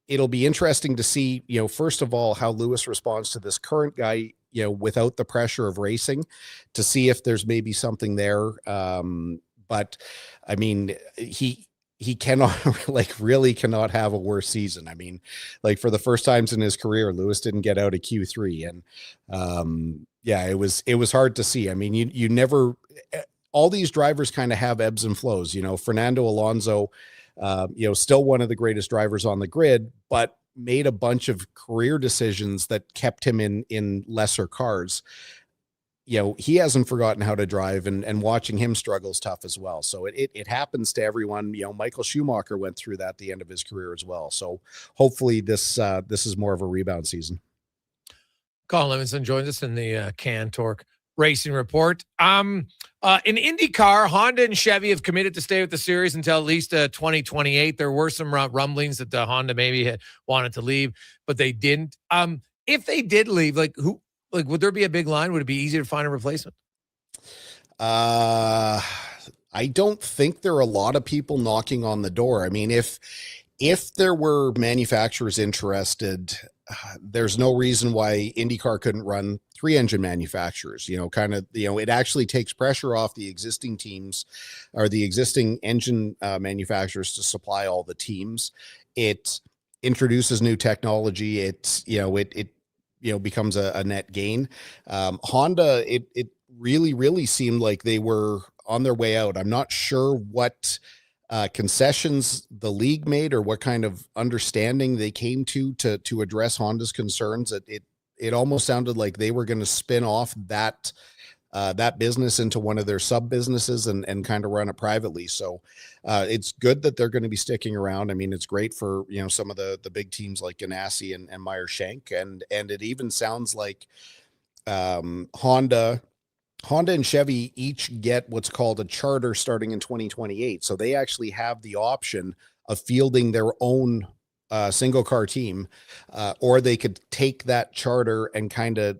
it'll be interesting to see, first of all, how Lewis responds to this current guy, without the pressure of racing, to see if there's maybe something there. But he cannot really cannot have a worse season. For the first times in his career, Lewis didn't get out of Q3, and it was hard to see. You never, all these drivers kind of have ebbs and flows. Fernando Alonso, still one of the greatest drivers on the grid, but made a bunch of career decisions that kept him in lesser cars. He hasn't forgotten how to drive, and watching him struggle is tough as well. So it happens to everyone. Michael Schumacher went through that at the end of his career as well. So hopefully this is more of a rebound season. Colin Levinson joins us in the Can Torque Racing Report. In IndyCar, Honda and Chevy have committed to stay with the series until at least 2028. There were some rumblings that Honda maybe had wanted to leave, but they didn't. If they did leave, would there be a big line? Would it be easy to find a replacement? I don't think there are a lot of people knocking on the door. if there were manufacturers interested, there's no reason why IndyCar couldn't run 3-engine manufacturers. It actually takes pressure off the existing teams or the existing engine manufacturers to supply all the teams. It introduces new technology. It becomes a net gain. Honda, it really seemed like they were on their way out. I'm not sure what concessions the league made or what kind of understanding they came to address Honda's concerns. It almost sounded like they were going to spin off that business into one of their sub businesses and kind of run it privately. So it's good that they're going to be sticking around. I mean, it's great for, some of the big teams like Ganassi and Meyer Shank. And it even sounds like Honda and Chevy each get what's called a charter starting in 2028. So they actually have the option of fielding their own single car team, or they could take that charter and kind of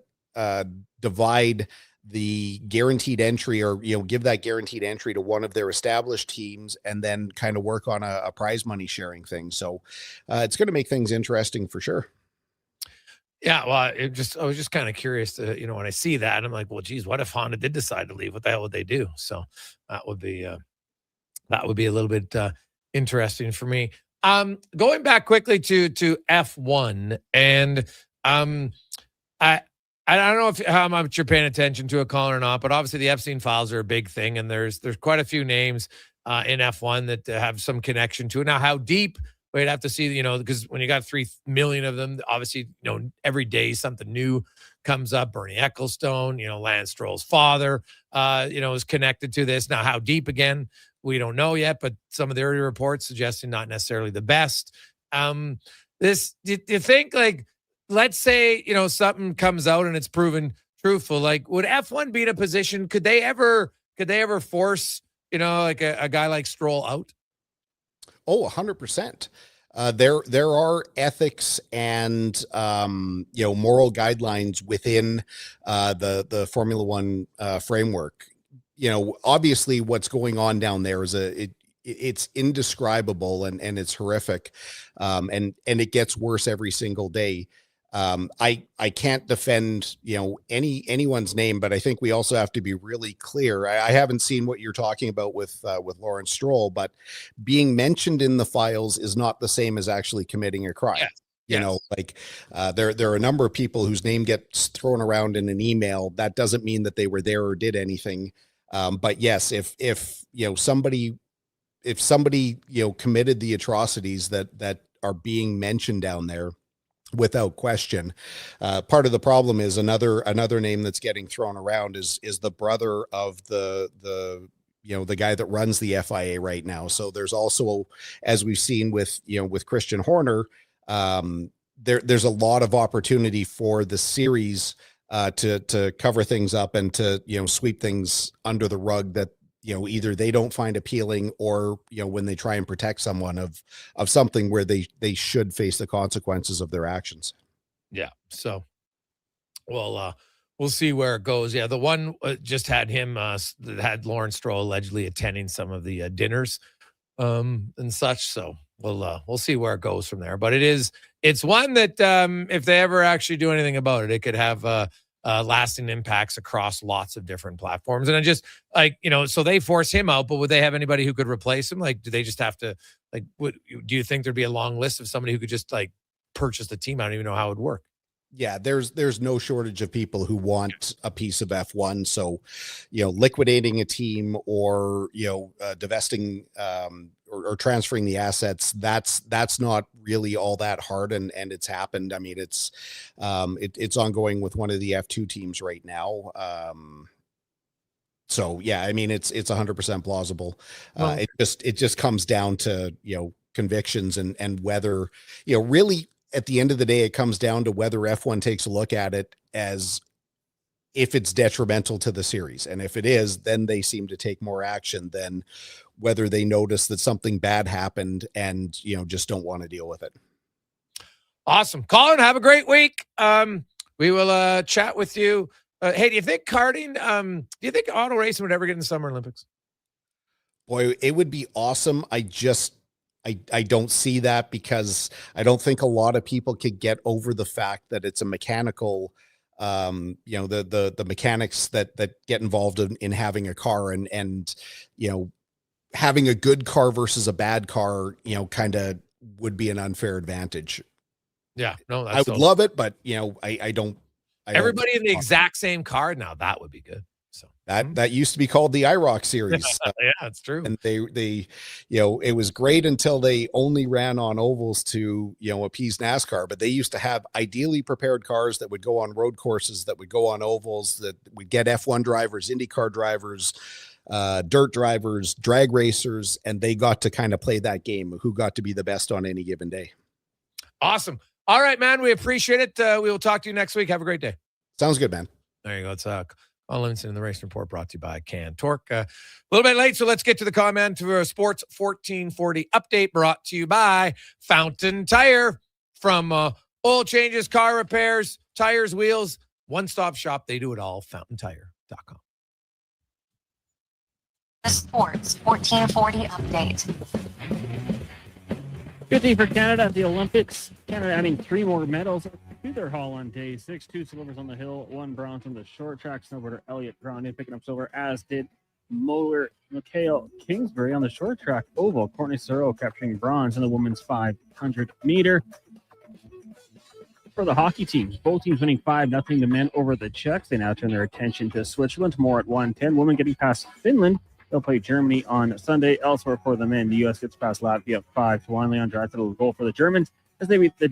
divide the guaranteed entry or, give that guaranteed entry to one of their established teams and then kind of work on a prize money sharing thing. So it's going to make things interesting for sure. Yeah, well, I was just kind of curious to, when I see that, I'm like, well, geez, what if Honda did decide to leave? What the hell would they do? So that would be a little bit interesting for me. Going back quickly to F1, and I don't know how much you're paying attention to it, Colin, or not, but obviously the Epstein files are a big thing, and there's quite a few names in F1 that have some connection to it. Now, how deep? We'd have to see, because when you got 3 million of them, obviously, every day something new comes up. Bernie Ecclestone, Lance Stroll's father, is connected to this. Now, how deep again? We don't know yet, but some of the early reports suggesting not necessarily the best. Do you think, like, let's say, something comes out and it's proven truthful, like, would F1 be in a position, could they ever force, like a guy like Stroll out? Oh, 100%. There are ethics and moral guidelines within the Formula One framework. Obviously, what's going on down there is it's indescribable and it's horrific, and it gets worse every single day. I can't defend, anyone's name, but I think we also have to be really clear. I haven't seen what you're talking about with Lawrence Stroll, but being mentioned in the files is not the same as actually committing a crime. Yes. There are a number of people whose name gets thrown around in an email. That doesn't mean that they were there or did anything. But yes, if somebody committed the atrocities that are being mentioned down there, without question. Part of the problem is another name that's getting thrown around is the brother of the guy that runs the FIA right now. So there's also, as we've seen with Christian Horner, there's a lot of opportunity for the series to cover things up and to sweep things under the rug that either they don't find appealing or, when they try and protect someone of something where they should face the consequences of their actions. Yeah. So, well, we'll see where it goes. Yeah. The one just had him, had Lawrence Stroll allegedly attending some of the dinners and such. So we'll see where it goes from there. But it's one that if they ever actually do anything about it, it could have lasting impacts across lots of different platforms. And I just so they force him out, but would they have anybody who could replace him? Like, do they just have to, do you think there'd be a long list of somebody who could just purchase the team? I don't even know how it would work. Yeah, there's no shortage of people who want a piece of F1. So, liquidating a team or, divesting or transferring the assets, that's not really all that hard. And it's happened. I mean, it's ongoing with one of the F2 teams right now. So yeah, I mean, it's 100% plausible. It just comes down to, convictions and whether, really, at the end of the day, it comes down to whether F1 takes a look at it as if it's detrimental to the series. And if it is, then they seem to take more action than whether they notice that something bad happened and, just don't want to deal with it. Awesome. Colin, have a great week. We will chat with you. Hey, do you think karting, do you think auto racing would ever get in the Summer Olympics? Boy, it would be awesome. I I don't see that, because I don't think a lot of people could get over the fact that it's a mechanical, the mechanics that get involved in having a car, and having a good car versus a bad car, kind of would be an unfair advantage. Yeah, no, I would love it, but I don't. Everybody in the exact same car now, that would be good. So that used to be called the IROC series. Yeah, that's true. And they it was great until they only ran on ovals to appease NASCAR. But they used to have ideally prepared cars that would go on road courses, that would go on ovals, that would get F1 drivers, IndyCar drivers, dirt drivers, drag racers, and they got to kind of play that game of who got to be the best on any given day. Awesome. All right, man. We appreciate it. We will talk to you next week. Have a great day. Sounds good, man. There you go. It's Colin Livingston in the Race Report, brought to you by Can Torque. A little bit late, so let's get to the comment to a Sports 1440 update, brought to you by Fountain Tire. From oil changes, car repairs, tires, wheels, one-stop shop. They do it all. FountainTire.com. The Sports 1440 update. Good day for Canada at the Olympics. Canada adding 3 more medals to their haul on day 6. 2 silvers on the hill, 1 bronze on the short track. Snowboarder Elliott Grande picking up silver, as did Mikhail Kingsbury on the short track oval. Courtney Soro capturing bronze in the women's 500 meter. For the hockey teams, both teams winning 5-0 to men over the Czechs. They now turn their attention to Switzerland tomorrow at 1:10. Women getting past Finland. They'll play Germany on Sunday. Elsewhere for the men, the U.S. gets past Latvia 5-1. Leon Draisaitl will goal for the Germans as they beat the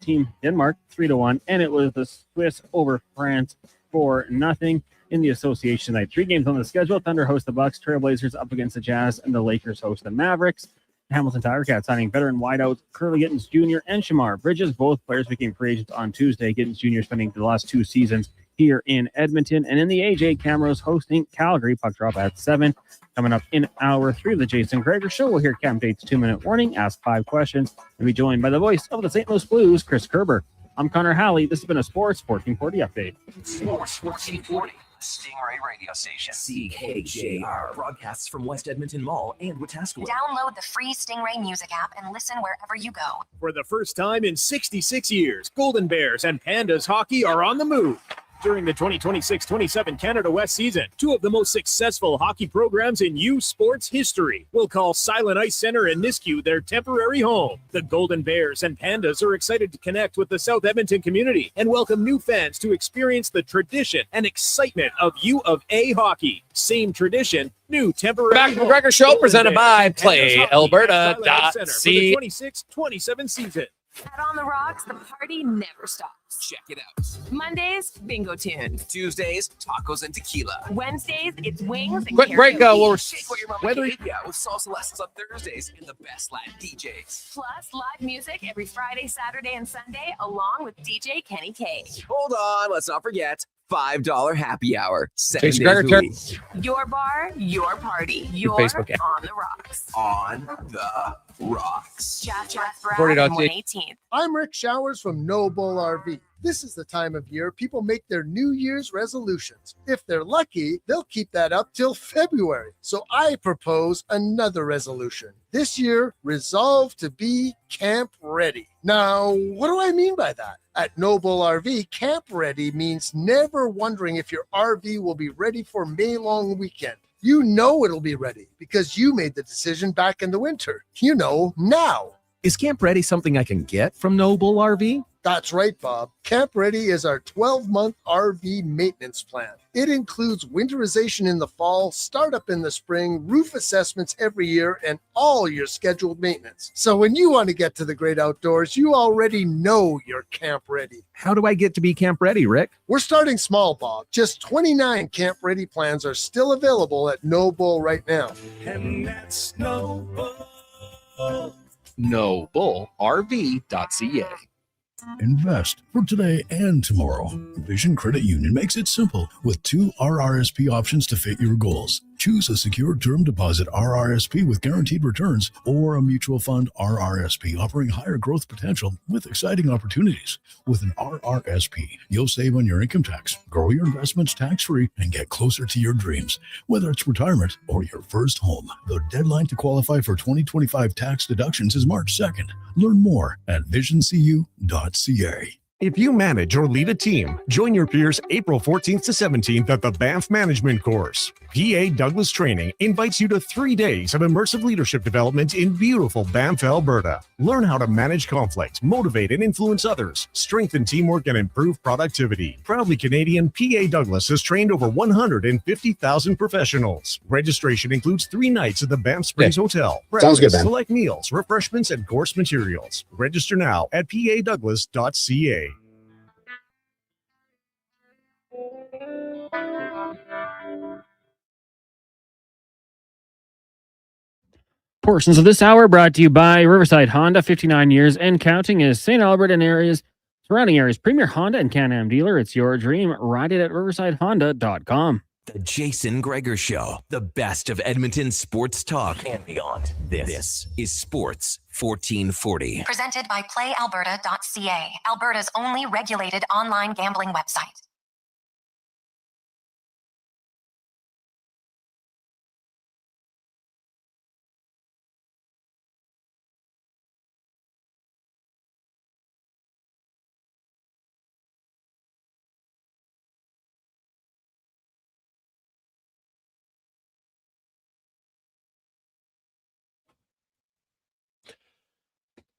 team Denmark 3-1, and it was the Swiss over France 4-0 in the association night. 3 games on the schedule. Thunder host the Bucks, Trailblazers up against the Jazz, and the Lakers host the Mavericks. Hamilton Tiger Cats signing veteran wideouts Curly Gittins Jr. and Shamar Bridges. Both players became free agents on Tuesday. Gittins Jr. spending the last 2 seasons here in Edmonton. And in the AJ, Camrose hosting Calgary. Puck drop at 7. Coming up in hour 3 of the Jason Gregor Show, we'll hear Camp Date's 2-minute warning, ask 5 questions, and be joined by the voice of the St. Louis Blues, Chris Kerber. I'm Connor Halley. This has been a Sports 1440 update. Sports 1440, Stingray Radio Station. CKJR broadcasts from West Edmonton Mall and Wetaskiwin. Download the free Stingray music app and listen wherever you go. For the first time in 66 years, Golden Bears and Pandas hockey are on the move. During the 2026-27 Canada West season, 2 of the most successful hockey programs in U Sports history will call Silent Ice Center in Nisku their temporary home. The Golden Bears and Pandas are excited to connect with the South Edmonton community and welcome new fans to experience the tradition and excitement of U of A hockey. Same tradition, new temporary Back to the home. Gregor Show, Golden presented by Bears and Pandas hockey at Silent Ice Center for the PlayAlberta.ca. 26-27 season. At On the Rocks, the party never stops. Check it out. Mondays, bingo tunes. Tuesdays, tacos and tequila. Wednesdays, it's wings and Quick break, we'll Shake what your mama gave ya with salsa lessons on Thursdays and the best Latin DJs. Plus live music every Friday, Saturday, and Sunday, along with DJ Kenny K. Hold on, let's not forget $5 happy hour. 7 Jason days Gregor, a week. Your bar, your party. You're Facebook app. On the Rocks. On the Rocks. Jeff 40.8. Brown, 118th. I'm Rick Showers from No Bull RV. This is the time of year people make their New Year's resolutions. If they're lucky, they'll keep that up till February. So I propose another resolution. This year, resolve to be camp ready. Now, what do I mean by that? At No Bull RV, camp ready means never wondering if your RV will be ready for May long weekend. You know it'll be ready because you made the decision back in the winter. You know, now. Is Camp Ready something I can get from Noble RV? That's right, Bob. Camp Ready is our 12-month RV maintenance plan. It includes winterization in the fall, startup in the spring, roof assessments every year, and all your scheduled maintenance. So when you want to get to the great outdoors, you already know you're Camp Ready. How do I get to be Camp Ready, Rick? We're starting small, Bob. Just 29 Camp Ready plans are still available at No Bull right now. And that's No Bull. NobleRV.ca. Invest for today and tomorrow. Vision Credit Union makes it simple with 2 RRSP options to fit your goals. Choose a secure term deposit RRSP with guaranteed returns or a mutual fund RRSP offering higher growth potential with exciting opportunities. With an RRSP, you'll save on your income tax, grow your investments tax-free, and get closer to your dreams, whether it's retirement or your first home. The deadline to qualify for 2025 tax deductions is March 2nd. Learn more at visioncu.ca. If you manage or lead a team, join your peers April 14th to 17th at the Banff Management Course. PA Douglas Training invites you to 3 days of immersive leadership development in beautiful Banff, Alberta. Learn how to manage conflict, motivate and influence others, strengthen teamwork, and improve productivity. Proudly Canadian, PA Douglas has trained over 150,000 professionals. Registration includes 3 nights at the Banff Springs Hotel. Sounds good, man. Select meals, refreshments, and course materials. Register now at padouglas.ca. Portions of this hour brought to you by Riverside Honda, 59 years and counting, is St. Albert and surrounding areas premier Honda and Can-Am dealer. It's your dream. Ride it at riversidehonda.com. The Jason Gregor Show, the best of Edmonton sports talk and beyond. This is Sports 1440. Presented by PlayAlberta.ca, Alberta's only regulated online gambling website.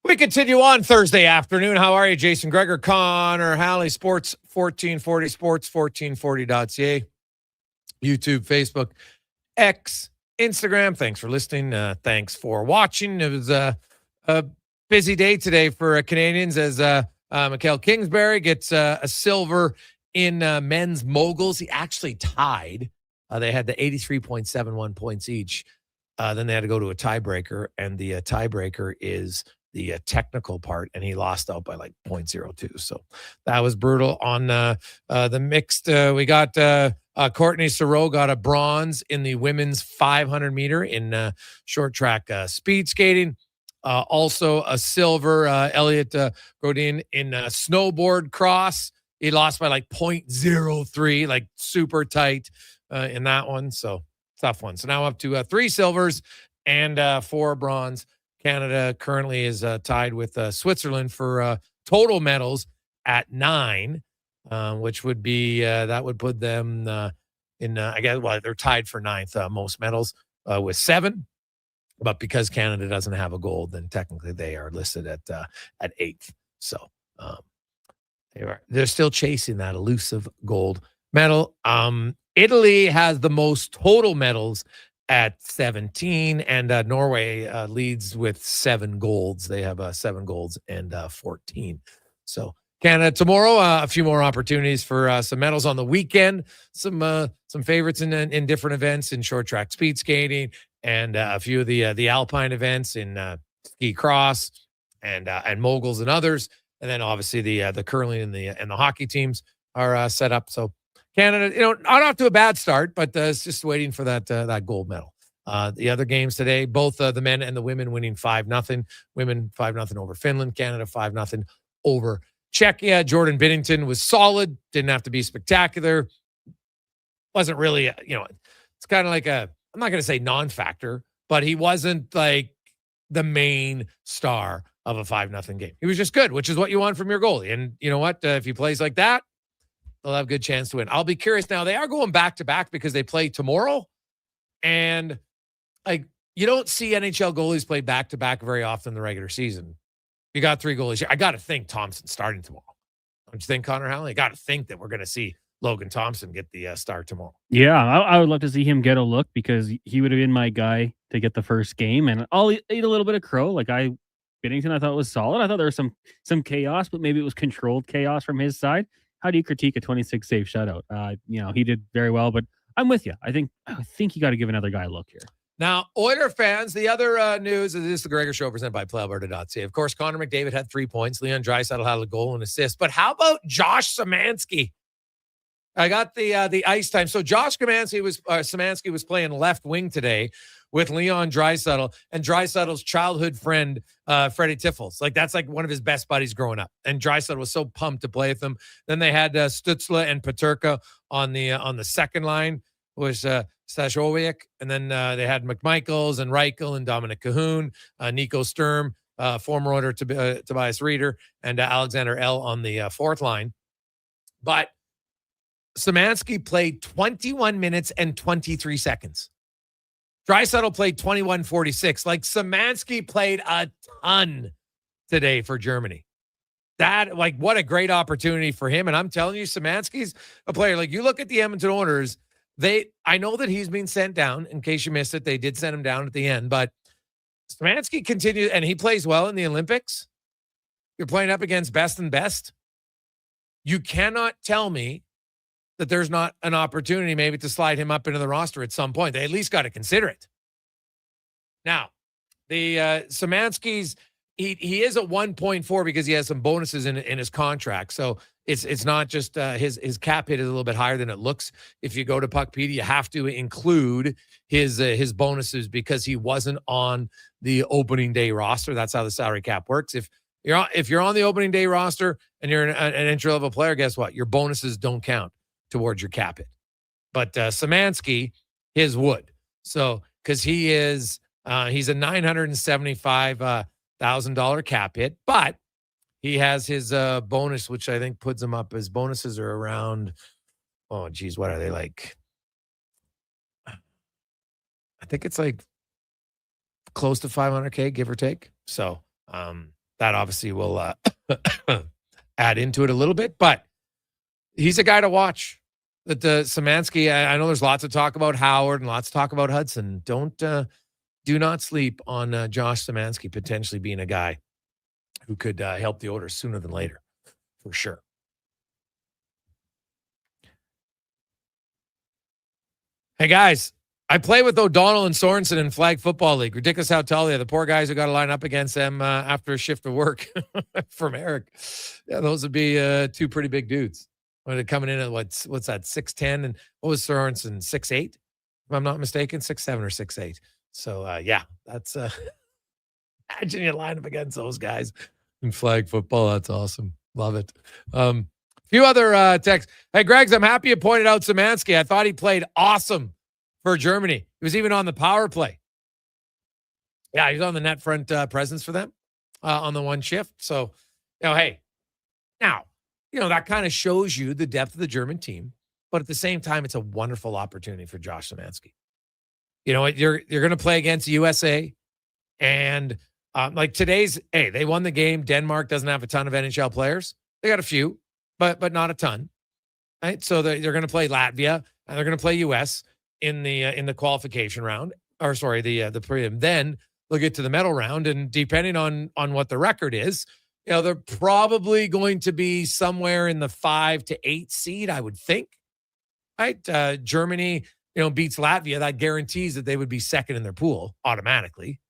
We continue on Thursday afternoon. How are you, Jason Gregor, Connor Halley, Sports 1440, sports1440.ca, YouTube, Facebook, X, Instagram. Thanks for listening. Thanks for watching. It was a busy day today for Canadians as Mikhail Kingsbury gets a silver in men's moguls. He actually tied. They had the 83.71 points each. Then they had to go to a tiebreaker, and the tiebreaker is the technical part, and he lost out by like 0.02. So that was brutal. On the mixed, we got Courtney Saroux got a bronze in the women's 500 meter in short track speed skating. Also a silver, Elliot Godin in snowboard cross. He lost by like 0.03, like super tight in that one. So tough one. So now up to 3 silvers and 4 bronze. Canada currently is tied with Switzerland for total medals at 9, which would be that would put them in I guess, well, they're tied for 9th most medals with 7, but because Canada doesn't have a gold, then technically they are listed at 8th. So they're still chasing that elusive gold medal. Italy has the most total medals at 17, and Norway leads with 7 golds. They have 7 golds and 14. So Canada tomorrow, a few more opportunities for some medals on the weekend. Some favorites in different events in short track speed skating, and a few of the alpine events in ski cross and moguls and others. And then obviously the curling and the hockey teams are set up. So Canada, not off to a bad start, but it's just waiting for that gold medal. The other games today, both the men and the women winning 5-0. Women 5-0 over Finland. Canada 5-0 over Czechia. Jordan Binnington was solid. Didn't have to be spectacular. Wasn't really, it's kind of like I'm not going to say non-factor, but he wasn't like the main star of a 5-0 game. He was just good, which is what you want from your goalie. And you know what? If he plays like that, they'll have a good chance to win. I'll be curious now. They are going back-to-back because they play tomorrow. And you don't see NHL goalies play back-to-back very often in the regular season. You got 3 goalies here. I got to think Thompson's starting tomorrow. Don't you think, Connor Halley? I got to think that we're going to see Logan Thompson get the start tomorrow. Yeah, I would love to see him get a look because he would have been my guy to get the first game. And I'll eat a little bit of crow. Binnington I thought was solid. I thought there was some chaos, but maybe it was controlled chaos from his side. How do you critique a 26 save shutout? He did very well, but I'm with you. I think you got to give another guy a look here. Now, Oiler fans, the other news is this: the Gregor Show presented by PlayAlberta.ca. Of course, Connor McDavid had 3 points. Leon Draisaitl had a goal and assist. But how about Josh Szymanski? I got the ice time. So Josh Szymanski was playing left wing today with Leon Draisaitl and Draisaitl's childhood friend, Freddie Tiffels. Like, that's like one of his best buddies growing up. And Draisaitl was so pumped to play with him. Then they had Stützle and Peterka on the second line, was Stashowiak. And then they had McMichaels and Reichel and Dominic Cahoon, Nico Sturm, former Oiler Tobias Reeder, and Alexander L. on the fourth line. But Szymanski played 21 minutes and 23 seconds. Draisaitl played 21:46. Like, Szymanski played a ton today for Germany. That, like, what a great opportunity for him. And I'm telling you, Szymanski's a player. Like, you look at the Edmonton Oilers, I know that he's been sent down. In case you missed it, they did send him down at the end. But Szymanski continues, and he plays well in the Olympics. You're playing up against best and best. You cannot tell me that there's not an opportunity maybe to slide him up into the roster at some point. They at least got to consider it. Now, the Szymanski's, he is at 1.4 because he has some bonuses in his contract. So it's not just his cap hit is a little bit higher than it looks. If you go to Puckpedia, you have to include his bonuses because he wasn't on the opening day roster. That's how the salary cap works. If you're on the opening day roster and you're an entry level player, guess what? Your bonuses don't count towards your cap hit. But Szymanski, his would. So, because he's a $975,000 cap hit, but he has his bonus, which I think puts him up. His bonuses are around, what are they like? I think it's like close to $500K, give or take. So that obviously will add into it a little bit, but he's a guy to watch. That Szymanski, I know there's lots of talk about Howard and lots of talk about Hudson. Do not sleep on Josh Szymanski potentially being a guy who could help the Oilers sooner than later, for sure. Hey, guys, I play with O'Donnell and Sorensen in Flag Football League. Ridiculous how tall they are. The poor guys who got to line up against them after a shift of work from Eric. Yeah, those would be two pretty big dudes. They're coming in at what's that, 6'10", and what was Sorensen, 6'8", if I'm not mistaken, 6'7" or 6'8". So yeah, that's imagine you line up against those guys in flag football. That's awesome. Love it. A few other texts. Hey, Greggs, I'm happy you pointed out Szymanski. I thought he played awesome for Germany. He was even on the power play. Yeah, he's on the net front presence for them on the one shift. So, hey, now, that kind of shows you the depth of the German team. But at the same time, it's a wonderful opportunity for Josh Szymanski. You're going to play against USA. And like today's, they won the game. Denmark doesn't have a ton of NHL players. They got a few, but not a ton. Right? So they're going to play Latvia and they're going to play US in the qualification round. Or sorry, the prelim. Then they'll get to the medal round. And depending on what the record is, they're probably going to be somewhere in the 5 to 8 seed, I would think. Right? Germany, beats Latvia. That guarantees that they would be second in their pool automatically.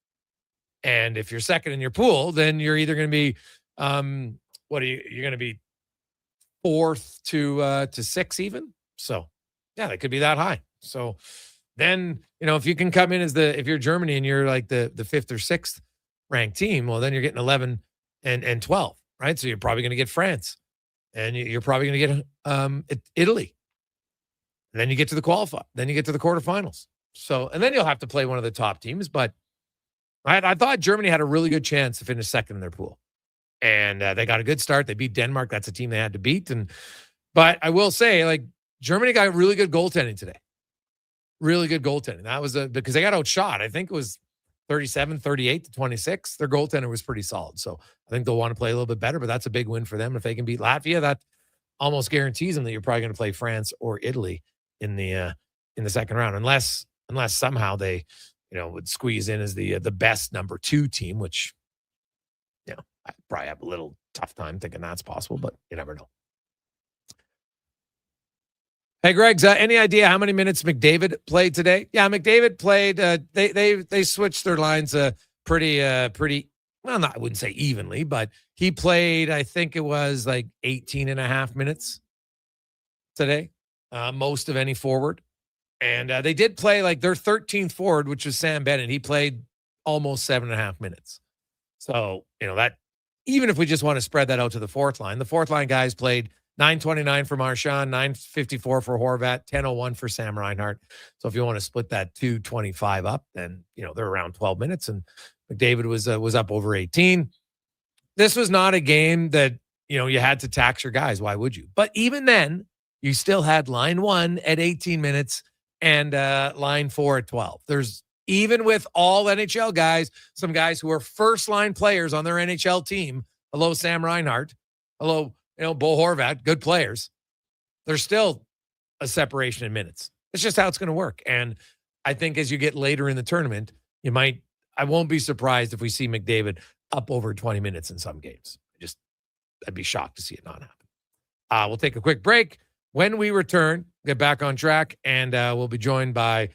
And if you're second in your pool, then you're either going to be, you're going to be 4th to 6 even. So yeah, they could be that high. So then, if you can come in if you're Germany and you're like the 5th or 6th ranked team, well, then you're getting 11 and 12, right? So you're probably going to get France, and you're probably going to get Italy. And then you get to the qualify. Then you get to the quarterfinals. So, and then you'll have to play one of the top teams. But I thought Germany had a really good chance to finish second in their pool, and they got a good start. They beat Denmark. That's a team they had to beat. But I will say, like, Germany got really good goaltending today. Really good goaltending. That was because they got outshot. I think it was 37-38 to 26. Their goaltender was pretty solid. So I think they'll want to play a little bit better, but that's a big win for them. If they can beat Latvia, that almost guarantees them that you're probably going to play France or Italy in the second round, unless somehow they, would squeeze in as the best number 2 team, which, I probably have a little tough time thinking that's possible, but you never know. Hey, Greggs, any idea how many minutes McDavid played today? Yeah, McDavid played. They switched their lines pretty. Well, I wouldn't say evenly, but he played. I think it was like 18 and a half minutes today. most of any forward. And they did play like their 13th forward, which was Sam Bennett. He played almost 7.5 minutes. So, that even if we just want to spread that out to the fourth line guys played 9:29 for Marchand, 9:54 for Horvat, 10:01 for Sam Reinhart. So if you want to split that 2:25 up, then, they're around 12 minutes. And McDavid was up over 18. This was not a game that, you had to tax your guys. Why would you? But even then, you still had line 1 at 18 minutes and line 4 at 12. There's, even with all NHL guys, some guys who are first-line players on their NHL team. Hello, Sam Reinhart. Hello, Bo Horvat, good players. There's still a separation in minutes. It's just how it's going to work. And I think as you get later in the tournament, I won't be surprised if we see McDavid up over 20 minutes in some games. I'd be shocked to see it not happen. We'll take a quick break. When we return, get back on track, and we'll be joined by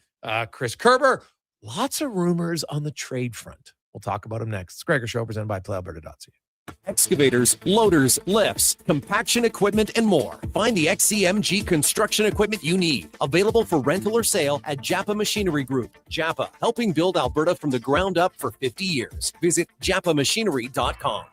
Chris Kerber. Lots of rumors on the trade front. We'll talk about them next. It's Gregor Show, presented by PlayAlberta.ca. Excavators, loaders, lifts, compaction equipment, and more. Find the XCMG construction equipment you need. Available for rental or sale at Japa Machinery Group. Japa, helping build Alberta from the ground up for 50 years. Visit japamachinery.com.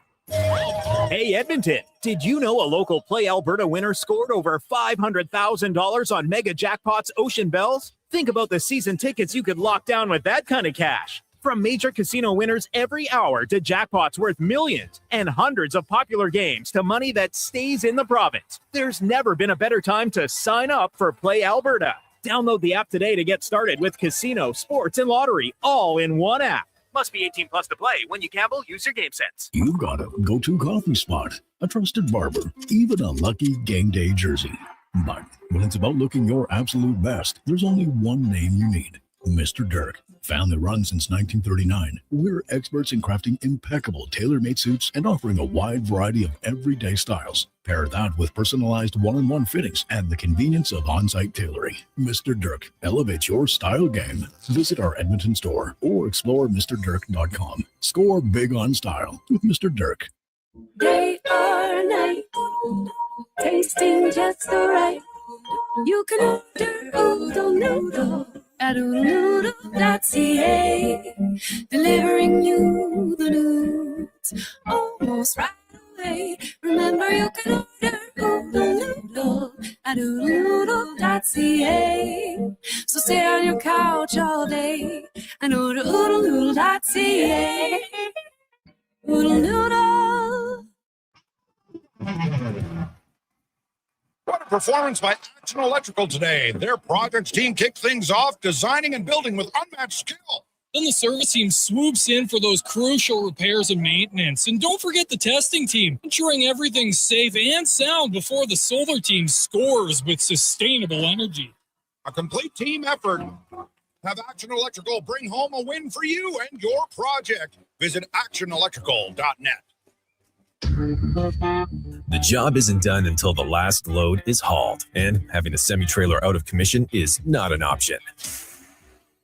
Hey, Edmonton, did you know a local Play Alberta winner scored over $500,000 on Mega Jackpots Ocean Bells? Think about the season tickets you could lock down with that kind of cash. From major casino winners every hour to jackpots worth millions and hundreds of popular games to money that stays in the province, there's never been a better time to sign up for Play Alberta. Download the app today to get started with casino, sports, and lottery all in one app. Must be 18 plus to play. When you gamble, use your game sense. You've got a go-to coffee spot, a trusted barber, even a lucky game day jersey. But when it's about looking your absolute best, there's only one name you need: Mr. Dirk. Family run since 1939, we're experts in crafting impeccable tailor-made suits and offering a wide variety of everyday styles. Pair that with personalized one-on-one fittings and the convenience of on-site tailoring. Mr. Dirk elevates your style game. Visit our Edmonton store or explore MrDirk.com. Score big on style with Mr. Dirk. Day or night, tasting just so right. You can order oodle noodle at oodlenoodle.ca, delivering you the news almost right away. Remember, you can order oodle noodle at oodlenoodle.ca. So stay on your couch all day and order oodlenoodle.ca. Oodle noodle. What a performance by Action Electrical today. Their projects team kicked things off, designing and building with unmatched skill. Then the service team swoops in for those crucial repairs and maintenance. And don't forget the testing team, ensuring everything's safe and sound before the solar team scores with sustainable energy. A complete team effort. Have Action Electrical bring home a win for you and your project. Visit actionelectrical.net. The job isn't done until the last load is hauled, and having a semi-trailer out of commission is not an option.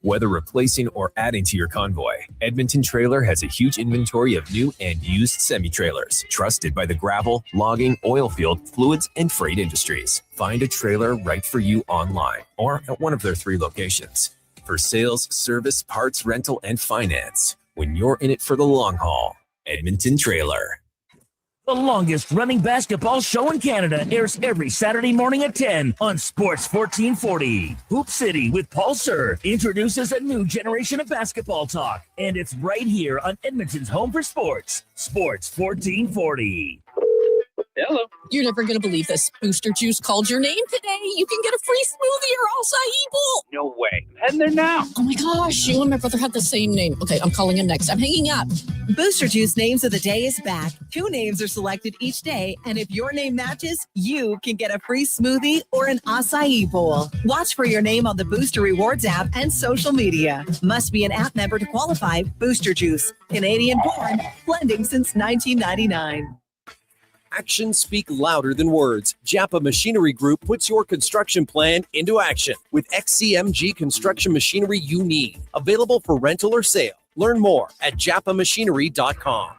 Whether replacing or adding to your convoy, Edmonton Trailer has a huge inventory of new and used semi-trailers, trusted by the gravel, logging, oil field, fluids, and freight industries. Find a trailer right for you online or at one of their 3 locations. For sales, service, parts, rental, and finance, when you're in it for the long haul, Edmonton Trailer. The longest running basketball show in Canada airs every Saturday morning at 10 on Sports 1440. Hoop City with Paul Sir introduces a new generation of basketball talk, and it's right here on Edmonton's home for sports, Sports 1440. Hello. You're never going to believe this. Booster Juice called your name today. You can get a free smoothie or acai bowl. No way. Heading there now. Oh my gosh, you and my brother have the same name. Okay, I'm calling him next. I'm hanging up. Booster Juice Names of the Day is back. 2 names are selected each day, and if your name matches, you can get a free smoothie or an acai bowl. Watch for your name on the Booster Rewards app and social media. Must be an app member to qualify. Booster Juice. Canadian born, blending since 1999. Actions speak louder than words. Japa Machinery Group puts your construction plan into action with XCMG construction machinery you need. Available for rental or sale. Learn more at japamachinery.com.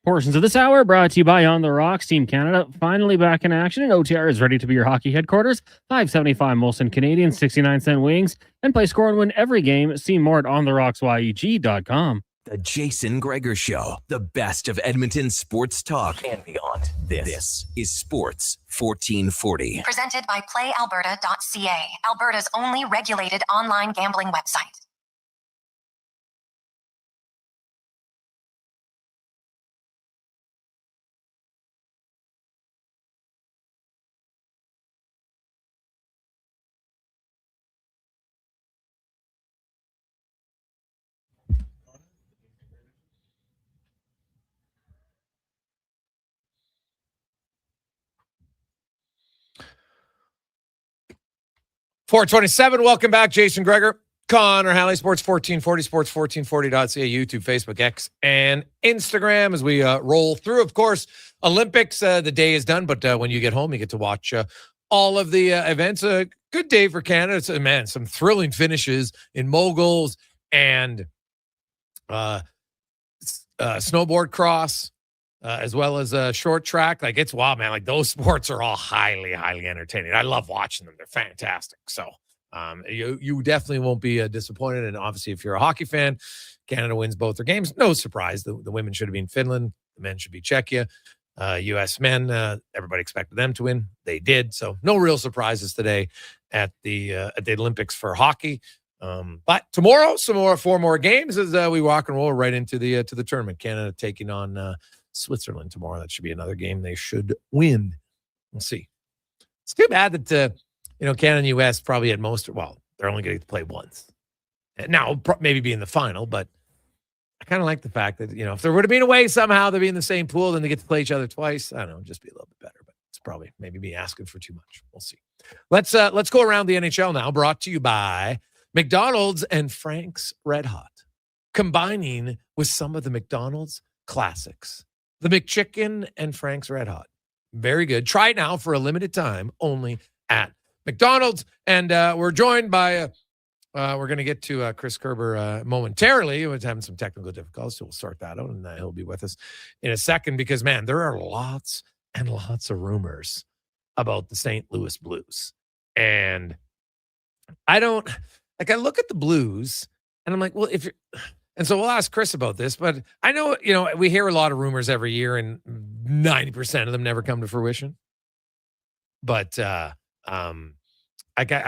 Portions of this hour brought to you by On the Rocks. Team Canada finally back in action, and OTR is ready to be your hockey headquarters. $5.75 Molson Canadian, 69-cent wings, and play, score, and win every game. See more at ontherocksyeg.com. The Jason Gregor Show, the best of Edmonton sports talk and beyond. This is Sports 1440. Presented by PlayAlberta.ca, Alberta's only regulated online gambling website. $427. Welcome back, Jason Gregor, Connor Halley, Sports 1440, sports1440.ca, YouTube, Facebook, X, and Instagram as we roll through. Of course, Olympics, the day is done, but when you get home, you get to watch all of the events. A good day for Canada. It's, man, some thrilling finishes in moguls and snowboard cross, as well as short track. Like, it's wild, man. Like, those sports are all highly, highly entertaining. I love watching them. They're fantastic. So you definitely won't be disappointed. And obviously, if you're a hockey fan, Canada wins both their games. No surprise. The women should have been Finland. The men should be Czechia. U.S. men, everybody expected them to win. They did. So no real surprises today at the Olympics for hockey. But tomorrow, four more games as we rock and roll right into the tournament. Canada taking on Switzerland tomorrow. That should be another game they should win. We'll see. It's too bad that Canada and U.S. probably at most, well, they're only going to play once. And now maybe be in the final, but I kind of like the fact that if there would have been a way somehow they'd be in the same pool, then they get to play each other twice. I don't know, just be a little bit better. But it's probably maybe me asking for too much. We'll see. Let's go around the NHL now. Brought to you by McDonald's and Frank's Red Hot, combining with some of the McDonald's classics. The McChicken and Frank's Red Hot. Very good. Try it now for a limited time only at McDonald's. And we're joined by, we're going to get to Chris Kerber momentarily. He was having some technical difficulties, so we'll sort that out, and he'll be with us in a second because, man, there are lots and lots of rumors about the St. Louis Blues. And I look at the Blues, and I'm like, well, and so we'll ask Chris about this, but I know, we hear a lot of rumors every year and 90% of them never come to fruition. But I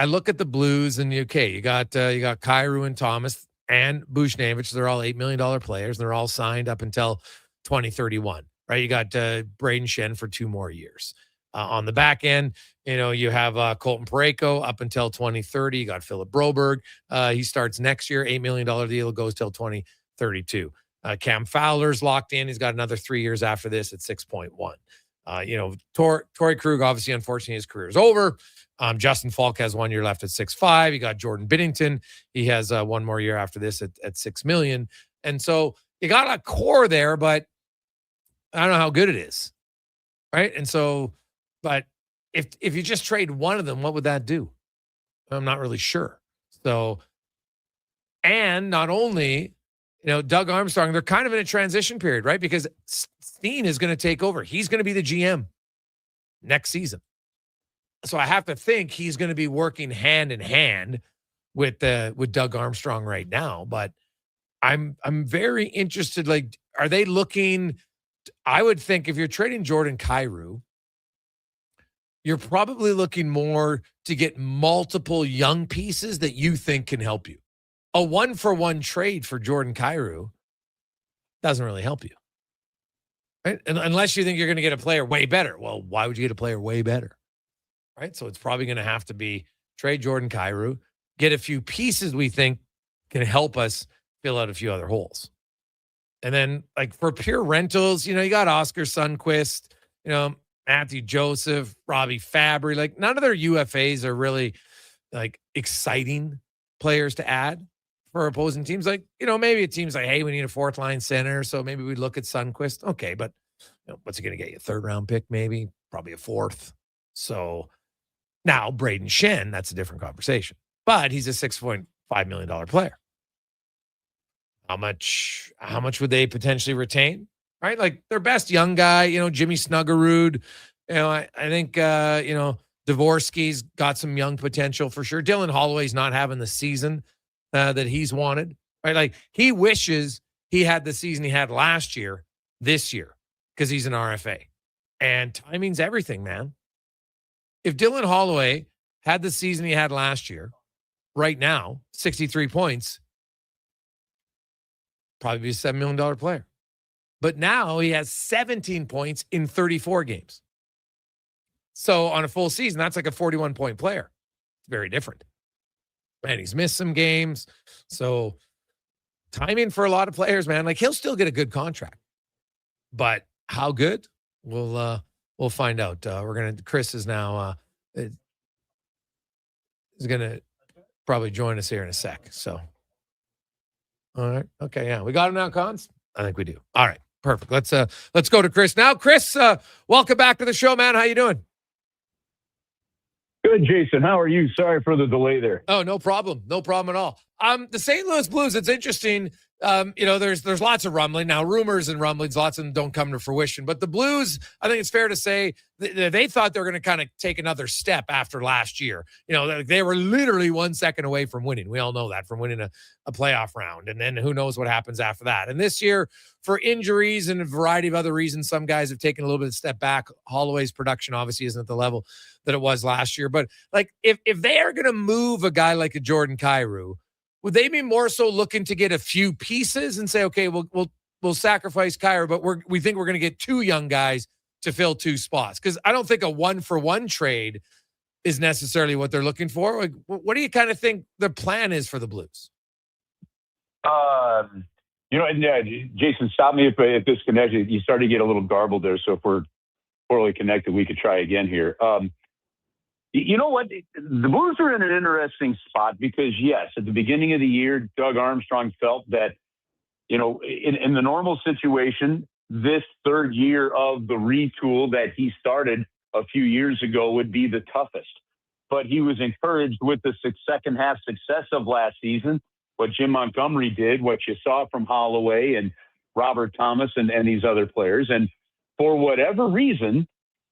look at the Blues and you got Kyrou and Thomas and Buchnevich. They're all $8 million players. And they're all signed up until 2031, right? You got Braden Shen for 2 more years. On the back end, you have Colton Parayko up until 2030. You got Philip Broberg. He starts next year, $8 million deal, goes till 2032. Cam Fowler's locked in. He's got another 3 years after this at 6.1. Torrey Krug, obviously, unfortunately, his career is over. Justin Falk has 1 year left at 6.5. You got Jordan Binnington. He has 1 more year after this at $6 million. And so you got a core there, but I don't know how good it is, right? And so, but if you just trade one of them, what would that do? I'm not really sure. So, and not only, Doug Armstrong, they're kind of in a transition period, right? Because Steen is going to take over. He's going to be the GM next season. So I have to think he's going to be working hand in hand with Doug Armstrong right now. But I'm very interested. Like, are they looking? I would think if you're trading Jordan Kyrou, you're probably looking more to get multiple young pieces that you think can help you. A 1-for-1 trade for Jordan Kyrou doesn't really help you, right? And unless you think you're going to get a player way better. Well, why would you get a player way better, right? So it's probably going to have to be trade Jordan Kyrou, get a few pieces we think can help us fill out a few other holes. And then, like, for pure rentals, you got Oscar Sundqvist, Matthew Joseph, Robbie Fabry. Like, none of their UFAs are really, like, exciting players to add for opposing teams. Like, maybe a team's like, hey, we need a 4th-line center, so maybe we look at Sundqvist. Okay, but what's he going to get you? A 3rd-round pick, maybe? Probably a 4th. So now Braden Shen, that's a different conversation. but he's a $6.5 million player. How much would they potentially retain? Right? Like their best young guy, Jimmy Snuggerud. I think, Dvorsky's got some young potential for sure. Dylan Holloway's not having the season that he's wanted. Right? Like he wishes he had the season he had last year, this year, because he's an RFA. And timing's everything, man. If Dylan Holloway had the season he had last year, right now, 63 points, probably be a $7 million player. But now he has 17 points in 34 games. So on a full season, that's like a 41-point player. It's very different. And he's missed some games. So timing for a lot of players, man, like he'll still get a good contract. But how good? We'll find out. Chris is now is gonna probably join us here in a sec. So all right. Okay, yeah. We got him now, Cons? I think we do. All right. Perfect. Let's go to Chris now. Chris, welcome back to the show, man. How you doing? Good, Jason. How are you? Sorry for the delay there. Oh, no problem. No problem at all. The St. Louis Blues, it's interesting. There's lots of rumbling. Now, rumors and rumblings, lots of them don't come to fruition. But the Blues, I think it's fair to say, they thought they were going to kind of take another step after last year. They were literally 1 second away from winning. We all know that, from winning a playoff round. And then who knows what happens after that. And this year, for injuries and a variety of other reasons, some guys have taken a little bit of a step back. Holloway's production obviously isn't at the level that it was last year. But like if they are going to move a guy like a Jordan Kyrou, would they be more so looking to get a few pieces and say, okay, we'll sacrifice Kyrou, but we think we're going to get two young guys to fill two spots? Because I don't think a 1-for-1 trade is necessarily what they're looking for. Like, what do you kind of think the plan is for the Blues? Jason, stop me if this connection, you started to get a little garbled there. So if we're poorly connected, we could try again here. You know what? The Blues are in an interesting spot because, yes, at the beginning of the year, Doug Armstrong felt that, in the normal situation, this third year of the retool that he started a few years ago would be the toughest. But he was encouraged with the second half success of last season, what Jim Montgomery did, what you saw from Holloway and Robert Thomas and these other players. And for whatever reason,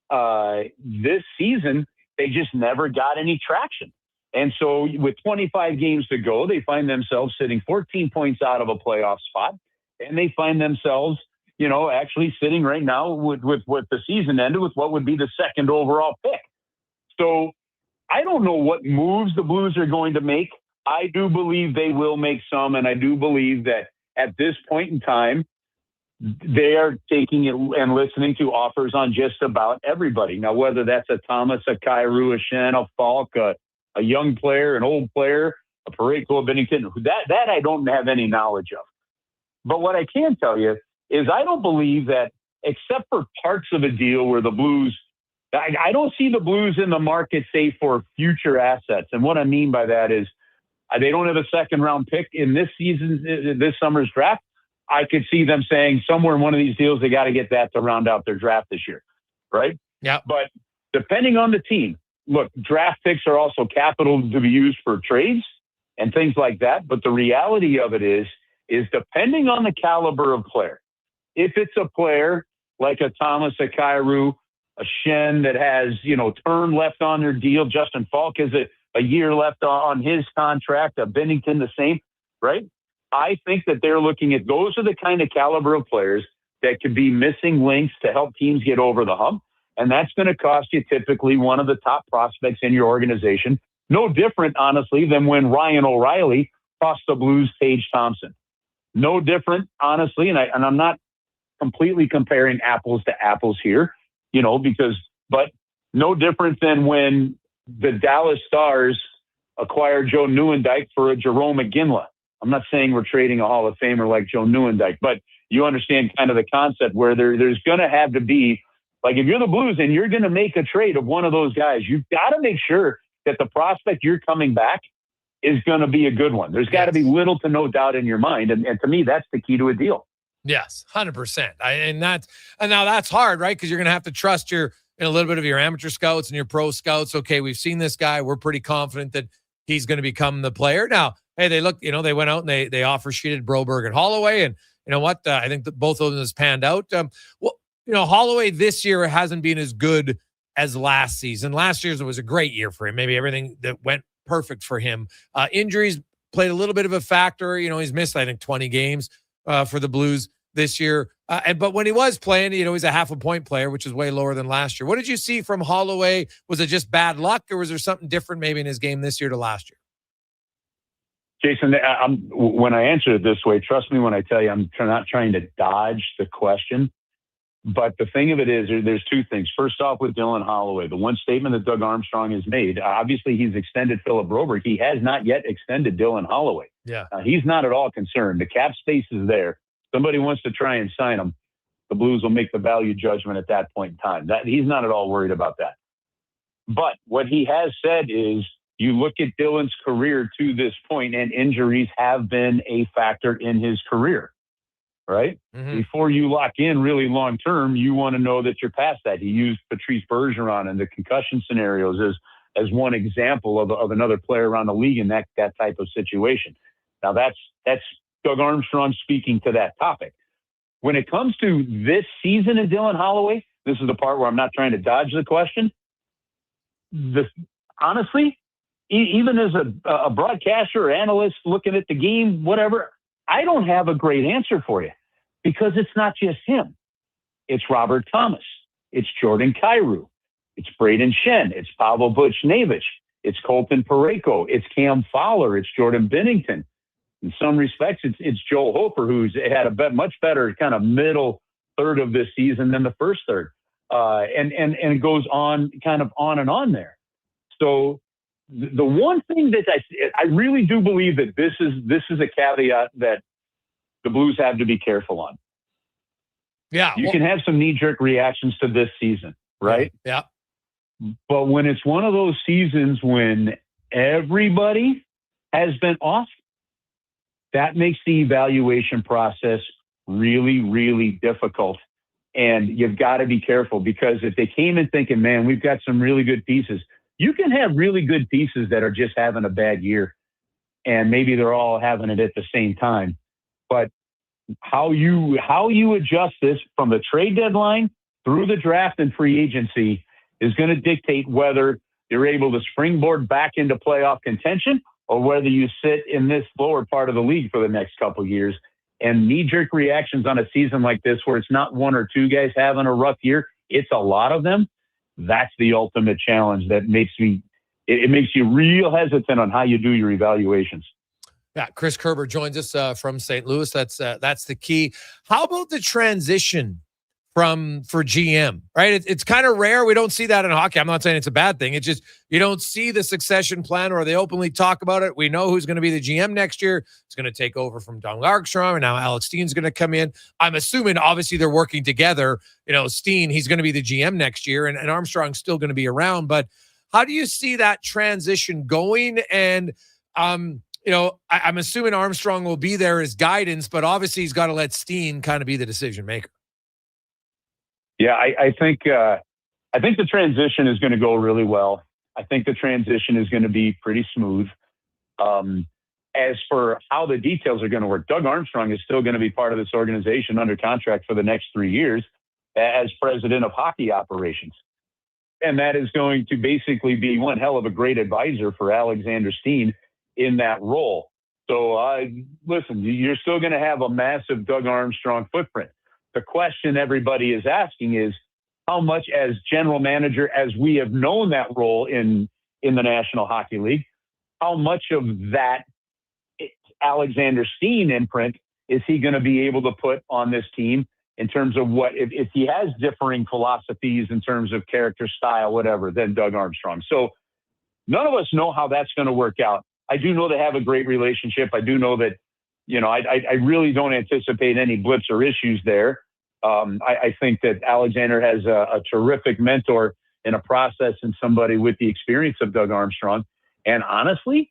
this season, they just never got any traction. And so with 25 games to go, they find themselves sitting 14 points out of a playoff spot. And they find themselves, actually sitting right now with what the season ended with what would be the second overall pick. So I don't know what moves the Blues are going to make. I do believe they will make some. And I do believe that at this point in time, they are taking it and listening to offers on just about everybody. Now, whether that's a Thomas, a Kyrou, a Shen, a Falk, a young player, an old player, a Parayko, a Bennington, that I don't have any knowledge of. But what I can tell you is I don't believe that, except for parts of a deal where the Blues, I don't see the Blues in the market, say, for future assets. And what I mean by that is they don't have a second-round pick in this summer's draft. I could see them saying somewhere in one of these deals, they got to get that to round out their draft this year, right? Yeah. But depending on the team, look, draft picks are also capital to be used for trades and things like that. But the reality of it is depending on the caliber of player, if it's a player like a Thomas, a Kyrou, a Shen that has, term left on their deal, Justin Falk has a year left on his contract, a Bennington the same, right? I think that they're looking at those are the kind of caliber of players that could be missing links to help teams get over the hump. And that's going to cost you typically one of the top prospects in your organization. No different, honestly, than when Ryan O'Reilly cost the Blues Tage Thompson. No different, honestly, and I'm not completely comparing apples to apples here, but no different than when the Dallas Stars acquired Joe Nieuwendyk for a Jerome McGinley. I'm not saying we're trading a Hall of Famer like Joe Nieuwendyk, but you understand kind of the concept where there's going to have to be, like if you're the Blues and you're going to make a trade of one of those guys, you've got to make sure that the prospect you're coming back is going to be a good one. There's got to be little to no doubt in your mind. And to me, that's the key to a deal. Yes, 100%. And now that's hard, right? Because you're going to have to trust a little bit of your amateur scouts and your pro scouts. Okay, we've seen this guy. We're pretty confident that he's going to become the player. Now, hey, they went out and they offer sheeted Broberg and Holloway, and you know what? I think that both of them has panned out. Holloway this year hasn't been as good as last season. Last year's was a great year for him. Maybe everything that went perfect for him. Injuries played a little bit of a factor. He's missed, I think, 20 games for the Blues this year. But when he was playing, he's a half a point player, which is way lower than last year. What did you see from Holloway? Was it just bad luck, or was there something different maybe in his game this year to last year? Jason, when I answer it this way, trust me when I tell you I'm not trying to dodge the question. But the thing of it is, there's two things. First off, with Dylan Holloway, the one statement that Doug Armstrong has made, obviously he's extended Philip Broberg. He has not yet extended Dylan Holloway. Yeah. He's not at all concerned. The cap space is there. Somebody wants to try and sign him. The Blues will make the value judgment at that point in time. He's not at all worried about that. But what he has said is, you look at Dylan's career to this point, and injuries have been a factor in his career. Right? Mm-hmm. Before you lock in really long term, you want to know that you're past that. He used Patrice Bergeron and the concussion scenarios as one example of another player around the league in that type of situation. Now that's Doug Armstrong speaking to that topic. When it comes to this season of Dylan Holloway, this is the part where I'm not trying to dodge the question. Honestly, even as a broadcaster or analyst looking at the game, whatever, I don't have a great answer for you, because it's not just him. It's Robert Thomas. It's Jordan Kyrou. It's Braden Shen. It's Pavel Buchnevich. It's Colton Parayko. It's Cam Fowler. It's Jordan Binnington. In some respects, it's Joel Hofer, who's had a much better kind of middle third of this season than the first third. And it goes on kind of on and on there. So the one thing that I really do believe that this is a caveat that the Blues have to be careful on. Yeah. You can have some knee-jerk reactions to this season, right? Yeah. But when it's one of those seasons when everybody has been off, that makes the evaluation process really, really difficult. And you've got to be careful, because if they came in thinking, man, we've got some really good pieces, you can have really good pieces that are just having a bad year, and maybe they're all having it at the same time. But how you adjust this from the trade deadline through the draft and free agency is going to dictate whether you're able to springboard back into playoff contention, or whether you sit in this lower part of the league for the next couple of years. And knee-jerk reactions on a season like this, where it's not one or two guys having a rough year, it's a lot of them. That's the ultimate challenge that makes you real hesitant on how you do your evaluations. Yeah, Chris Kerber joins us from St. Louis. That's the key. How about the transition for GM, right? It's kind of rare. We don't see that in hockey. I'm not saying it's a bad thing. It's just you don't see the succession plan, or they openly talk about it. We know who's going to be the GM next year. It's going to take over from Doug Armstrong, and now Alex Steen's going to come in. I'm assuming, obviously, they're working together. Steen, he's going to be the GM next year, and Armstrong's still going to be around. But how do you see that transition going? And I'm assuming Armstrong will be there as guidance, but obviously he's got to let Steen kind of be the decision maker. Yeah, I think the transition is going to go really well. I think the transition is going to be pretty smooth. As for how the details are going to work, Doug Armstrong is still going to be part of this organization under contract for the next 3 years as president of hockey operations. And that is going to basically be one hell of a great advisor for Alexander Steen in that role. So listen, you're still going to have a massive Doug Armstrong footprint. The question everybody is asking is, how much as general manager, as we have known that role in the National Hockey League, how much of that Alexander Steen imprint is he going to be able to put on this team in terms of what, if he has differing philosophies in terms of character, style, whatever, than Doug Armstrong. So none of us know how that's going to work out. I do know they have a great relationship. I do know that, I really don't anticipate any blips or issues there. I think that Alexander has a terrific mentor in a process and somebody with the experience of Doug Armstrong. And honestly,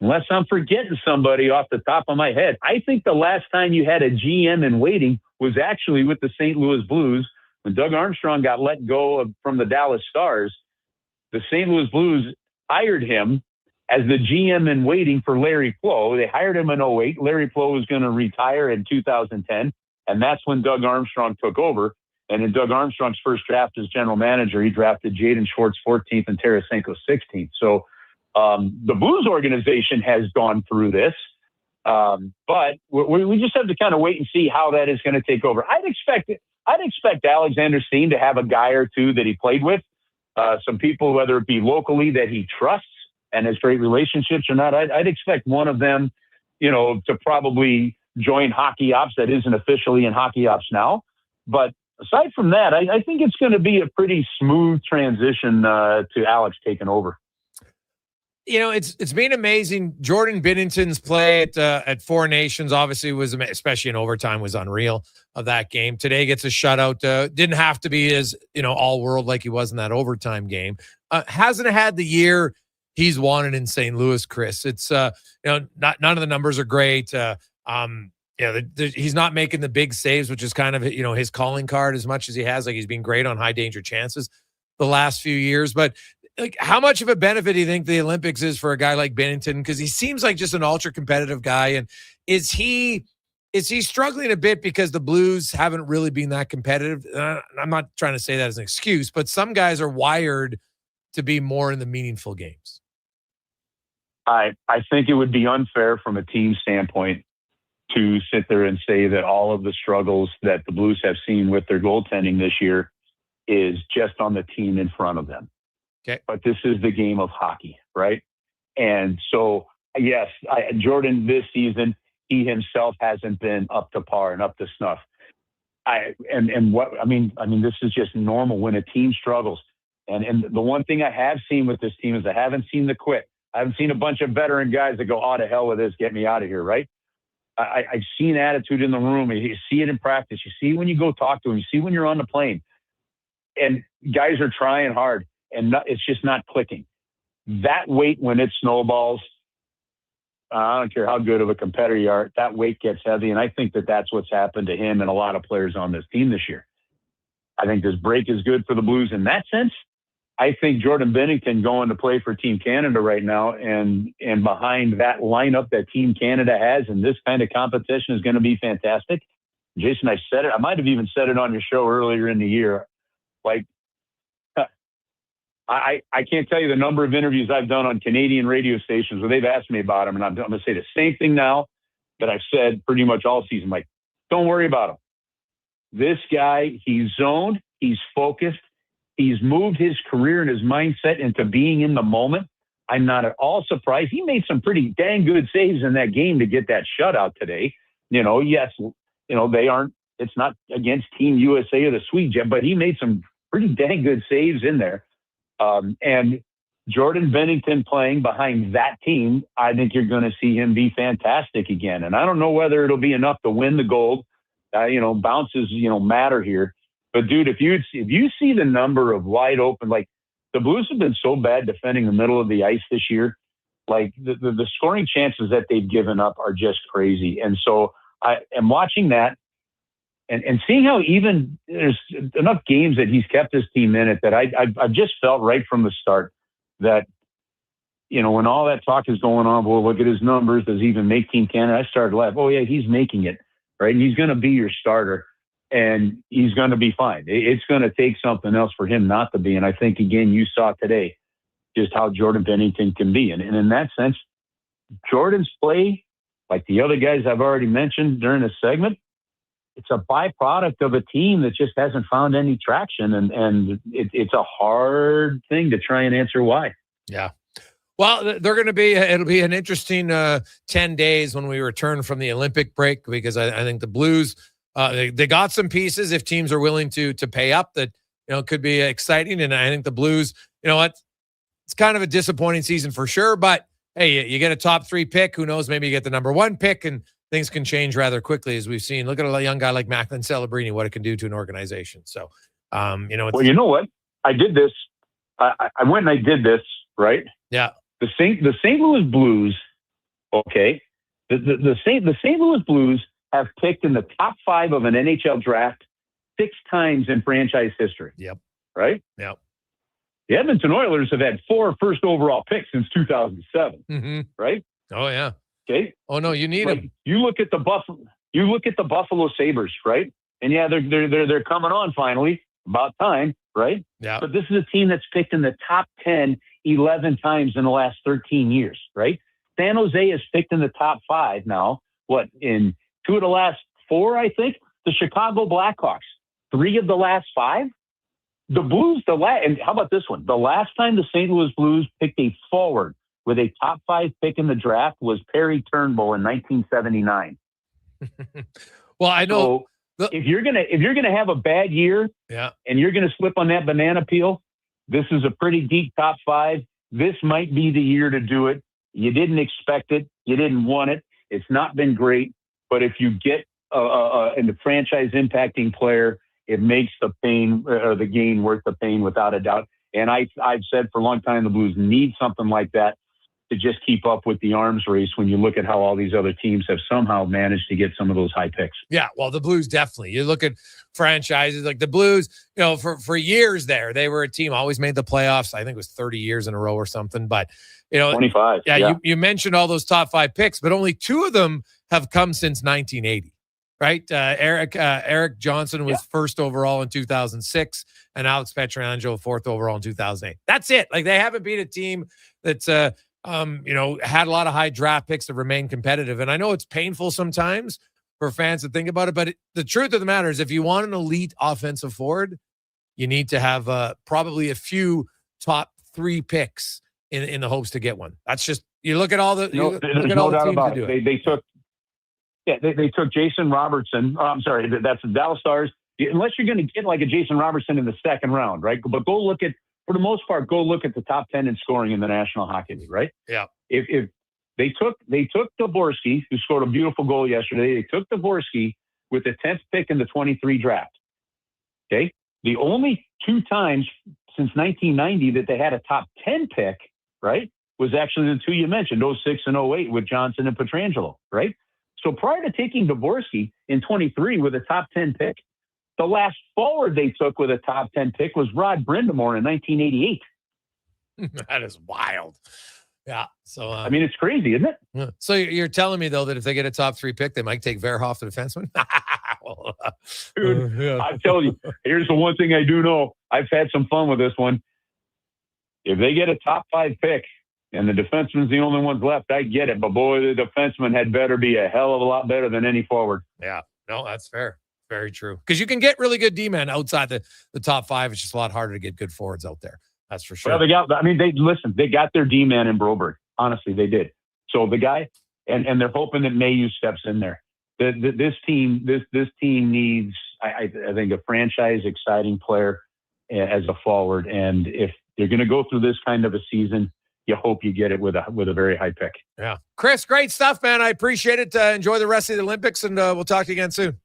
unless I'm forgetting somebody off the top of my head, I think the last time you had a GM in waiting was actually with the St. Louis Blues. When Doug Armstrong got let go from the Dallas Stars, the St. Louis Blues hired him as the GM in waiting for Larry Plow. They hired him in 2008. Larry Plow was going to retire in 2010, and that's when Doug Armstrong took over. And in Doug Armstrong's first draft as general manager, he drafted Jaden Schwartz 14th and Tarasenko 16th. So the Blues organization has gone through this, but we just have to kind of wait and see how that is going to take over. I'd expect Alexander Steen to have a guy or two that he played with, some people, whether it be locally that he trusts and has great relationships or not. I'd expect one of them, to probably join Hockey Ops that isn't officially in Hockey Ops now. But aside from that, I think it's going to be a pretty smooth transition to Alex taking over. It's been amazing. Jordan Binnington's play at Four Nations obviously was, especially in overtime, was unreal of that game. Today gets a shutout. Didn't have to be as all world like he was in that overtime game. Hasn't had the year he's wanted in St. Louis, Chris. It's none of the numbers are great. He's not making the big saves, which is kind of his calling card as much as he has. Like, he's been great on high danger chances the last few years, but. Like, how much of a benefit do you think the Olympics is for a guy like Binnington? Because he seems like just an ultra competitive guy. And is he struggling a bit because the Blues haven't really been that competitive? I'm not trying to say that as an excuse, but some guys are wired to be more in the meaningful games. I think it would be unfair from a team standpoint to sit there and say that all of the struggles that the Blues have seen with their goaltending this year is just on the team in front of them. Okay. But this is the game of hockey, right? And so, yes, Jordan this season, he himself hasn't been up to par and up to snuff. This is just normal when a team struggles. And the one thing I have seen with this team is I haven't seen the quit. I haven't seen a bunch of veteran guys that go, to hell with this, get me out of here, right? I've seen attitude in the room. You see it in practice. You see when you go talk to them. You see when you're on the plane. And guys are trying hard. And it's just not clicking. That weight, when it snowballs, I don't care how good of a competitor you are, that weight gets heavy. And I think that that's what's happened to him and a lot of players on this team this year. I think this break is good for the Blues in that sense. I think Jordan Binnington going to play for Team Canada right now and behind that lineup that Team Canada has in this kind of competition is going to be fantastic. Jason, I said it. I might have even said it on your show earlier in the year. Like, I can't tell you the number of interviews I've done on Canadian radio stations where they've asked me about him, and I'm going to say the same thing now that I've said pretty much all season. Like, don't worry about him. This guy, he's zoned, he's focused, he's moved his career and his mindset into being in the moment. I'm not at all surprised. He made some pretty dang good saves in that game to get that shutout today. Yes, they aren't. It's not against Team USA or the Swedes yet, but he made some pretty dang good saves in there. And Jordan Binnington playing behind that team, I think you're going to see him be fantastic again. And I don't know whether it'll be enough to win the gold. Bounces, matter here. But dude, if you see the number of wide open, like the Blues have been so bad defending the middle of the ice this year, like the scoring chances that they've given up are just crazy. And so I am watching that. And seeing how even there's enough games that he's kept his team in it that I've just felt right from the start that, when all that talk is going on, well, look at his numbers. Does he even make Team Canada? I started laughing. Oh, yeah, he's making it, right? And he's going to be your starter, and he's going to be fine. It's going to take something else for him not to be. And I think, again, you saw today just how Jordan Binnington can be. And in that sense, Jordan's play, like the other guys I've already mentioned during this segment, it's a byproduct of a team that just hasn't found any traction. And it's a hard thing to try and answer why. Yeah. Well, it'll be an interesting 10 days when we return from the Olympic break, because I think the Blues, they got some pieces if teams are willing to pay up that, could be exciting. And I think the Blues, it's kind of a disappointing season for sure, but hey, you get a top 3 pick, who knows, maybe you get the number 1 pick, and things can change rather quickly, as we've seen. Look at a young guy like Macklin Celebrini, what it can do to an organization. So, well, you know what? I did this. I went and I did this, right? Yeah. The St. Louis Blues, okay. The St. Louis Blues have picked in the top 5 of an NHL draft 6 times in franchise history. Yep. Right? Yep. The Edmonton Oilers have had 4 first overall picks since 2007, right? Oh, yeah. Okay. Oh, no, you need them. You look at the Buffalo Sabres, right? And yeah, they're coming on finally. About time, right? Yeah. But this is a team that's picked in the top 10 11 times in the last 13 years, right? San Jose is picked in the top 5 now. What, in 2 of the last 4, I think? The Chicago Blackhawks, 3 of the last 5? The Blues, and how about this one? The last time the St. Louis Blues picked a forward with a top 5 pick in the draft was Perry Turnbull in 1979. Well, I know. So if you're gonna have a bad year, and you're gonna slip on that banana peel, this is a pretty deep top 5. This might be the year to do it. You didn't expect it. You didn't want it. It's not been great. But if you get a franchise impacting player, it makes the pain or the gain worth the pain without a doubt. And I've said for a long time the Blues need something like that to just keep up with the arms race when you look at how all these other teams have somehow managed to get some of those high picks. Yeah, well, the Blues definitely. You look at franchises like the Blues, for years there, they were a team, always made the playoffs. I think it was 30 years in a row or something. But, 25. Yeah, you mentioned all those top 5 picks, but only 2 of them have come since 1980, right? Eric Johnson was first overall in 2006, and Alex Pietrangelo 4th overall in 2008. That's it. Like, they haven't beat a team that's had a lot of high draft picks that remain competitive. And I know it's painful sometimes for fans to think about it, but the truth of the matter is if you want an elite offensive forward, you need to have probably a few top 3 picks in the hopes to get one. That's just, you look at all the, there's no doubt about it. They took Jason Robertson. That's the Dallas Stars. Unless you're going to get like a Jason Robertson in the second round, right? But go look at, for the most part, go look at the top 10 in scoring in the National Hockey League, right? Yeah. If they took Dvorsky, who scored a beautiful goal yesterday, they took Dvorsky with the 10th pick in the 23 draft. Okay. The only 2 times since 1990 that they had a top 10 pick, right, was actually the 2 you mentioned, 06 and 08 with Johnson and Pietrangelo, right? So prior to taking Dvorsky in 23 with a top 10 pick, the last forward they took with a top 10 pick was Rod Brindamore in 1988. That is wild. Yeah. So, I mean, it's crazy, isn't it? Yeah. So you're telling me, though, that if they get a top 3 pick, they might take Verhoff, the defenseman? Dude, I'm telling you, here's the one thing I do know. I've had some fun with this one. If they get a top 5 pick and the defenseman's the only ones left, I get it. But, boy, the defenseman had better be a hell of a lot better than any forward. Yeah. No, that's fair. Very true. Because you can get really good D-men outside the top 5. It's just a lot harder to get good forwards out there. That's for sure. Well, they got their D-man in Broberg. Honestly, they did. So the guy, and they're hoping that Mayu steps in there. This team needs, I think, a franchise exciting player as a forward. And if you're going to go through this kind of a season, you hope you get it with a very high pick. Yeah. Chris, great stuff, man. I appreciate it. Enjoy the rest of the Olympics, and we'll talk to you again soon.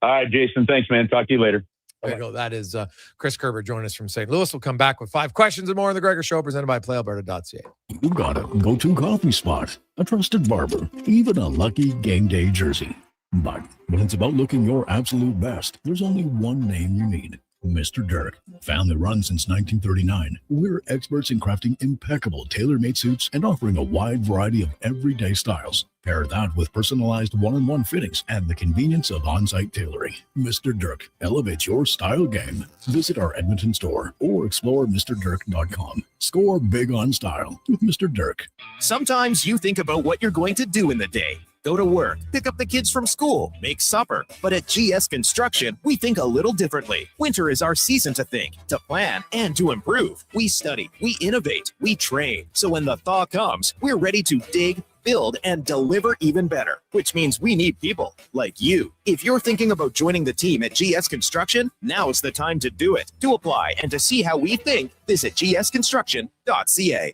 All right, Jason. Thanks, man. Talk to you later. There you go. That is Chris Kerber joining us from St. Louis. We'll come back with 5 questions and more on the Gregor Show, presented by PlayAlberta.ca. You got a go-to coffee spot, a trusted barber, even a lucky game day jersey. But when it's about looking your absolute best, there's only one name you need. Mr. Dirk. Family run since 1939, we're experts in crafting impeccable tailor-made suits and offering a wide variety of everyday styles. Pair that with personalized one-on-one fittings and the convenience of on-site tailoring. Mr. Dirk elevates your style game. Visit our Edmonton store or explore MrDirk.com. Score big on style with Mr. Dirk. Sometimes you think about what you're going to do in the day. Go to work, pick up the kids from school, make supper. But at GS Construction, we think a little differently. Winter is our season to think, to plan, and to improve. We study, we innovate, we train. So when the thaw comes, we're ready to dig, build, and deliver even better, which means we need people like you. If you're thinking about joining the team at GS Construction, now is the time to do it. To apply and to see how we think, visit gsconstruction.ca.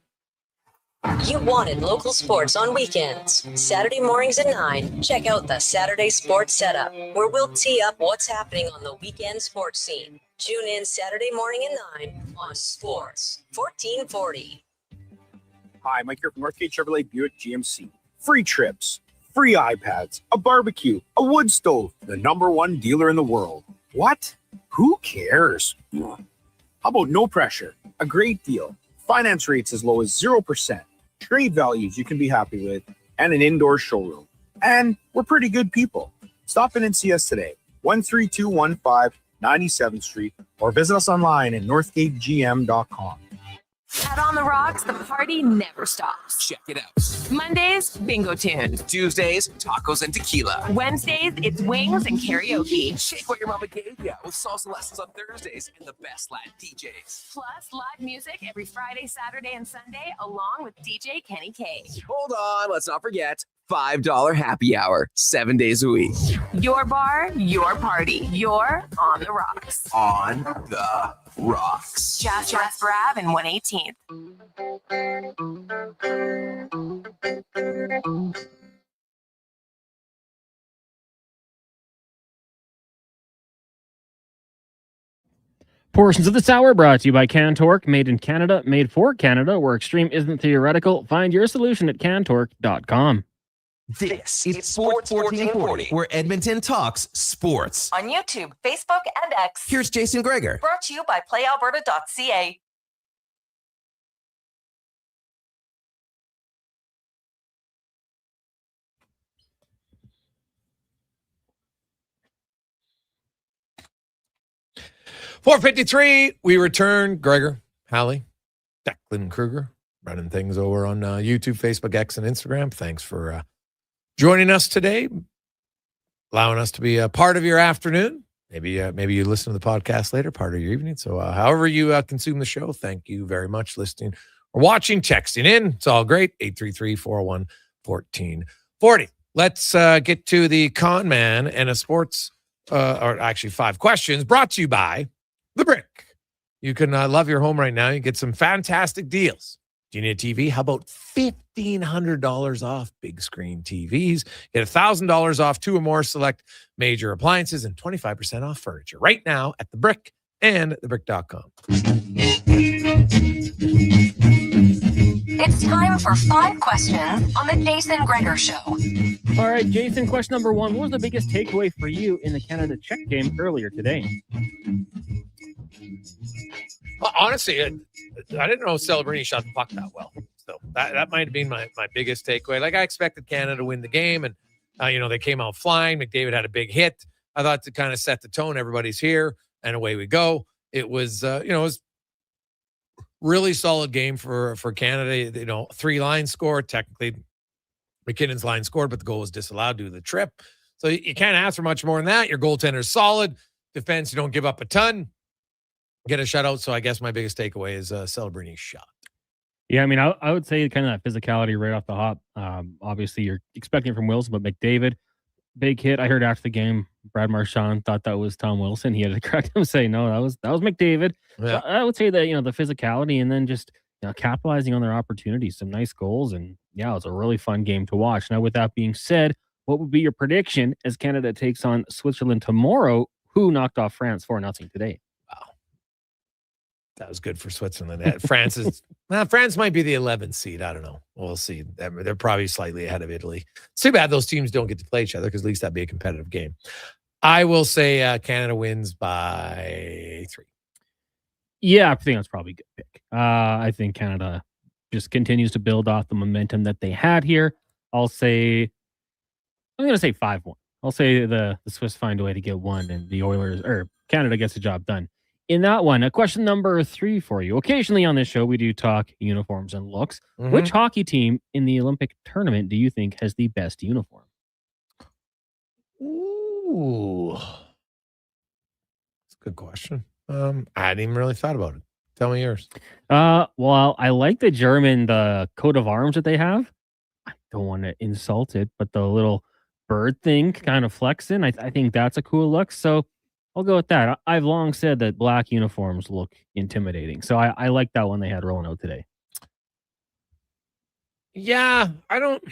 You wanted local sports on weekends. Saturday mornings at 9, check out the Saturday Sports Setup, where we'll tee up what's happening on the weekend sports scene. Tune in Saturday morning at 9 on Sports 1440. Hi, Mike here from Northgate Chevrolet Buick GMC. Free trips, free iPads, a barbecue, a wood stove, the #1 dealer in the world. What? Who cares? How about no pressure? A great deal. Finance rates as low as 0%. Trade values you can be happy with. And an indoor showroom. And we're pretty good people. Stop in and see us today. 13215 97th Street. Or visit us online at northgategm.com. At On the Rocks, the party never stops. Check it out. Mondays, bingo tunes. Tuesdays, tacos and tequila. Wednesdays, it's wings and karaoke. Shake what your mama gave ya with salsa lessons on Thursdays and the best Latin DJs. Plus, live music every Friday, Saturday, and Sunday, along with DJ Kenny K. Hold on, let's not forget $5 happy hour, 7 days a week. Your bar, your party. You're On the Rocks. On the Rocks. Jasper Ave and 118th. Portions of this hour brought to you by Cantork, made in Canada, made for Canada, where extreme isn't theoretical. Find your solution at cantork.com. This is Sports 1440, where Edmonton talks sports. On YouTube, Facebook, and X. Here's Jason Gregor. Brought to you by playalberta.ca. .453, we return. Gregor, Hallie, Declan Kruger, running things over on YouTube, Facebook, X, and Instagram. Thanks for joining us today, allowing us to be a part of your afternoon. Maybe you listen to the podcast later, part of your evening. So however you consume the show, thank you very much listening or watching, texting in. It's all great. 833-401-1440. Let's get to the con man and a sports, or actually 5 questions brought to you by The Brick. You can love your home right now. You get some fantastic deals. Do you need a TV? How about $1,500 off big screen TVs? Get $1,000 off 2 or more select major appliances and 25% off furniture right now at The Brick and thebrick.com. It's time for 5 questions on the Jason Gregor Show. All right, Jason, question number 1. What was the biggest takeaway for you in the Canada-Czech game earlier today? Well, honestly, I didn't know Celebrini shot the puck that well. So that might have been my biggest takeaway. Like, I expected Canada to win the game, and, they came out flying. McDavid had a big hit. I thought to kind of set the tone, everybody's here, and away we go. It was, it was really solid game for Canada. 3 lines scored. Technically, McKinnon's line scored, but the goal was disallowed due to the trip. So you can't ask for much more than that. Your goaltender's solid. Defense, you don't give up a ton. Get a shutout. So I guess my biggest takeaway is Celebrini's shot. Yeah, I mean, I would say kind of that physicality right off the hop. Obviously, you're expecting it from Wilson, but McDavid, big hit. I heard after the game, Brad Marchand thought that was Tom Wilson. He had to correct him, say, no, that was McDavid. Yeah. So I would say that, the physicality and then just capitalizing on their opportunities, some nice goals. And yeah, it was a really fun game to watch. Now, with that being said, what would be your prediction as Canada takes on Switzerland tomorrow, who knocked off France 4-0 today? That was good for Switzerland. France might be the 11th seed. I don't know. We'll see. They're probably slightly ahead of Italy. It's too bad those teams don't get to play each other because at least that'd be a competitive game. I will say Canada wins by 3. Yeah, I think that's probably a good pick. I think Canada just continues to build off the momentum that they had here. I'm going to say 5-1. I'll say the Swiss find a way to get 1 and the Oilers or Canada gets the job done. In that one, a question number 3 for you. Occasionally on this show, we do talk uniforms and looks. Mm-hmm. Which hockey team in the Olympic tournament do you think has the best uniform? Ooh. That's a good question. I hadn't even really thought about it. Tell me yours. Well, I like the German, the coat of arms that they have. I don't want to insult it, but the little bird thing kind of flexing, I think that's a cool look. So I'll go with that. I've long said that black uniforms look intimidating. So I like that one they had rolling out today. Yeah, I don't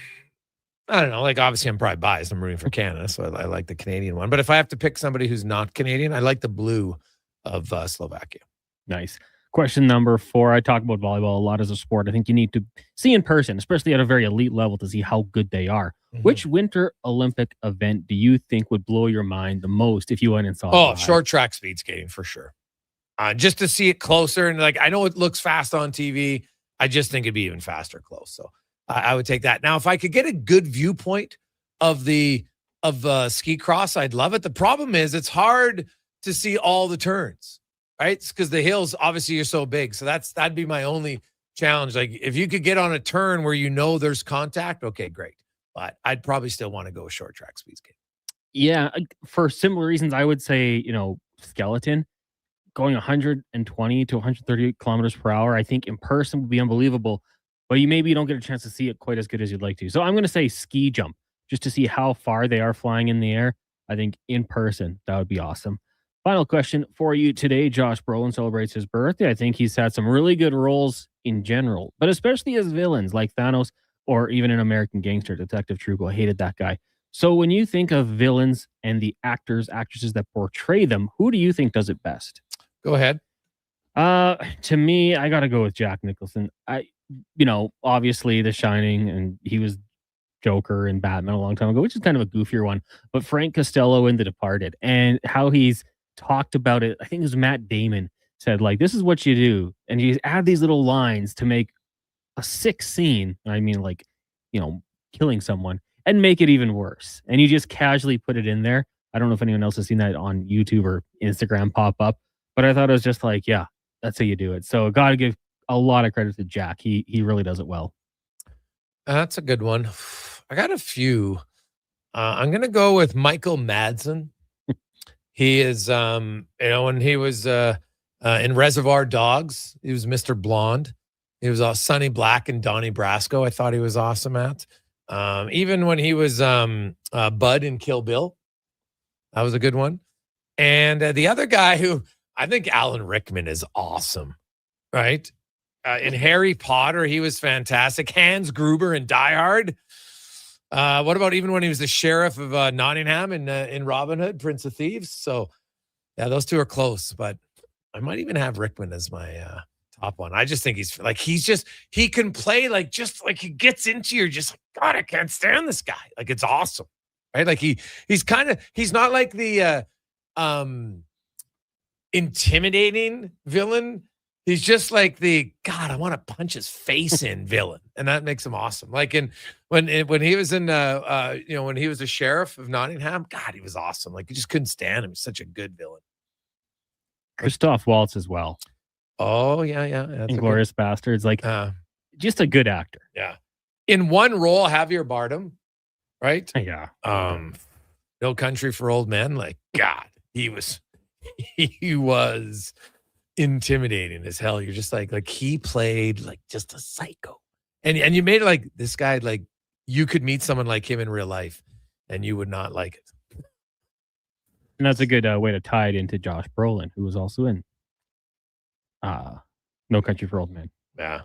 know. Like, obviously, I'm probably biased. I'm rooting for Canada, so I like the Canadian one. But if I have to pick somebody who's not Canadian, I like the blue of Slovakia. Nice. Question number 4. I talk about volleyball a lot as a sport. I think you need to see in person, especially at a very elite level, to see how good they are. Mm-hmm. Which Winter Olympic event do you think would blow your mind the most if you went and saw it? Short track speed skating for sure. just to see it closer. And like, I know it looks fast on TV. I just think it'd be even faster close. So I would take that. Now, if I could get a good viewpoint of ski cross, I'd love it. The problem is it's hard to see all the turns, right? It's because the hills obviously are so big. So that'd be my only challenge. Like if you could get on a turn where you know there's contact, okay, great. But I'd probably still want to go a short track speed skate. Yeah, for similar reasons, I would say, skeleton going 120 to 130 kilometers per hour, I think in person would be unbelievable, but maybe you don't get a chance to see it quite as good as you'd like to. So I'm going to say ski jump just to see how far they are flying in the air. I think in person, that would be awesome. Final question for you today. Josh Brolin celebrates his birthday. I think he's had some really good roles in general, but especially as villains like Thanos or even an American Gangster, Detective Trugo. I hated that guy. So when you think of villains and the actors, actresses that portray them, who do you think does it best? Go ahead. To me, I got to go with Jack Nicholson. Obviously The Shining, and he was Joker in Batman a long time ago, which is kind of a goofier one. But Frank Costello in The Departed, and how he's talked about it. I think it was Matt Damon said, like, this is what you do. And you add these little lines to make a sick scene. I mean, like, killing someone and make it even worse. And you just casually put it in there. I don't know if anyone else has seen that on YouTube or Instagram pop up, but I thought it was just like, yeah, that's how you do it. So got to give a lot of credit to Jack. He really does it well. That's a good one. I got a few. I'm going to go with Michael Madsen. He is, when he was in Reservoir Dogs, he was Mr. Blonde. He was Sonny Black and Donnie Brasco. I thought he was awesome at. Even when he was Bud in Kill Bill, that was a good one. And the other guy who I think Alan Rickman is awesome, right? In Harry Potter, he was fantastic. Hans Gruber in Die Hard. What about even when he was the sheriff of Nottingham in Robin Hood, Prince of Thieves? So, yeah, those two are close, but I might even have Rickman as my top one. I just think he can play just like he gets into you. Just like, God, I can't stand this guy. Like, it's awesome, right? Like he's not like the intimidating villain. He's just like God, I want to punch his face in villain. And that makes him awesome. Like when he was in, when he was the sheriff of Nottingham, God, he was awesome. Like you just couldn't stand him. He's such a good villain. Christoph Waltz as well. Oh, yeah. Inglourious Bastards. Like, just a good actor. Yeah. In one role, Javier Bardem, right? Yeah. No Country for Old Men. Like, God, he was intimidating as hell. You're just like he played like just a psycho. And you made it like this guy, like you could meet someone like him in real life and you would not like it. And that's a good way to tie it into Josh Brolin, who was also in No Country for Old Men. Yeah.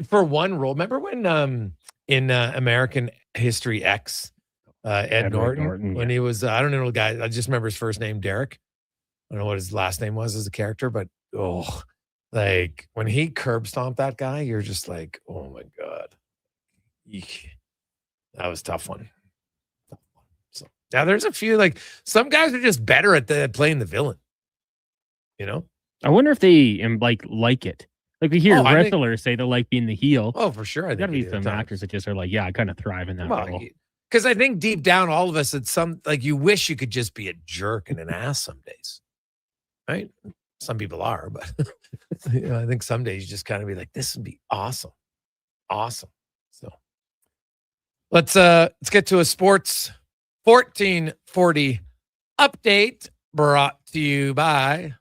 For one role, remember when in American History X, Ed Norton when he was, I don't know the guy, I just remember his first name, Derek. I don't know what his last name was as a character, but like when he curb stomped that guy, you're just like, oh my God. Eek. That was a tough one. So now there's a few, like some guys are just better at playing the villain. I wonder if they like it. Like we hear wrestlers say they like being the heel. Oh, for sure. There's got to be some actors that just are like, yeah, I kind of thrive in that role. Because I think deep down, all of us at some, like you wish you could just be a jerk and an ass some days. Right? Some people are, but I think some days you just kind of be like, this would be awesome. Awesome. So let's get to a sports 1440 update brought to you by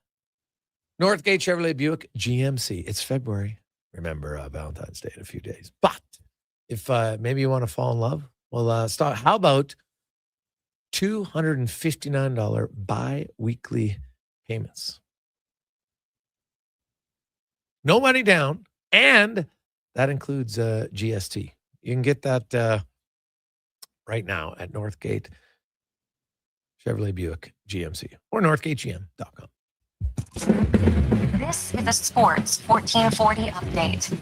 Northgate Chevrolet Buick GMC. It's February. Remember Valentine's Day in a few days. But if maybe you want to fall in love, well, start. How about $259 bi-weekly payments? No money down, and that includes GST. You can get that right now at Northgate Chevrolet Buick GMC or northgategm.com. This is the Sports 1440 update.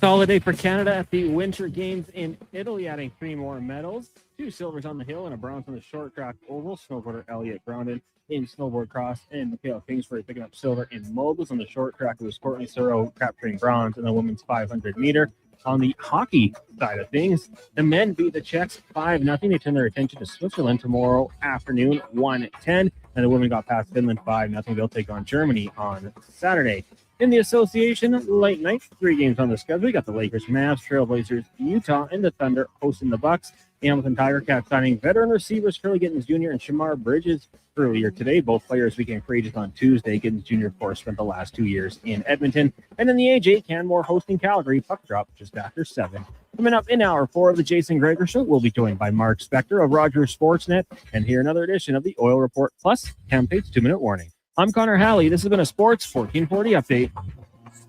solid day for Canada at the Winter Games in Italy, adding 3 more medals, 2 silvers on the hill and a bronze on the short track oval. Snowboarder Elliot Grondin in snowboard cross, and Michaela Kingsbury picking up silver in moguls. On the short track, it was Courtney Searle capturing bronze in the women's 500 meter. On the hockey side of things, the men beat the Czechs 5-0. They turn their attention to Switzerland tomorrow afternoon, 1-10. And the women got past Finland 5-0. They'll take on Germany on Saturday. In the association, late night, 3 games on the schedule. We got the Lakers, Mavs, Trailblazers, Utah, and the Thunder hosting the Bucks. The Hamilton Tiger Cats signing veteran receivers Curly Gittens Jr. and Shamar Bridges earlier today. Both players became free agents on Tuesday. Gittens Jr., of course, spent the last 2 years in Edmonton. And in the AJ, Canmore hosting Calgary. Puck drop just after 7. Coming up in hour 4 of the Jason Gregor Show, we'll be joined by Mark Spector of Rogers Sportsnet and hear another edition of the Oil Report Plus, Campaigns 2-minute warning. I'm Connor Halley. This has been a Sports 1440 update.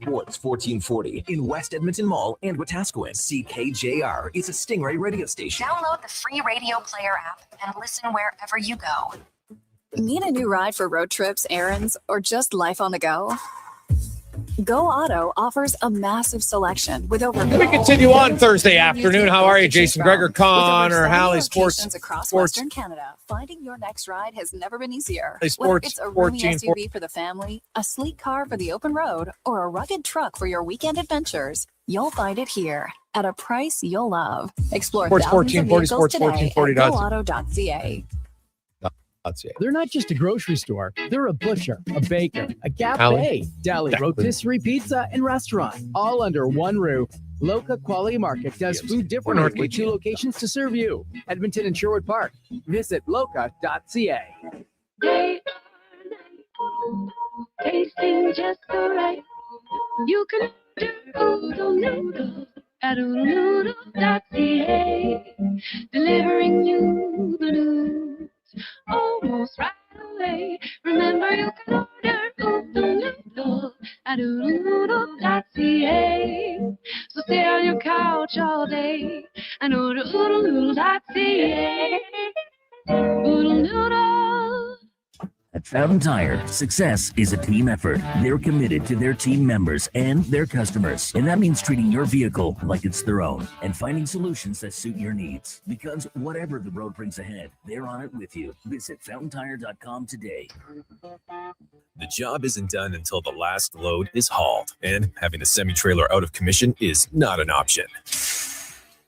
Sports 1440 in West Edmonton Mall and Wetaskiwin. CKJR is a Stingray radio station. Download the free radio player app and listen wherever you go. Need a new ride for road trips, errands, or just life on the go? Go Auto offers a massive selection with over. We continue on Thursday afternoon. How are you, Jason Gregor, Connor Halley, Sports across Western Canada? Finding your next ride has never been easier. Hey, Whether it's a roomy SUV for the family, a sleek car for the open road, or a rugged truck for your weekend adventures, you'll find it here at a price you'll love. Explore Sports thousands of 1440, vehicles Sports today 1440. at goauto.ca. They're not just a grocery store. They're a butcher, a baker, a cafe, Alley. deli, rotisserie pizza, and restaurant, all under one roof. Loca Quality Market does food differently with 2 locations to serve you. Edmonton and Sherwood Park. Visit loca.ca. They are tasting just so right. You can order oodle noodles at oodlenoodle.ca. Delivering you the news almost right away. Remember, you can order oodle noodle at oodlenoodle.ca. So stay on your couch all day and order oodlenoodle.ca. Oodle noodle. At Fountain Tire, success is a team effort. They're committed to their team members and their customers. And that means treating your vehicle like it's their own and finding solutions that suit your needs. Because whatever the road brings ahead, they're on it with you. Visit fountaintire.com today. The job isn't done until the last load is hauled, and having a semi-trailer out of commission is not an option.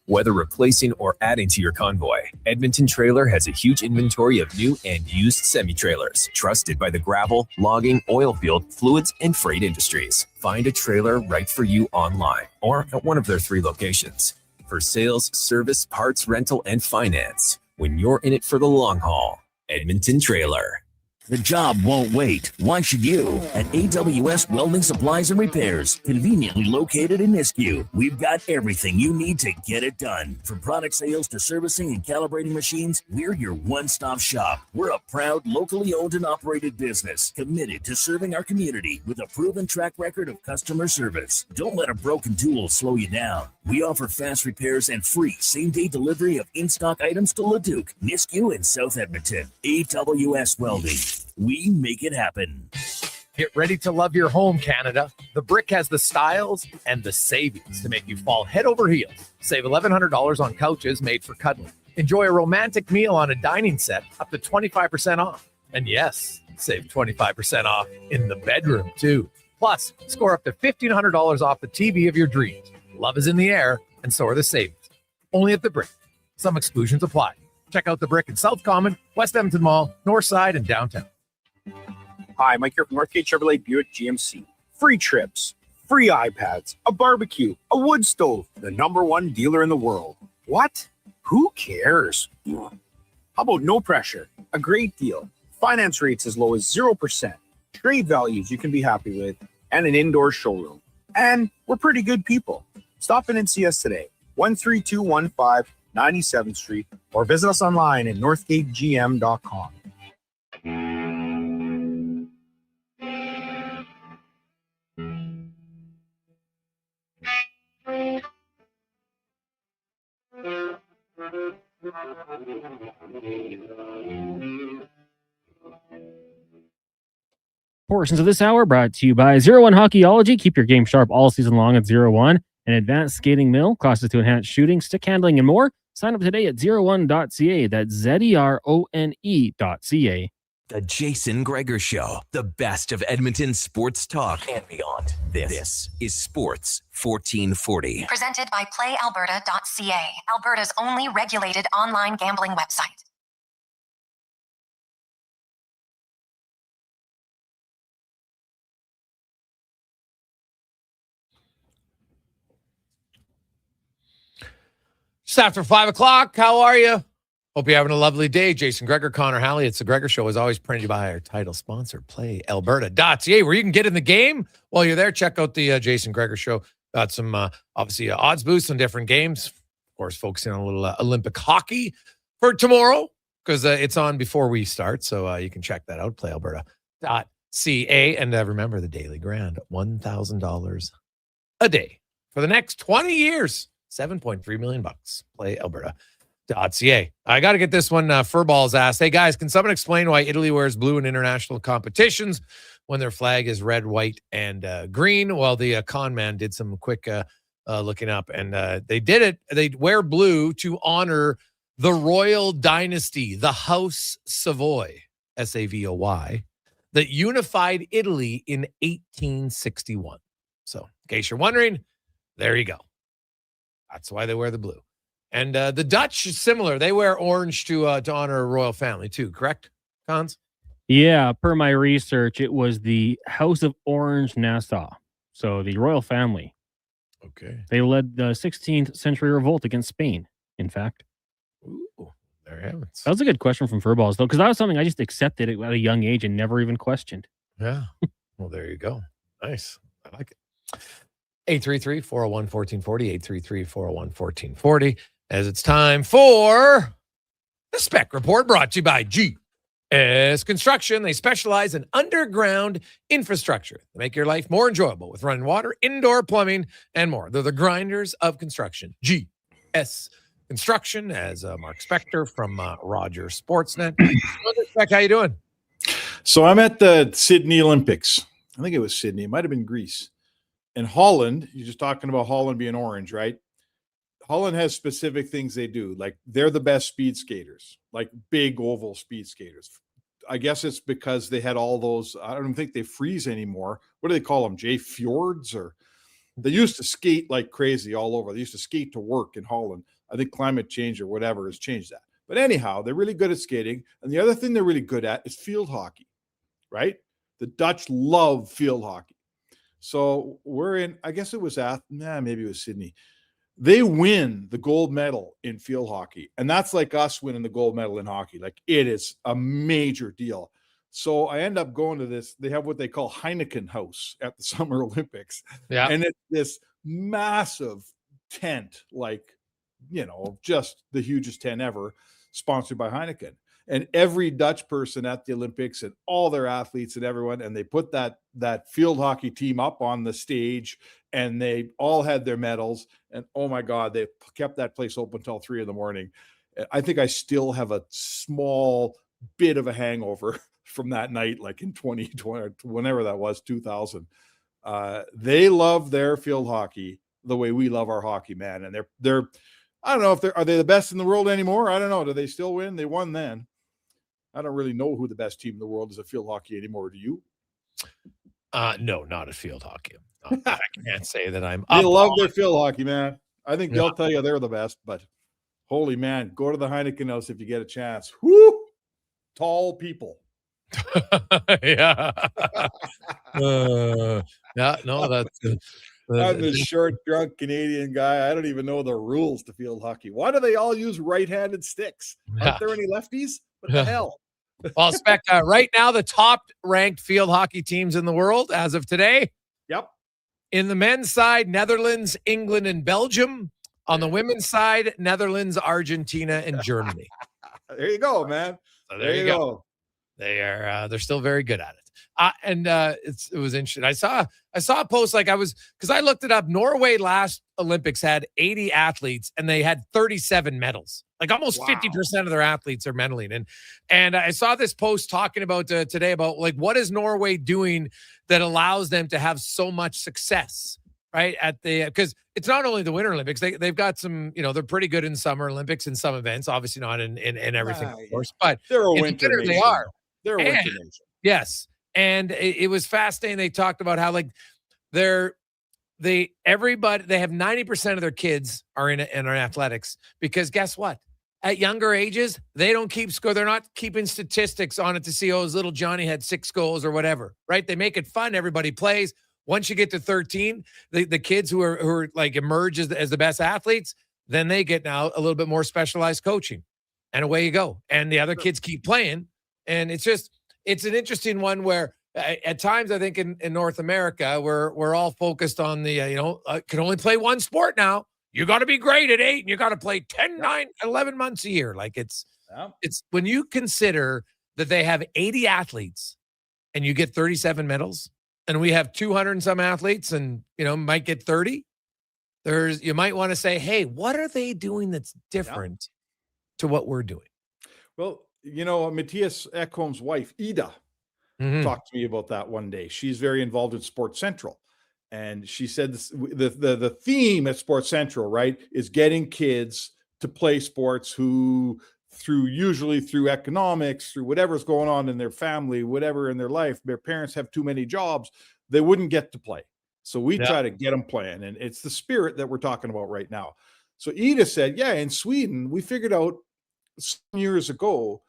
Whether replacing or adding to your convoy, Edmonton Trailer has a huge inventory of new and used semi-trailers, trusted by the gravel, logging, oil field, fluids, and freight industries. Find a trailer right for you online or at one of their 3 locations. For sales, service, parts, rental, and finance, when you're in it for the long haul, Edmonton Trailer. The job won't wait. Why should you? At AWS Welding Supplies and Repairs, conveniently located in Nisku, we've got everything you need to get it done. From product sales to servicing and calibrating machines, we're your one-stop shop. We're a proud, locally owned and operated business, committed to serving our community with a proven track record of customer service. Don't let a broken tool slow you down. We offer fast repairs and free same-day delivery of in-stock items to Leduc, Nisku, and South Edmonton. AWS Welding. We make it happen. Get ready to love your home, Canada. The Brick has the styles and the savings to make you fall head over heels. Save $1,100 on couches made for cuddling. Enjoy a romantic meal on a dining set up to 25% off. And yes, save 25% off in the bedroom, too. Plus, score up to $1,500 off the TV of your dreams. Love is in the air, and so are the savings. Only at The Brick. Some exclusions apply. Check out The Brick in South Common, West Edmonton Mall, Northside, and downtown. Hi, Mike here from Northgate Chevrolet Buick GMC. Free trips, free iPads, a barbecue, a wood stove, the #1 dealer in the world. What? Who cares? How about no pressure, a great deal, finance rates as low as 0%, trade values you can be happy with, and an indoor showroom. And we're pretty good people. Stop in and see us today, 13215 97th Street, or visit us online at northgategm.com. Portions of this hour brought to you by 01 Hockeyology. Keep your game sharp all season long at 01. an advanced skating mill, classes to enhance shooting, stick handling, and more. Sign up today at 01.ca. That's ZERONE.ca. The Jason Gregor Show, the best of Edmonton sports talk and beyond. This is Sports 1440. Presented by PlayAlberta.ca, Alberta's only regulated online gambling website. Just after 5 o'clock, how are you? Hope you're having a lovely day. Jason Gregor, Connor Halley. It's the Gregor Show, as always, printed by our title sponsor, PlayAlberta.ca, where you can get in the game. While you're there, check out the Jason Gregor Show. Got some, obviously, odds boosts on different games. Of course, focusing on a little Olympic hockey for tomorrow, because it's on before we start. So you can check that out, PlayAlberta.ca. And remember, the daily grand, $1,000 a day for the next 20 years. $7.3 million. PlayAlberta.ca. I got to get this one. Furballs asked, hey guys, can someone explain why Italy wears blue in international competitions when their flag is red, white, and green? Well, the con man did some quick looking up, and they did it. They wear blue to honor the royal dynasty, the House Savoy, Savoy, that unified Italy in 1861. So, in case you're wondering, there you go. That's why they wear the blue. And the Dutch is similar. They wear orange to honor a royal family too, correct, Cons? Yeah, per my research, it was the House of Orange-Nassau. So the royal family. Okay. They led the 16th century revolt against Spain, in fact. Ooh, there you have it. That was a good question from Furballs, though, because that was something I just accepted at a young age and never even questioned. Yeah. Well, there you go. Nice. I like it. 833-401-1440, 833-401-1440, as it's time for the Spec Report, brought to you by GS Construction. They specialize in underground infrastructure. They make your life more enjoyable with running water, indoor plumbing, and more. They're the grinders of construction. GS Construction, as Mark Spector from Rogers Sportsnet. Spec, how you doing? So I'm at the Sydney Olympics. I think it was Sydney. It might have been Greece. In Holland, you're just talking about Holland being orange, right? Holland has specific things they do. Like, they're the best speed skaters, like big oval speed skaters. I guess it's because they had all those, I don't even think they freeze anymore. What do they call them? Fjords? Or they used to skate like crazy all over. They used to skate to work in Holland. I think climate change or whatever has changed that. But anyhow, they're really good at skating. And the other thing they're really good at is field hockey, right? The Dutch love field hockey. So we're in, I guess it was maybe it was Sydney. They win the gold medal in field hockey. And that's like us winning the gold medal in hockey. Like, it is a major deal. So I end up going to this. They have what they call Heineken House at the Summer Olympics. Yeah. And it's this massive tent, like, just the hugest tent ever, sponsored by Heineken. And every Dutch person at the Olympics and all their athletes and everyone, and they put that field hockey team up on the stage, and they all had their medals. And oh my God, they kept that place open until 3 a.m. I think I still have a small bit of a hangover from that night, like in 2020, whenever that was, 2000. They love their field hockey the way we love our hockey, man. And they're I don't know if are they the best in the world anymore? I don't know. Do they still win? They won then. I don't really know who the best team in the world is at field hockey anymore. Do you? No, not at field hockey. I can't say that I'm. They love their field hockey, man. I think they'll tell you they're the best. But holy man, go to the Heineken House if you get a chance. Whoo! Tall people. Yeah. No, that's. I'm this short, drunk Canadian guy. I don't even know the rules to field hockey. Why do they all use right-handed sticks? Aren't there any lefties? What the hell? Well, Spec, right now, the top-ranked field hockey teams in the world as of today. Yep. In the men's side, Netherlands, England, and Belgium. On the women's side, Netherlands, Argentina, and Germany. There you go, man. So there you go. They're still very good at it. It was interesting. I saw a post, because I looked it up. Norway last Olympics had 80 athletes and they had 37 medals. Like almost 50% of their athletes are medaling. And I saw this post talking about today about like, what is Norway doing that allows them to have so much success right? Because it's not only the Winter Olympics, they've got some, they're pretty good in Summer Olympics in some events, obviously not in everything, of course, but they're a in winter the winter nation. they are. They're a winter nation. Yes. And it was fascinating. They talked about how they have 90% of their kids are in athletics, because guess what? At younger ages, they don't keep score. They're not keeping statistics on it to see, his little Johnny had 6 goals or whatever, right? They make it fun. Everybody plays. Once you get to 13, the kids who are like emerge as the best athletes, then they get now a little bit more specialized coaching, and away you go. And the other kids keep playing. And it's an interesting one where at times I think in North America, we're all focused on the, can only play one sport now. You got to be great at 8 and you got to play 10, 9, 11 months a year. Like it's when you consider that they have 80 athletes and you get 37 medals, and we have 200 and some athletes and, might get 30. You might want to say, hey, what are they doing that's different to what we're doing? Well, Matthias Ekholm's wife, Ida, talked to me about that one day. She's very involved in Sports Central. And she said the theme at Sports Central, right, is getting kids to play sports who, usually through economics, through whatever's going on in their family, whatever in their life, their parents have too many jobs, they wouldn't get to play. So we try to get them playing. And it's the spirit that we're talking about right now. So Ida said, in Sweden, we figured out some years ago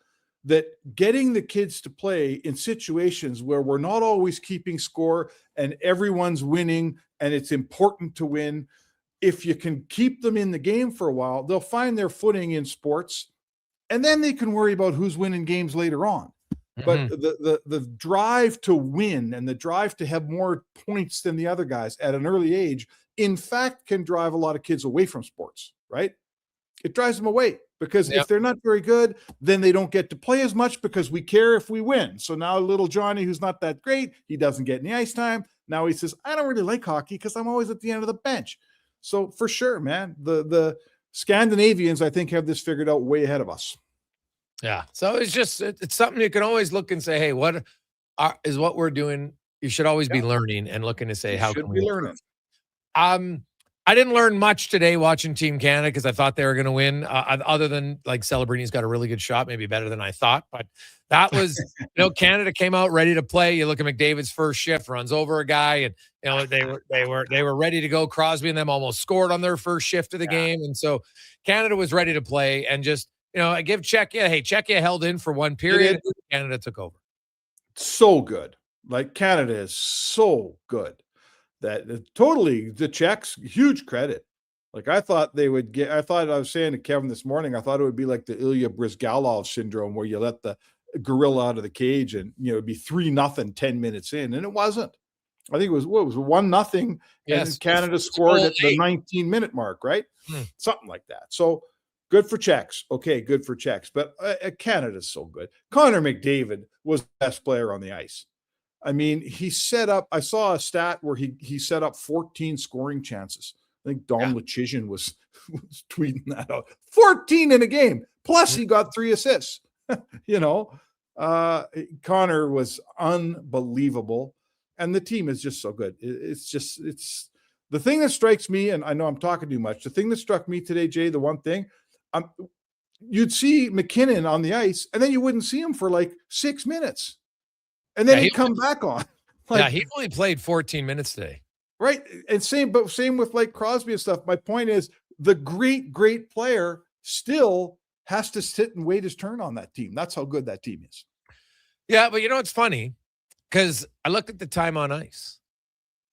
that getting the kids to play in situations where we're not always keeping score and everyone's winning and it's important to win, if you can keep them in the game for a while, they'll find their footing in sports, and then they can worry about who's winning games later on. But the drive to win and the drive to have more points than the other guys at an early age, in fact, can drive a lot of kids away from sports, right? It drives them away, because if they're not very good, then they don't get to play as much because we care if we win. So now little Johnny, who's not that great, he doesn't get any ice time. Now he says, I don't really like hockey because I'm always at the end of the bench. So for sure, man, the Scandinavians, I think, have this figured out way ahead of us. Yeah. So it's something you can always look and say, hey, what is what we're doing? You should always be learning and looking to say, how can we learn? I didn't learn much today watching Team Canada because I thought they were going to win, other than like Celebrini got a really good shot, maybe better than I thought. But that was, Canada came out ready to play. You look at McDavid's first shift, runs over a guy, and they were ready to go. Crosby and them almost scored on their first shift of the game, and so Canada was ready to play. And just I give Czechia. Hey, Czechia held in for one period. Canada took over. So good, like Canada is so good. That totally, the Czechs, huge credit. Like I thought they would get. I was saying to Kevin this morning, I thought it would be like the Ilya Brizgalov syndrome, where you let the gorilla out of the cage and it'd be 3-0 10 minutes in, and it wasn't. I think it was 1-0, and Canada scored at the 19-minute mark, right? Something like that. So good for Czechs. Okay, good for Czechs, but Canada's so good. Connor McDavid was the best player on the ice. I mean, he set up, I saw a stat where he set up 14 scoring chances. I think Dom Lucian was tweeting that out. 14 in a game. Plus he got 3 assists. Connor was unbelievable. And the team is just so good. It's the thing that strikes me, and I know I'm talking too much. The thing that struck me today, Jay, the one thing, you'd see McKinnon on the ice, and then you wouldn't see him for like 6 minutes. And then he'd come back on. He only played 14 minutes today. Right. And same with like Crosby and stuff. My point is the great player still has to sit and wait his turn on that team. That's how good that team is. Yeah, but it's funny because I looked at the time on ice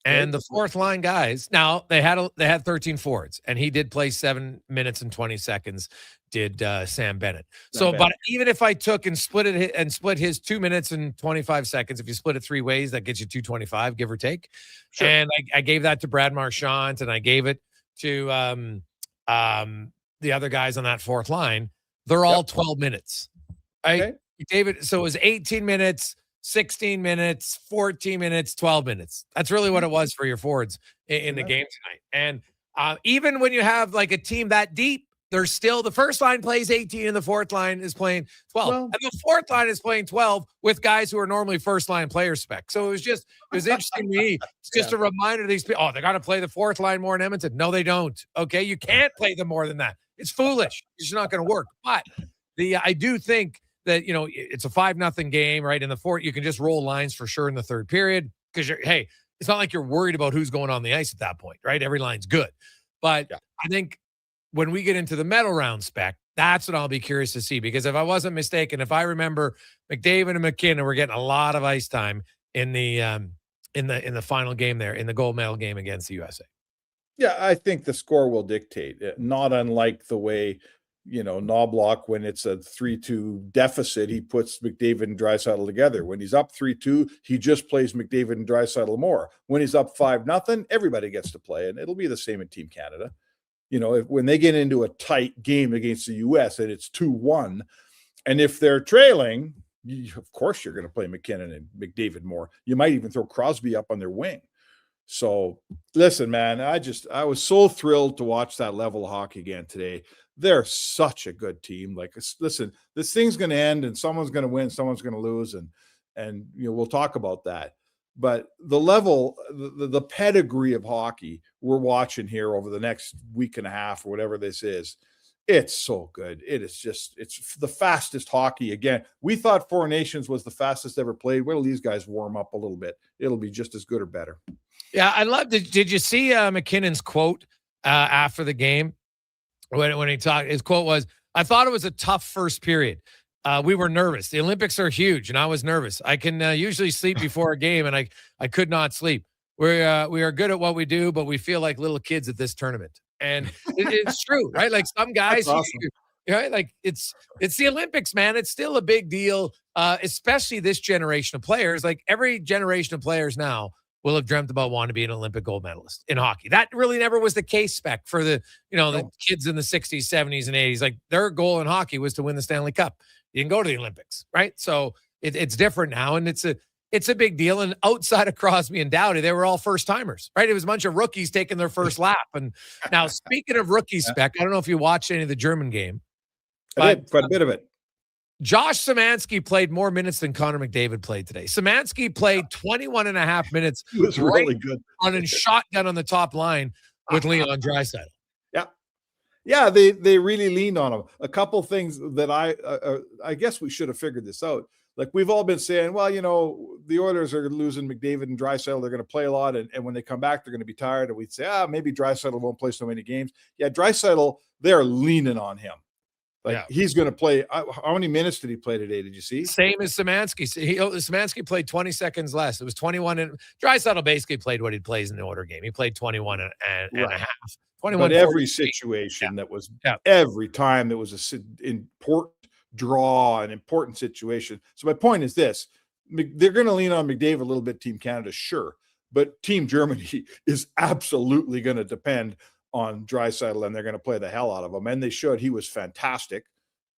and the fourth line guys. Now they had 13 forwards, and he did play 7 minutes and 20 seconds. Did Sam Bennett. But even if I took and split his 2 minutes and 25 seconds, if you split it 3 ways, that gets you 225, give or take. Sure. And I gave that to Brad Marchand, and I gave it to the other guys on that fourth line. They're all 12 minutes. Right? David, so it was 18 minutes, 16 minutes, 14 minutes, 12 minutes. That's really what it was for your forwards in the game tonight. And even when you have like a team that deep, there's still the first line plays 18 and the fourth line is playing 12. And the fourth line is playing 12 with guys who are normally first line player spec. So it was interesting to me. It's just a reminder to these people, they got to play the fourth line more in Edmonton. No, they don't. Okay. You can't play them more than that. It's foolish. It's not going to work. But I do think that, it's a 5-0 game, right? In the fourth, you can just roll lines for sure in the third period because it's not like you're worried about who's going on the ice at that point, right? Every line's good. But I think when we get into the medal round spec, that's what I'll be curious to see. Because if I wasn't mistaken, if I remember, McDavid and McKinnon were getting a lot of ice time in the final game there, in the gold medal game against the USA. Yeah, I think the score will dictate. Not unlike the way, Knobloch, when it's a 3-2 deficit, he puts McDavid and Draisaitl together. When he's up 3-2, he just plays McDavid and Draisaitl more. When he's up 5-0, everybody gets to play, and it'll be the same in Team Canada. When they get into a tight game against the U.S. and it's 2-1, and if they're trailing, of course you're going to play McKinnon and McDavid more. You might even throw Crosby up on their wing. So listen, man, I was so thrilled to watch that level of hockey again today. They're such a good team. Like, listen, this thing's going to end and someone's going to win, someone's going to lose. And we'll talk about that. But the level, the pedigree of hockey we're watching here over the next week and a half or whatever this is, it's so good. It's the fastest hockey. Again, we thought Four Nations was the fastest ever played. Wait till these guys warm up a little bit. It'll be just as good or better. Yeah, I loved it. Did you see McKinnon's quote after the game when he talked? His quote was, "I thought it was a tough first period. We were nervous. The Olympics are huge, and I was nervous. I can usually sleep before a game, and I could not sleep. We are good at what we do, but we feel like little kids at this tournament." And it's true, right? Like some guys, awesome. Right? Like it's the Olympics, man. It's still a big deal, especially this generation of players. Like every generation of players now will have dreamt about wanting to be an Olympic gold medalist in hockey. That really never was the case spec for the kids in the 60s, 70s, and 80s. Like their goal in hockey was to win the Stanley Cup. You can go to the Olympics, right? So it's different now, and it's a big deal. And outside of Crosby and Doughty, they were all first timers, right? It was a bunch of rookies taking their first lap. And now, speaking of rookie spec, I don't know if you watched any of the German game. I did, quite a bit of it. Josh Szymanski played more minutes than Connor McDavid played today. Szymanski played 21 and a half minutes. He was really good. On a shotgun on the top line with Leon Draisaitl. Yeah, they really leaned on him. A couple things that I guess we should have figured this out. Like we've all been saying, well, the Oilers are losing McDavid and Draisaitl. They're going to play a lot, and when they come back, they're going to be tired. And we'd say, maybe Draisaitl won't play so many games. Yeah, Draisaitl, they're leaning on him. He's going to play. How many minutes did he play today? Did you see? Same as Szymanski. Szymanski played 20 seconds less. It was 21. And Draisaitl basically played what he plays in the order game. He played 21 and a half. 21. But every situation that was, every time there was an important draw, an important situation. So my point is this: they're going to lean on McDavid a little bit. Team Canada, sure, but Team Germany is absolutely going to depend on Draisaitl, and they're going to play the hell out of him. And they should. He was fantastic.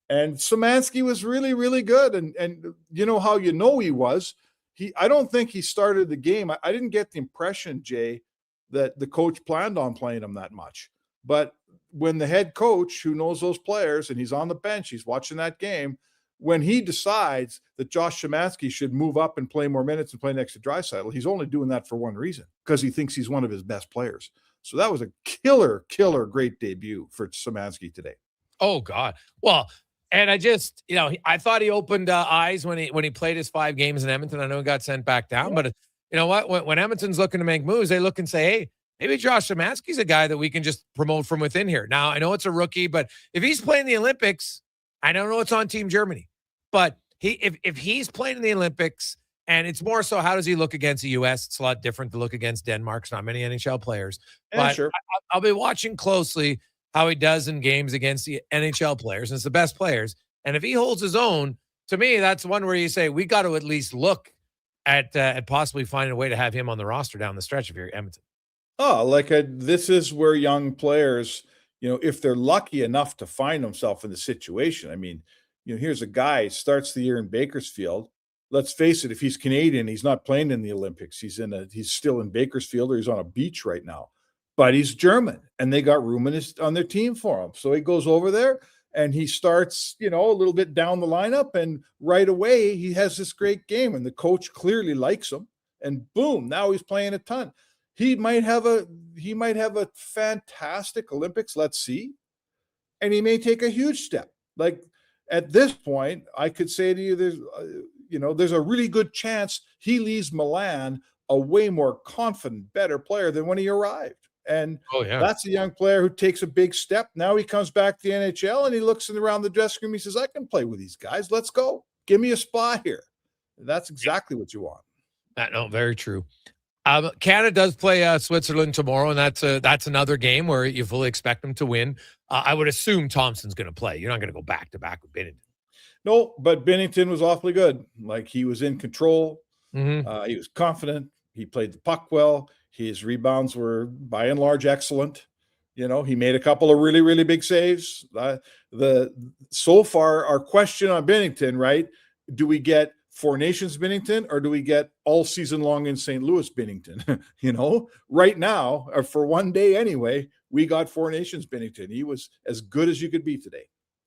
And Szymanski was really, really good. And you know how he was? I don't think he started the game. I didn't get the impression, Jay, that the coach planned on playing him that much. But when the head coach, who knows those players, and he's on the bench, he's watching that game, when he decides that Josh Szymanski should move up and play more minutes and play next to Draisaitl, he's only doing that for one reason, because he thinks he's one of his best players. So that was a killer, great debut for Szymanski today. Oh, God. Well, and I just, I thought he opened eyes when he played his 5 games in Edmonton. I know he got sent back down, but you know what? When Edmonton's looking to make moves, they look and say, hey, maybe Josh Szymanski's a guy that we can just promote from within here. Now, I know it's a rookie, but if he's playing the Olympics, I don't know it's on Team Germany, but if he's playing in the Olympics, and it's more so, how does he look against the U.S.? It's a lot different to look against Denmark. It's not many NHL players. But sure. I'll be watching closely how he does in games against the NHL players, and it's the best players. And if he holds his own, to me, that's one where you say, we got to at least look at possibly finding a way to have him on the roster down the stretch if you're Edmonton. Oh, this is where young players, if they're lucky enough to find themselves in the situation. I mean, here's a guy starts the year in Bakersfield. Let's face it, if he's Canadian, he's not playing in the Olympics. He's still in Bakersfield, or he's on a beach right now. but he's German and they got room on their team for him. So he goes over there and he starts, a little bit down the lineup, and right away he has this great game, and the coach clearly likes him, and boom, now he's playing a ton. He might have a fantastic Olympics. Let's see. And he may take a huge step. Like at this point, I could say to you, there's a really good chance he leaves Milan a way more confident, better player than when he arrived. And that's a young player who takes a big step. Now he comes back to the NHL and he looks around the dressing room. He says, I can play with these guys. Let's go. Give me a spot here. That's exactly what you want. No, very true. Canada does play Switzerland tomorrow, and that's another game where you fully expect them to win. I would assume Thompson's going to play. You're not going to go back-to-back with Binnington. No, but Binnington was awfully good. Like, he was in control. He was confident. He played the puck well. His rebounds were, by and large, excellent. He made a couple of really, really big saves. So far, our question on Binnington, right? Do we get Four Nations Binnington, or do we get all season long in St. Louis Binnington? Right now, or for one day anyway, we got Four Nations Binnington. He was as good as you could be today.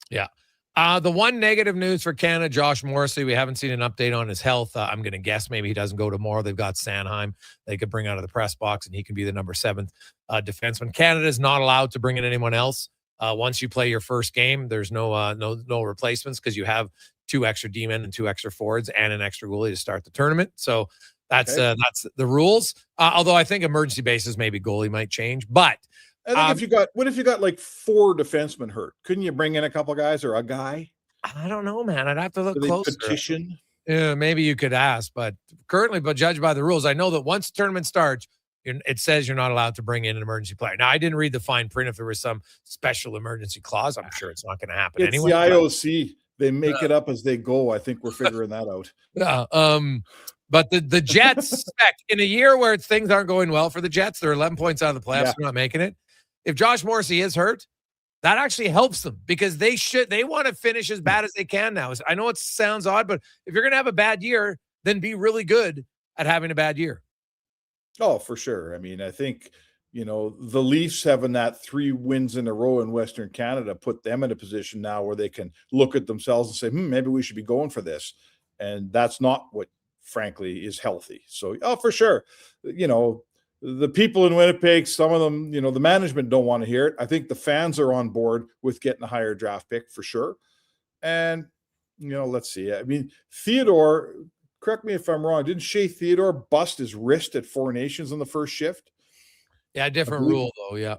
Yeah. The one negative news for Canada, Josh Morrissey, we haven't seen an update on his health. I'm going to guess maybe he doesn't go tomorrow. They've got Sanheim they could bring out of the press box, and he can be the number 7 defenseman. Canada is not allowed to bring in anyone else. Once you play your first game, there's no replacements, because you have 2 extra D-men and 2 extra forwards and an extra goalie to start the tournament. So that's the rules. Although I think emergency basis, maybe goalie might change. But I think what if you got like 4 defensemen hurt? Couldn't you bring in a couple guys or a guy? I don't know, man. I'd have to look closer. Petition? Yeah, maybe you could ask, but currently, judged by the rules, I know that once the tournament starts, it says you're not allowed to bring in an emergency player. Now, I didn't read the fine print if there was some special emergency clause. I'm sure it's not going to happen anyway. It's the IOC. They make it up as they go. I think we're figuring that out. Yeah. But the Jets, in a year where things aren't going well for the Jets, they're 11 points out of the playoffs. They're not making it. If Josh Morrissey is hurt, that actually helps them, because they want to finish as bad as they can now. I know it sounds odd, but if you're going to have a bad year, then be really good at having a bad year. Oh, for sure. I mean, I think, the Leafs having that 3 wins in a row in Western Canada put them in a position now where they can look at themselves and say, maybe we should be going for this. And that's not what, frankly, is healthy. So, for sure. The people in Winnipeg, some of them, the management don't want to hear it. I think the fans are on board with getting a higher draft pick for sure. And, let's see. I mean, Theodore, correct me if I'm wrong, didn't Shea Theodore bust his wrist at Four Nations on the first shift? Yeah, different rule though. Yeah.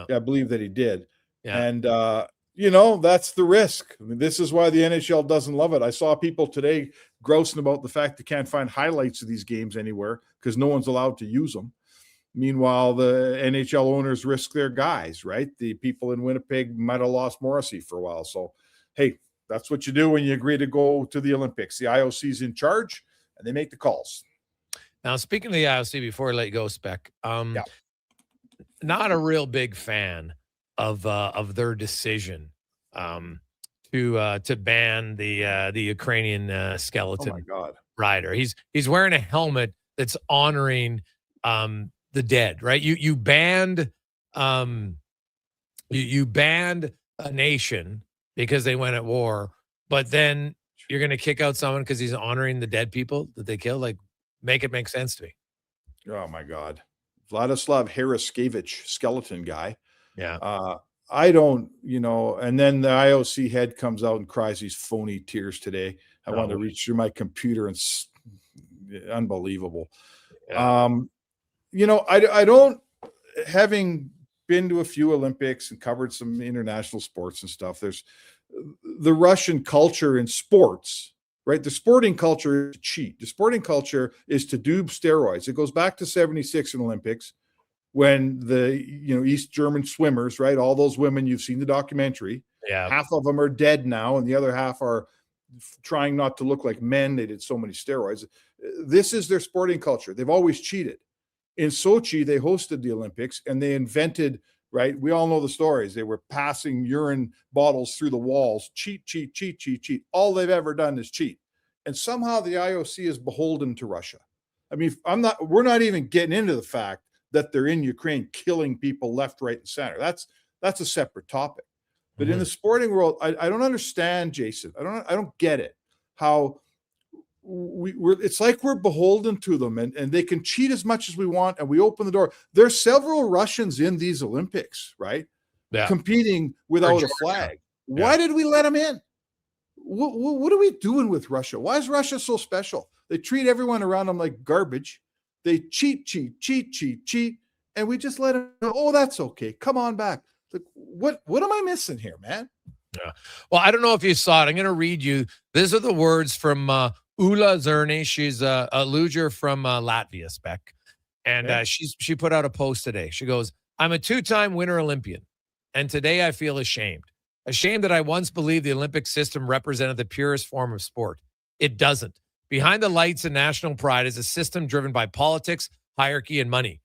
I believe that he did. Yeah. And that's the risk. I mean, this is why the NHL doesn't love it. I saw people today grousing about the fact they can't find highlights of these games anywhere because no one's allowed to use them. Meanwhile, the NHL owners risk their guys, right? The people in Winnipeg might have lost Morrissey for a while. So, hey, that's what you do when you agree to go to the Olympics. The IOC's in charge, and they make the calls. Now, speaking of the IOC, before I let you go, Spec, not a real big fan of their decision to ban the Ukrainian skeleton rider. He's wearing a helmet that's honoring the dead, right? You banned you banned a nation because they went at war, but then you're going to kick out someone because he's honoring the dead people that they killed. Like, make it make sense to me. Oh my God. Vladislav Haraskevich, skeleton guy. Yeah. I don't, and then the IOC head comes out and cries these phony tears today. I wanted to reach through my computer and unbelievable. Yeah. I don't, having been to a few Olympics and covered some international sports and stuff, there's the Russian culture in sports, right? The sporting culture is to cheat. The sporting culture is to do steroids. It goes back to 76 in Olympics when the, East German swimmers, right? All those women, you've seen the documentary. Yeah. Half of them are dead now, and the other half are trying not to look like men. They did so many steroids. This is their sporting culture. They've always cheated. In Sochi, they hosted the Olympics and they invented, right? We all know the stories. They were passing urine bottles through the walls. Cheat. All they've ever done is cheat. And somehow the IOC is beholden to Russia. I mean, we're not even getting into the fact that they're in Ukraine killing people left, right, and center. That's a separate topic. But in the sporting world, I don't understand, Jason. I don't get it. How we're it's like we're beholden to them, and they can cheat as much as we want, and we open the door. There's several Russians in these Olympics, right? Yeah. Competing without a flag. Why did we let them in? What are we doing with Russia? Why is Russia so special? They treat everyone around them like garbage. They cheat, and we just let them know, oh, that's okay. Come on back. Like, what am I missing here, man? Yeah. Well, I don't know if you saw it. I'm going to read you. These are the words from Ula Zerny. She's a luger from Latvia, Spec. And she put out a post today. She goes, I'm a 2-time Winter Olympian, and today I feel ashamed. Ashamed that I once believed the Olympic system represented the purest form of sport. It doesn't. Behind the lights and national pride is a system driven by politics, hierarchy, and money.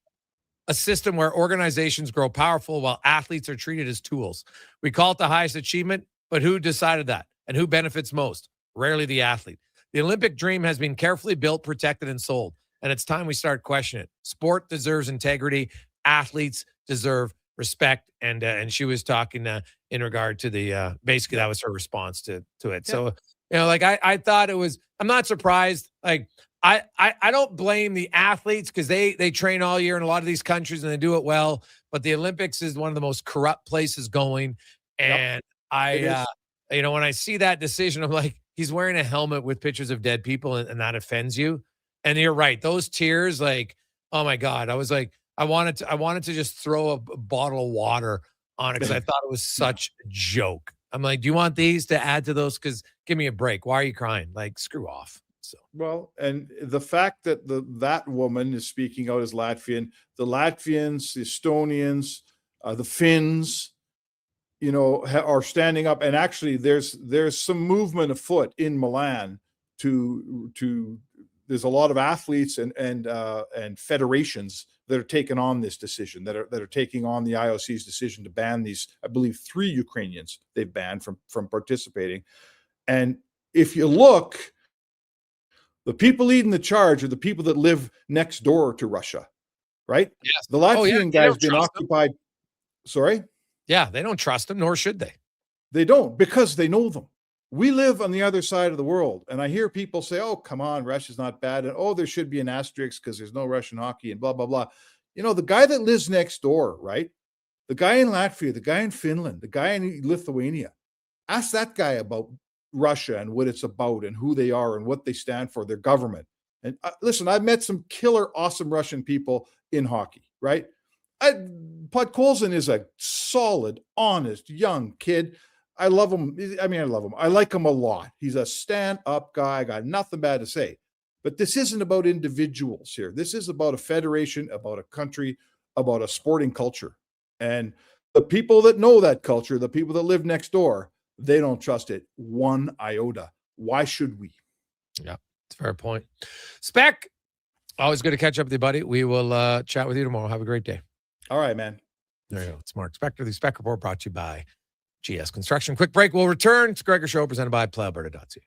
A system where organizations grow powerful while athletes are treated as tools. We call it the highest achievement, but who decided that? And who benefits most? Rarely the athlete. The Olympic dream has been carefully built, protected, and sold. And it's time we start questioning it. Sport deserves integrity. Athletes deserve respect. And she was talking in regard to the basically that was her response to it. Yeah. So, like I thought it was, I'm not surprised. Like I don't blame the athletes because they train all year in a lot of these countries and they do it well. But the Olympics is one of the most corrupt places going. And when I see that decision, I'm like, he's wearing a helmet with pictures of dead people and that offends you. And you're right. Those tears, like, oh my God. I was like, I wanted to just throw a bottle of water on it because I thought it was such a joke. I'm like, do you want these to add to those? Because give me a break. Why are you crying? Like, screw off. So well, and the fact that that woman is speaking out as Latvian, the Latvians, the Estonians, the Finns, are standing up. And actually, there's some movement afoot in Milan to there's a lot of athletes and federations that are taking on this decision, that are taking on the IOC's decision to ban these, I believe, 3 Ukrainians they've banned from participating. And if you look, the people leading the charge are the people that live next door to Russia, right? Yes. The Latvian guy's been occupied. Sorry? Yeah, they don't trust them, nor should they. They don't, because they know them. We live on the other side of the world, and I hear people say, oh, come on, Russia's not bad, and oh, there should be an asterisk because there's no Russian hockey and blah, blah, blah. The guy that lives next door, right? The guy in Latvia, the guy in Finland, the guy in Lithuania, ask that guy about Russia and what it's about and who they are and what they stand for, their government. And listen, I've met some killer, awesome Russian people in hockey, right? Podkolzin is a solid, honest, young kid. I love him. I love him. I like him a lot. He's a stand-up guy. I got nothing bad to say. But this isn't about individuals here. This is about a federation, about a country, about a sporting culture. And the people that know that culture, the people that live next door, they don't trust it one iota. Why should we? Yeah, it's a fair point. Spec, always good to catch up with you, buddy. We will chat with you tomorrow. Have a great day. All right, man. There you go. It's Mark Spector. The Spec Report brought to you by GS Construction. Quick break. We'll return. It's Gregor Show presented by PlayAlberta.ca.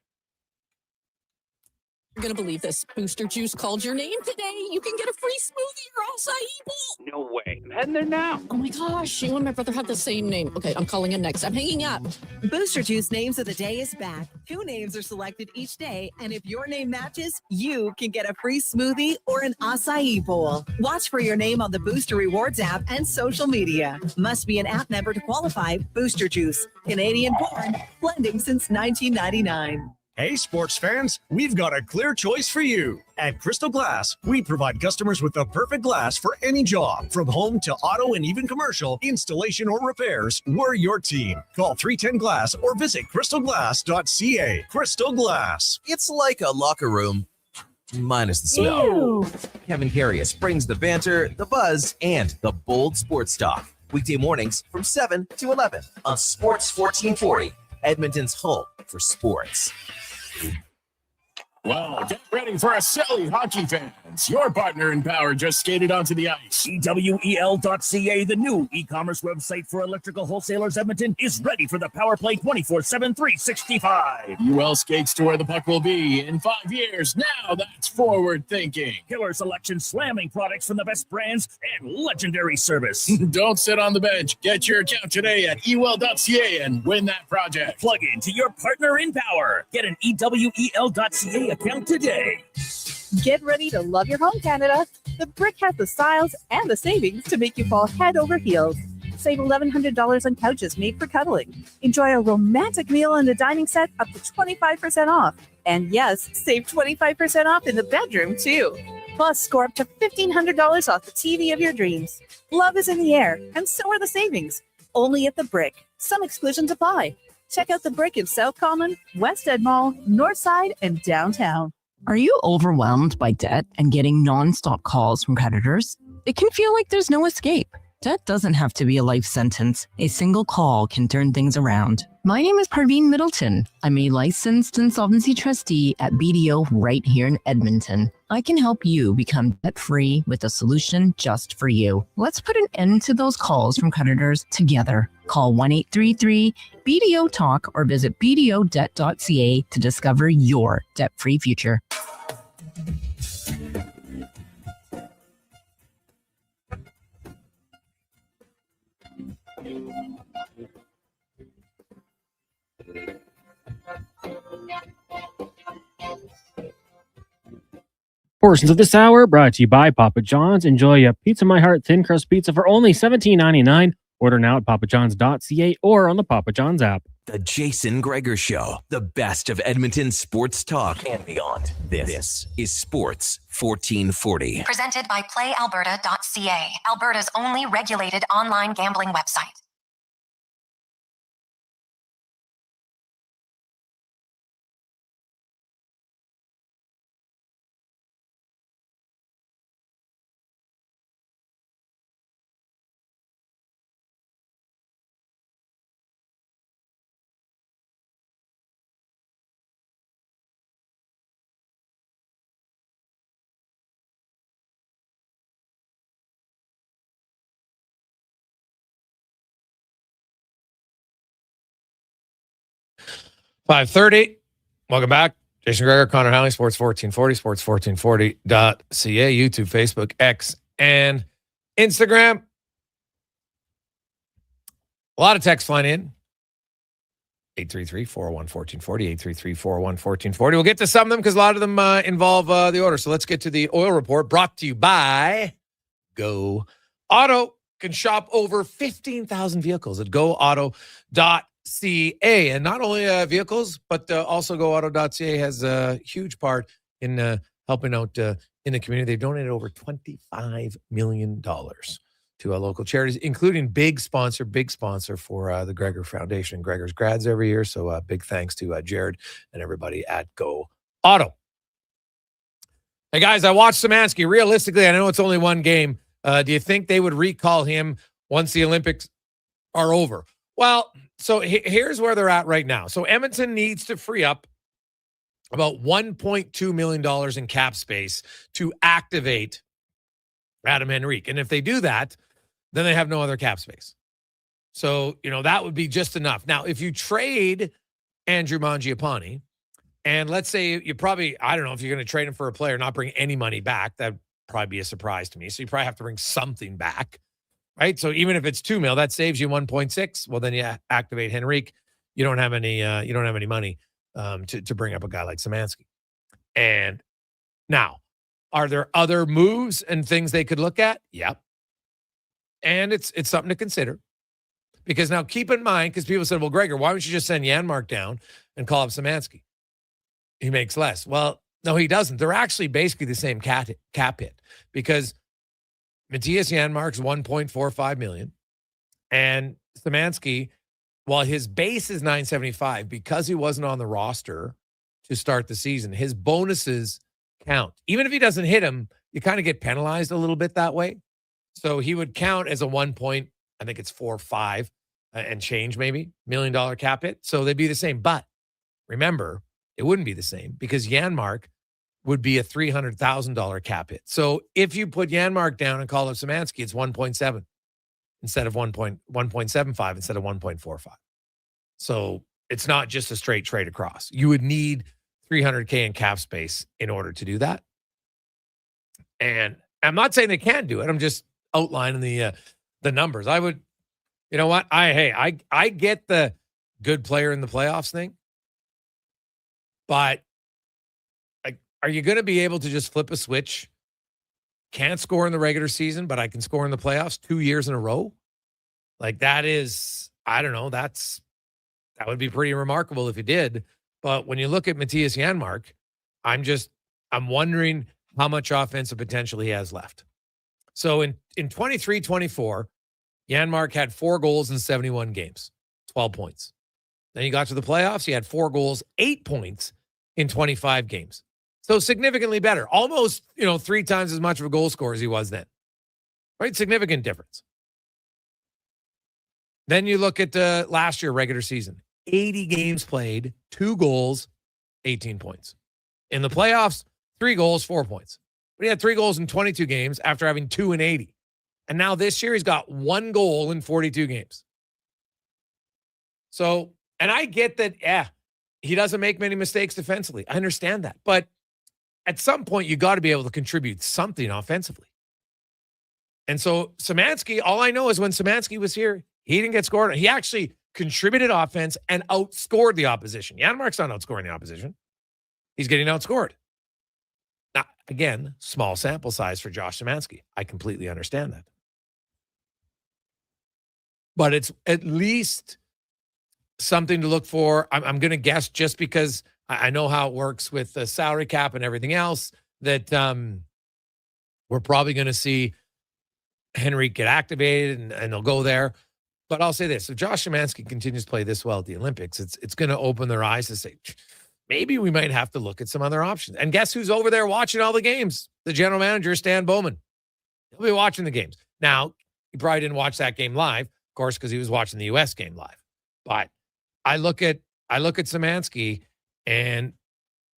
You're going to believe this. Booster Juice called your name today. You can get a free smoothie or acai bowl. No way. I'm heading there now. Oh my gosh. You and my brother have the same name. Okay, I'm calling in next. I'm hanging up. Booster Juice Names of the Day is back. 2 names are selected each day, and if your name matches, you can get a free smoothie or an acai bowl. Watch for your name on the Booster Rewards app and social media. Must be an app member to qualify. Booster Juice, Canadian-born, blending since 1999. Hey, sports fans, we've got a clear choice for you. At Crystal Glass, we provide customers with the perfect glass for any job. From home to auto and even commercial, installation or repairs, we're your team. Call 310-GLASS or visit crystalglass.ca. Crystal Glass. It's like a locker room, minus the smell. Ew. Kevin Carius brings the banter, the buzz, and the bold sports talk. Weekday mornings from 7 to 11 on Sports 1440, Edmonton's home for sports. Well, get ready for a silly hockey fans. Your partner in power just skated onto the ice. EWEL.ca, the new e-commerce website for electrical wholesalers Edmonton, is ready for the power play 24/7, 365. UL skates to where the puck will be in 5 years. Now that's forward thinking. Killer selection, slamming products from the best brands, and legendary service. Don't sit on the bench. Get your account today at ewell.ca and win that project. Plug into your partner in power. Get an EWEL.ca account today. Get ready to love your home, Canada. The Brick has the styles and the savings to make you fall head over heels. Save $1,100 on couches made for cuddling. Enjoy a romantic meal in the dining set up to 25% off. And yes, save 25% off in the bedroom, too. Plus, score up to $1,500 off the TV of your dreams. Love is in the air, and so are the savings. Only at the Brick. Some exclusions apply. Check out the Brick in South Common, West Ed Mall, Northside, and downtown. Are you overwhelmed by debt and getting nonstop calls from creditors? It can feel like there's no escape. Debt doesn't have to be a life sentence. A single call can turn things around. My name is Parveen Middleton. I'm a licensed insolvency trustee at BDO right here in Edmonton. I can help you become debt-free with a solution just for you. Let's put an end to those calls from creditors together. Call 1-833-BDO-TALK or visit bdodebt.ca to discover your debt-free future. Portions of this hour brought to you by Papa John's. Enjoy a Pizza My Heart thin crust pizza for only $17.99. Order now at papajohns.ca or on the Papa John's app. The Jason Gregor Show, the best of Edmonton sports talk and beyond. This is Sports 1440. Presented by PlayAlberta.ca, Alberta's only regulated online gambling website. .530. Welcome back. Jason Gregor, Connor Halley, Sports 1440, sports1440.ca, YouTube, Facebook, X, and Instagram. A lot of text flying in. 833-401-1440, 833-401-1440. We'll get to some of them because a lot of them involve the order. So let's get to the oil report brought to you by Go Auto. Can shop over 15,000 vehicles at goauto.ca. And not only vehicles, but also goauto.ca has a huge part in helping out in the community. They've donated over $25 million to local charities, including big sponsor for the Gregor Foundation. Gregor's grads every year. So big thanks to Jared and everybody at Go Auto. Hey, guys, I watched Szymanski. Realistically, I know it's only one game. Do you think they would recall him once the Olympics are over? Well, so here's where they're at right now. So Edmonton needs to free up about $1.2 million in cap space to activate Adam Henrique. And if they do that, then they have no other cap space. So, that would be just enough. Now, if you trade Andrew Mangiapane, and let's say you probably, I don't know if you're going to trade him for a player, not bring any money back, that'd probably be a surprise to me. So you probably have to bring something back. Right. So even if it's $2 million, that saves you 1.6. Well, then you activate Henrique. You don't have any money to bring up a guy like Szymanski. And now, are there other moves and things they could look at? Yep. And it's something to consider. Because now keep in mind, because people said, well, Gregor, why don't you just send Janmark down and call up Szymanski? He makes less. Well, no, he doesn't. They're actually basically the same cap hit because Matthias Janmark's $1.45 million, and Szymanski, while his base is $975, because he wasn't on the roster to start the season, his bonuses count. Even if he doesn't hit him, you kind of get penalized a little bit that way. So he would count as a 1.45 and change maybe $1 million cap hit. So they'd be the same. But remember, it wouldn't be the same because Janmark would be a $300,000 cap hit. So if you put Janmark down and call up Szymanski, it's 1.7 instead of 1.75 instead of 1.45. So it's not just a straight trade across. You would need $300K in cap space in order to do that. And I'm not saying they can't do it. I'm just outlining the numbers. I would, you know what? I get the good player in the playoffs thing, but are you going to be able to just flip a switch? Can't score in the regular season, but I can score in the playoffs 2 years in a row. Like that is, I don't know. That would be pretty remarkable if you did. But when you look at Matthias Janmark, I'm wondering how much offensive potential he has left. So in 23-24, Janmark had 4 goals in 71 games, 12 points. Then he got to the playoffs. He had 4 goals, 8 points in 25 games. So significantly better, almost, 3 times as much of a goal scorer as he was then. Right? Significant difference. Then you look at last year regular season, 80 games played, 2 goals, 18 points. In the playoffs, 3 goals, 4 points. But he had 3 goals in 22 games after having 2 in 80. And now this year he's got 1 goal in 42 games. So, and I get that, he doesn't make many mistakes defensively. I understand that. But at some point, you got to be able to contribute something offensively. And so Szymanski, all I know is when Szymanski was here, he didn't get scored. He actually contributed offense and outscored the opposition. Janmark's not outscoring the opposition. He's getting outscored. Now, again, small sample size for Josh Szymanski. I completely understand that. But it's at least something to look for. I'm going to guess just because I know how it works with the salary cap and everything else that we're probably going to see Henry get activated and they'll go there. But I'll say this. If Josh Szymanski continues to play this well at the Olympics, it's going to open their eyes to say, maybe we might have to look at some other options. And guess who's over there watching all the games? The general manager, Stan Bowman. He'll be watching the games. Now, he probably didn't watch that game live, of course, because he was watching the U.S. game live. But I look at Szymanski, and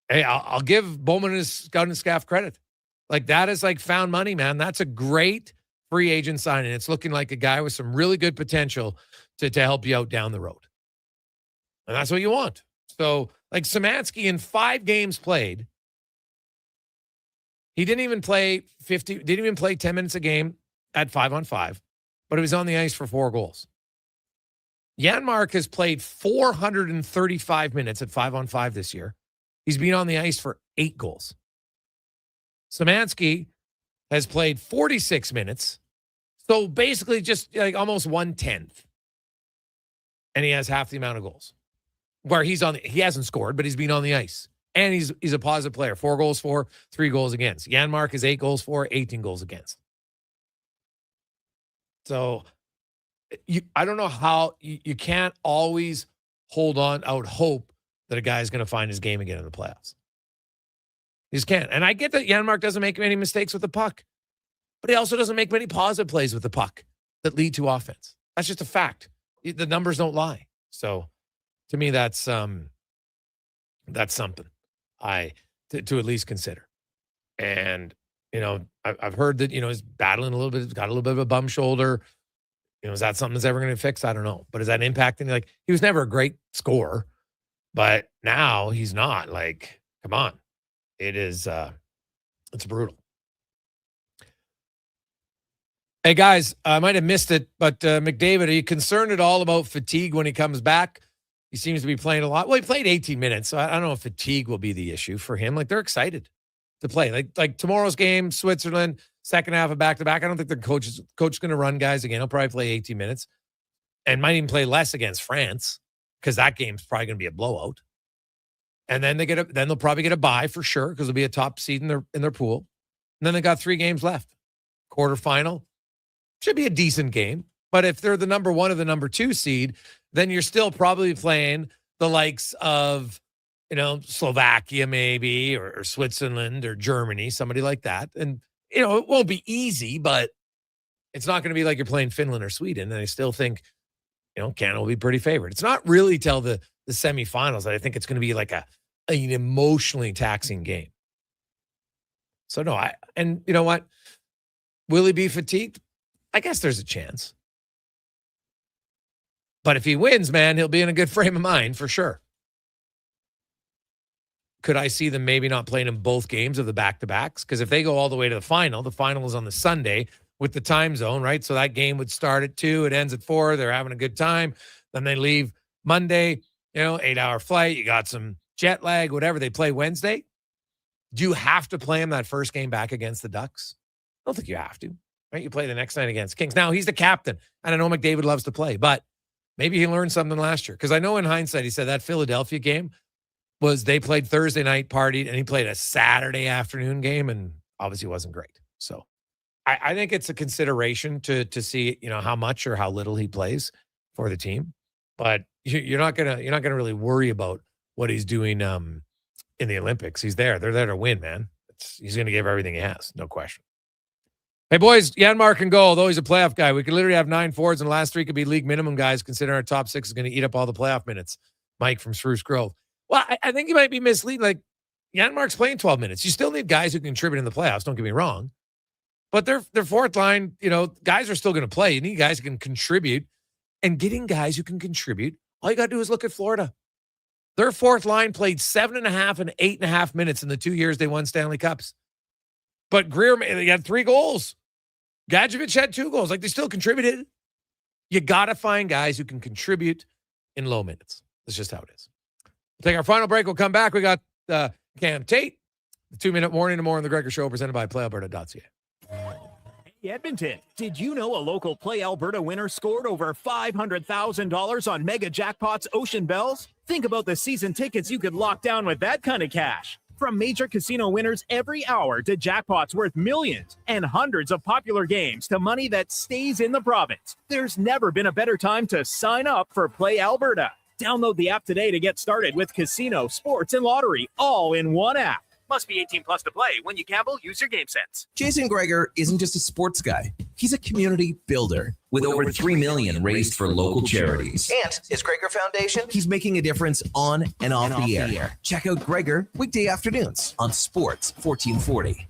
hey, I'll give Bowman his scouting staff credit. Like that is like found money, man. That's a great free agent signing. It's looking like a guy with some really good potential to help you out down the road. And that's what you want. So like Szymanski in 5 games played, he didn't even play 10 minutes a game at 5-on-5, but he was on the ice for 4 goals. Janmark has played 435 minutes at 5-on-5 this year. He's been on the ice for 8 goals. Szymanski has played 46 minutes, so basically just like almost 1/10. And he has half the amount of goals. Where he hasn't scored, but he's been on the ice. And he's a positive player. 4 goals for, 3 goals against. Janmark is 8 goals for, 18 goals against. So I don't know how you can't always hold on out hope that a guy is going to find his game again in the playoffs. You just can't. And I get that Janmark doesn't make many mistakes with the puck, but he also doesn't make many positive plays with the puck that lead to offense. That's just a fact. The numbers don't lie. So to me, that's something to at least consider. And, I've heard that, he's battling a little bit, got a little bit of a bum shoulder. Is that something that's ever going to fix? I don't know. But is that impacting? Like, he was never a great scorer, but now he's not. Like, come on. It is, it's brutal. Hey, guys, I might have missed it, but McDavid, are you concerned at all about fatigue when he comes back? He seems to be playing a lot. Well, he played 18 minutes, so I don't know if fatigue will be the issue for him. Like, they're excited to play. Like tomorrow's game, Switzerland, second half of back-to-back. I don't think the coach is going to run guys again. He'll probably play 18 minutes and might even play less against France because that game's probably going to be a blowout. And then they'll probably get a bye for sure because it'll be a top seed in their pool. And then they got 3 games left. Quarterfinal should be a decent game, but if they're the number 1 or the number 2 seed, then you're still probably playing the likes of, Slovakia maybe or Switzerland or Germany, somebody like that. And it won't be easy, but it's not going to be like you're playing Finland or Sweden. And I still think, Canada will be pretty favored. It's not really till the semifinals that I think it's going to be like an emotionally taxing game. So no, and you know what? Will he be fatigued? I guess there's a chance. But if he wins, man, he'll be in a good frame of mind for sure. Could I see them maybe not playing in both games of the back-to-backs? Because if they go all the way to the final is on the Sunday with the time zone, right? So that game would start at 2, it ends at 4, they're having a good time. Then they leave Monday, 8-hour flight, you got some jet lag, whatever. They play Wednesday. Do you have to play him that first game back against the Ducks? I don't think you have to, right? You play the next night against Kings. Now, he's the captain, and I know McDavid loves to play, but maybe he learned something last year. Because I know in hindsight, he said that Philadelphia game was they played Thursday night, partied, and he played a Saturday afternoon game, and obviously wasn't great. So I think it's a consideration to see, how much or how little he plays for the team. But you're not gonna really worry about what he's doing in the Olympics. He's there. They're there to win, man. He's going to give everything he has, no question. Hey, boys, Janmark and goal, though he's a playoff guy. We could literally have 9 forwards, and the last 3 could be league minimum guys, considering our top 6 is going to eat up all the playoff minutes. Mike from Spruce Grove. Well, I think you might be misleading. Like, Janmark's playing 12 minutes. You still need guys who can contribute in the playoffs, don't get me wrong. But their fourth line, guys are still going to play. You need guys who can contribute. And getting guys who can contribut, all you got to do is look at Florida. Their fourth line played 7.5 and 8.5 minutes in the 2 years they won Stanley Cups. But Greer, they had 3 goals. Gadjevich had 2 goals. Like, they still contributed. You got to find guys who can contribute in low minutes. That's just how it is. We'll take our final break. We'll come back. We got Cam Tate, the 2-minute morning and more on the Gregor Show, presented by PlayAlberta.ca. Hey, Edmonton, did you know a local Play Alberta winner scored over $500,000 on Mega Jackpots Ocean Bells? Think about the season tickets you could lock down with that kind of cash. From major casino winners every hour to jackpots worth millions and hundreds of popular games to money that stays in the province, there's never been a better time to sign up for Play Alberta. Download the app today to get started with casino, sports, and lottery all in one app. Must be 18 plus to play. When you gamble, use your game sense. Jason Gregor isn't just a sports guy. He's a community builder with over $3 million raised for local charities. And his Gregor Foundation, he's making a difference on and off the air. Check out Gregor weekday afternoons on Sports 1440.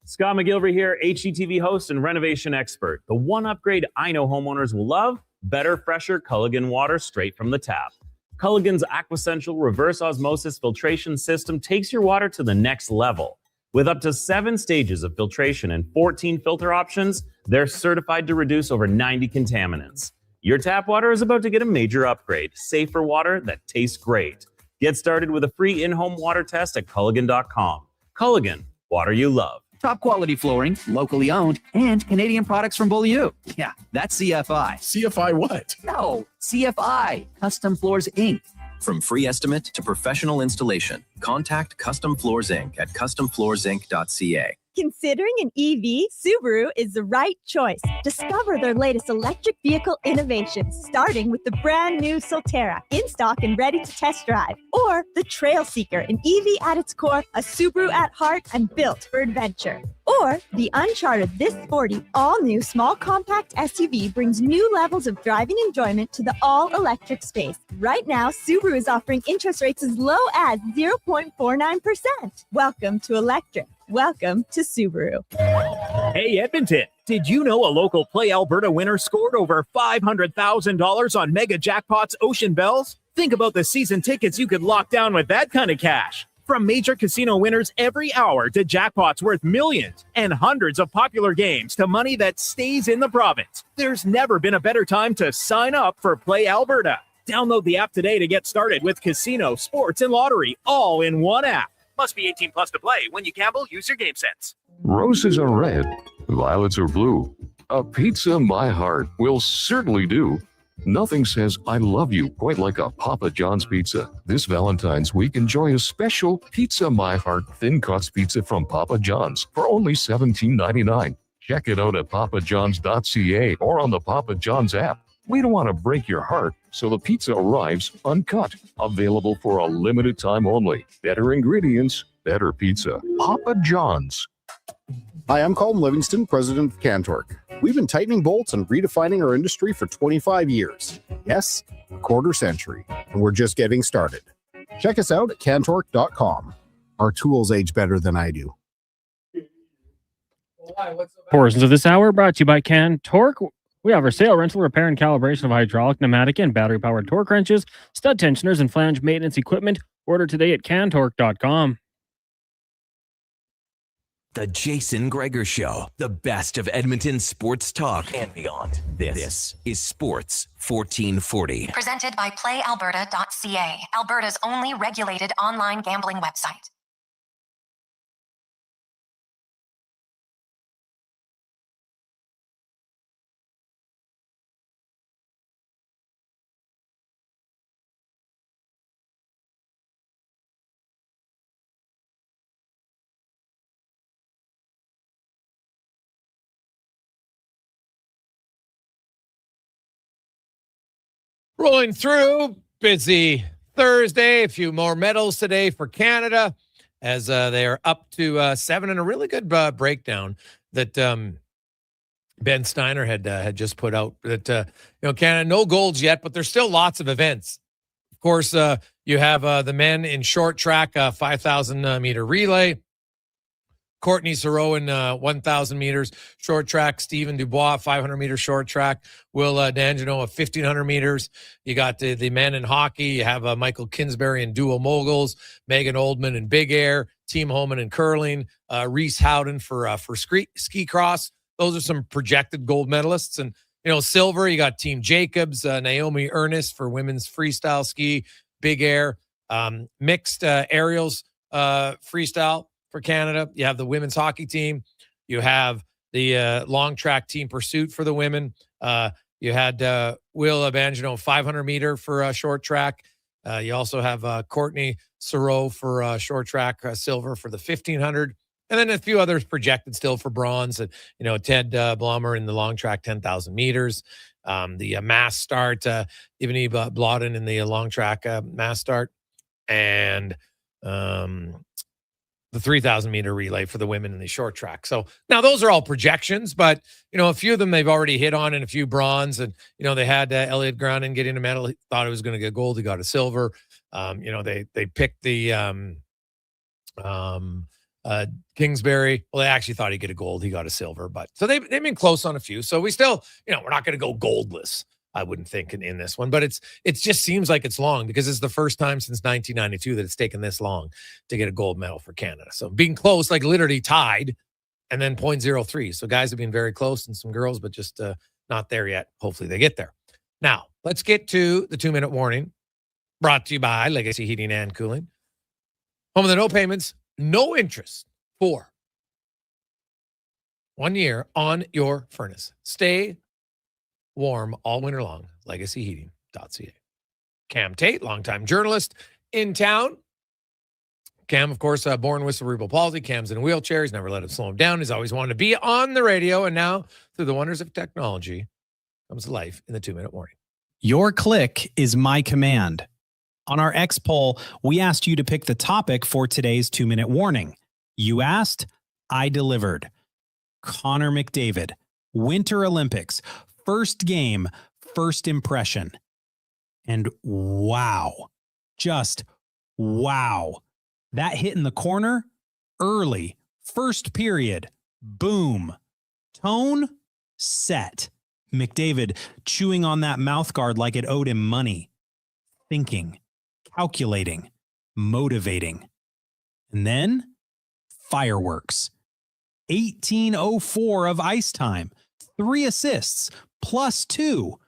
Scott McGilvery here, HGTV host and renovation expert. The one upgrade I know homeowners will love, better, fresher Culligan water straight from the tap. Culligan's Aquasential reverse osmosis filtration system takes your water to the next level. With up to 7 stages of filtration and 14 filter options, they're certified to reduce over 90 contaminants. Your tap water is about to get a major upgrade. Safer water that tastes great. Get started with a free in-home water test at Culligan.com. Culligan, water you love. Top quality flooring, locally owned, and Canadian products from Beaulieu. Yeah, that's CFI. CFI what? No, CFI, Custom Floors Inc. From free estimate to professional installation, contact Custom Floors Inc. at customfloorsinc.ca. Considering an EV, Subaru is the right choice. Discover their latest electric vehicle innovations, starting with the brand new Solterra, in stock and ready to test drive. Or the Trail Seeker, an EV at its core, a Subaru at heart, and built for adventure. Or the Uncharted This Sporty, all-new small compact SUV brings new levels of driving enjoyment to the all-electric space. Right now, Subaru is offering interest rates as low as 0.49%. Welcome to electric. Welcome to Subaru. Hey, Edmonton, did you know a local Play Alberta winner scored over $500,000 on Mega Jackpots Ocean Bells? Think about the season tickets you could lock down with that kind of cash. From major casino winners every hour to jackpots worth millions and hundreds of popular games to money that stays in the province, there's never been a better time to sign up for Play Alberta. Download the app today to get started with casino, sports, and lottery all in one app. Must be 18 plus to play. When you gamble, use your game sense. Roses are red, violets are blue. A pizza my heart will certainly do. Nothing says I love you quite like a Papa John's pizza. This Valentine's week, enjoy a special Pizza My Heart thin cuts pizza from Papa John's for only $17.99. Check it out at papajohns.ca or on the Papa John's app. We don't want to break your heart, so the pizza arrives uncut. Available for a limited time only. Better ingredients, better pizza. Papa John's. Hi, I'm Colin Livingston, president of Cantork. We've been tightening bolts and redefining our industry for 25 years. Yes, a quarter century, and we're just getting started. Check us out at cantork.com. Our tools age better than I do. Portions of this hour brought to you by Can Torque. We offer sale, rental, repair, and calibration of hydraulic, pneumatic, and battery-powered torque wrenches, stud tensioners, and flange maintenance equipment. Order today at cantorque.com. The Jason Gregor Show, the best of Edmonton sports talk and beyond. This is Sports 1440. Presented by PlayAlberta.ca, Alberta's only regulated online gambling website. Rolling through, busy Thursday. A few more medals today for Canada as they are up to 7, and a really good breakdown that Ben Steiner had just put out. That Canada, no golds yet, but there's still lots of events. Of course, you have the men in short track, 5,000 meter relay. Courtney Sarow in 1,000 meters short track. Stephen Dubois, 500 meter short track. Will D'Angelo, 1,500 meters. You got the men in hockey. You have Michael Kinsbury in dual moguls. Megan Oldman in big air. Team Holman in curling. Reese Howden for ski cross. Those are some projected gold medalists. And, silver, you got Team Jacobs. Naomi Ernest for women's freestyle ski, big air. Mixed aerials freestyle. For Canada, you have the women's hockey team. You have the long track team pursuit for the women. You had Will Abangino 500 meter for short track. You also have Courtney Sarow for short track silver for the 1,500. And then a few others projected still for bronze. And, Ted Blommer in the long track 10,000 meters. The mass start, Ivany Blodin in the long track mass start. And the 3,000 meter relay for the women in the short track. So now those are all projections, but, a few of them they've already hit on, and a few bronze. And, they had Elliot Gronin getting a medal. He thought he was going to get gold. He got a silver. They picked the Kingsbury. Well, they actually thought he'd get a gold. He got a silver, but so they've been close on a few. So we still, we're not going to go goldless, I wouldn't think in this one, but it just seems like it's long because it's the first time since 1992 that it's taken this long to get a gold medal for Canada. So being close, like literally tied, and then 0.03. So guys have been very close and some girls, but just not there yet. Hopefully they get there. Now let's get to the 2-minute warning brought to you by Legacy Heating and Cooling. Home of the no payments, no interest for 1 year on your furnace. Stay warm all winter long. LegacyHeating.ca. Cam Tate, longtime journalist in town. Cam, of course, born with cerebral palsy. Cam's in a wheelchair. He's never let it slow him down. He's always wanted to be on the radio. And now, through the wonders of technology, comes to life in the 2-minute warning. Your click is my command. On our X poll, we asked you to pick the topic for today's 2-minute warning. You asked, I delivered. Connor McDavid, Winter Olympics. First game, first impression. And wow, just wow. That hit in the corner, early, first period, boom. Tone, set. McDavid chewing on that mouthguard like it owed him money. Thinking, calculating, motivating. And then, fireworks. 18:04 of ice time. 3 assists. +2.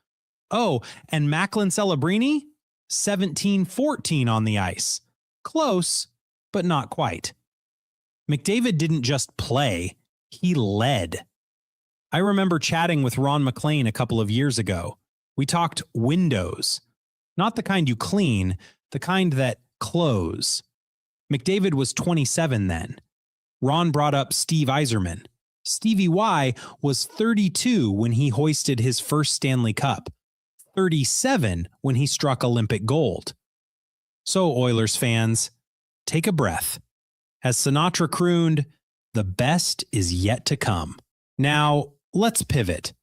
Oh, and Macklin Celebrini, 17-14 on the ice. Close, but not quite. McDavid didn't just play, he led. I remember chatting with Ron McLean a couple of years ago. We talked windows. Not the kind you clean, the kind that close. McDavid was 27 then. Ron brought up Steve Yzerman. Stevie Y was 32 when he hoisted his first Stanley Cup, 37 when he struck Olympic gold. So, Oilers fans, take a breath. As Sinatra crooned, the best is yet to come. Now, let's pivot.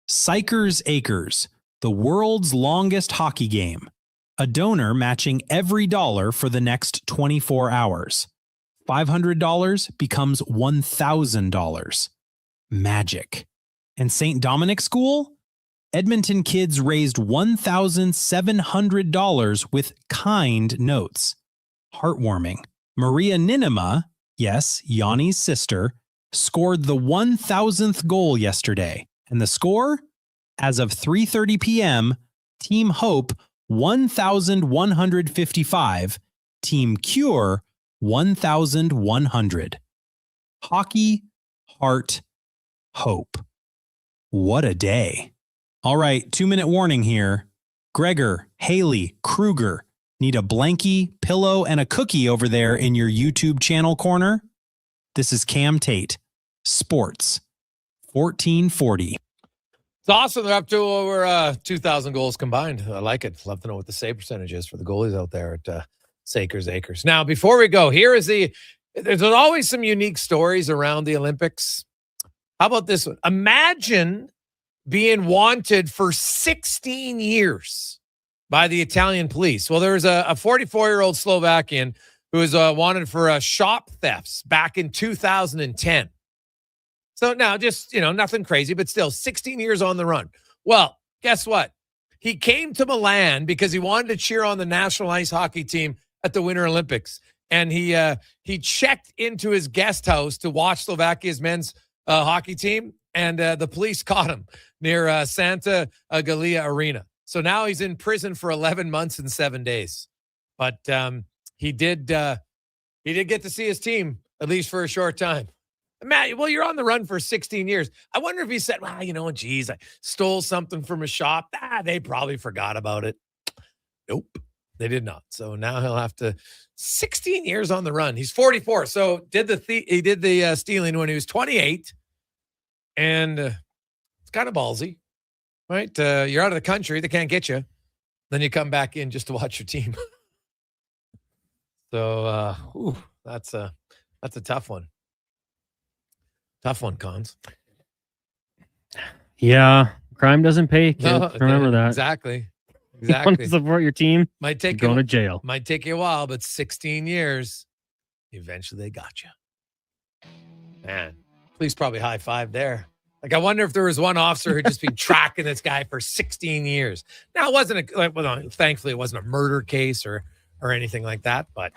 Sykers Acres, the world's longest hockey game. A donor matching every dollar for the next 24 hours. $500 becomes $1,000. magic. And St. Dominic School? Edmonton kids raised $1,700 with kind notes. Heartwarming. Maria Ninema, yes, Yanni's sister, scored the 1,000th goal yesterday. And the score? As of 3:30 p.m., Team Hope 1,155, Team Cure 1,100. Hockey, heart, hope. What a day. All right, 2-minute warning here. Gregor, Haley, Kruger, need a blankie, pillow, and a cookie over there in your YouTube channel corner? This is Cam Tate, Sports 1440. It's awesome. They're up to over 2,000 goals combined. I like it. Love to know what the save percentage is for the goalies out there at Sakers Acres. Now, before we go, there's always some unique stories around the Olympics. How about this one? Imagine being wanted for 16 years by the Italian police. Well, there was a 44-year-old Slovakian who was wanted for shop thefts back in 2010. So now just, nothing crazy, but still 16 years on the run. Well, guess what? He came to Milan because he wanted to cheer on the national ice hockey team at the Winter Olympics. And he checked into his guest house to watch Slovakia's men's hockey team. And the police caught him near Santa Gallia Arena. So now he's in prison for 11 months and 7 days. But he did get to see his team, at least for a short time. Matt, well, you're on the run for 16 years. I wonder if he said, well, geez, I stole something from a shop. They probably forgot about it. Nope, they did not. So now he'll have to 16 years on the run. He's 44. So he did the stealing when he was 28. And it's kind of ballsy, right? You're out of the country. They can't get you. Then you come back in just to watch your team. So that's a tough one. Tough one, Cons. Yeah, crime doesn't pay, kids. No, Remember that. Exactly. You want to support your team? Might take going to jail. Might take you a while, but 16 years, eventually they got you. Man, police probably high five there. Like, I wonder if there was one officer who'd just been tracking this guy for 16 years. Now, it wasn't thankfully, it wasn't a murder case or anything like that, but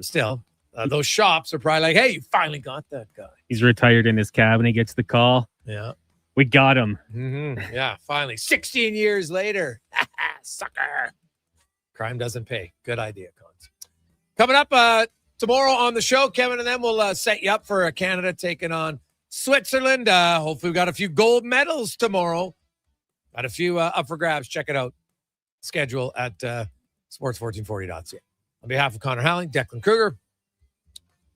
still. Those shops are probably like, hey, you finally got that guy. He's retired in his cabin. He gets the call. Yeah. We got him. Mm-hmm. Yeah, finally. 16 years later. Sucker. Crime doesn't pay. Good idea, Cons. Coming up tomorrow on the show, Kevin and them will set you up for Canada taking on Switzerland. Hopefully we got a few gold medals tomorrow. Got a few up for grabs. Check it out. Schedule at sports1440.ca. On behalf of Connor Howling, Declan Kruger,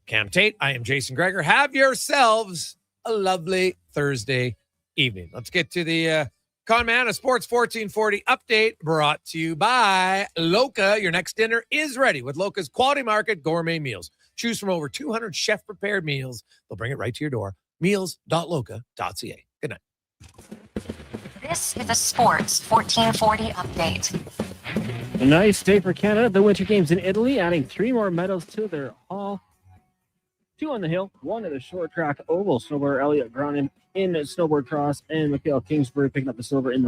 Cam Tate, I am Jason Gregor. Have yourselves a lovely Thursday evening. Let's get to the Con Man, a Sports 1440 update brought to you by Loca. Your next dinner is ready with Loca's Quality Market Gourmet Meals. Choose from over 200 chef-prepared meals. They'll bring it right to your door. Meals.loca.ca. Good night. This is a Sports 1440 update. A nice day for Canada. The Winter Games in Italy, adding 3 more medals to their haul. 2 on the hill, 1 at the short track oval. Snowboarder Elliot Gronin in snowboard cross, and Mikhail Kingsbury picking up the silver in the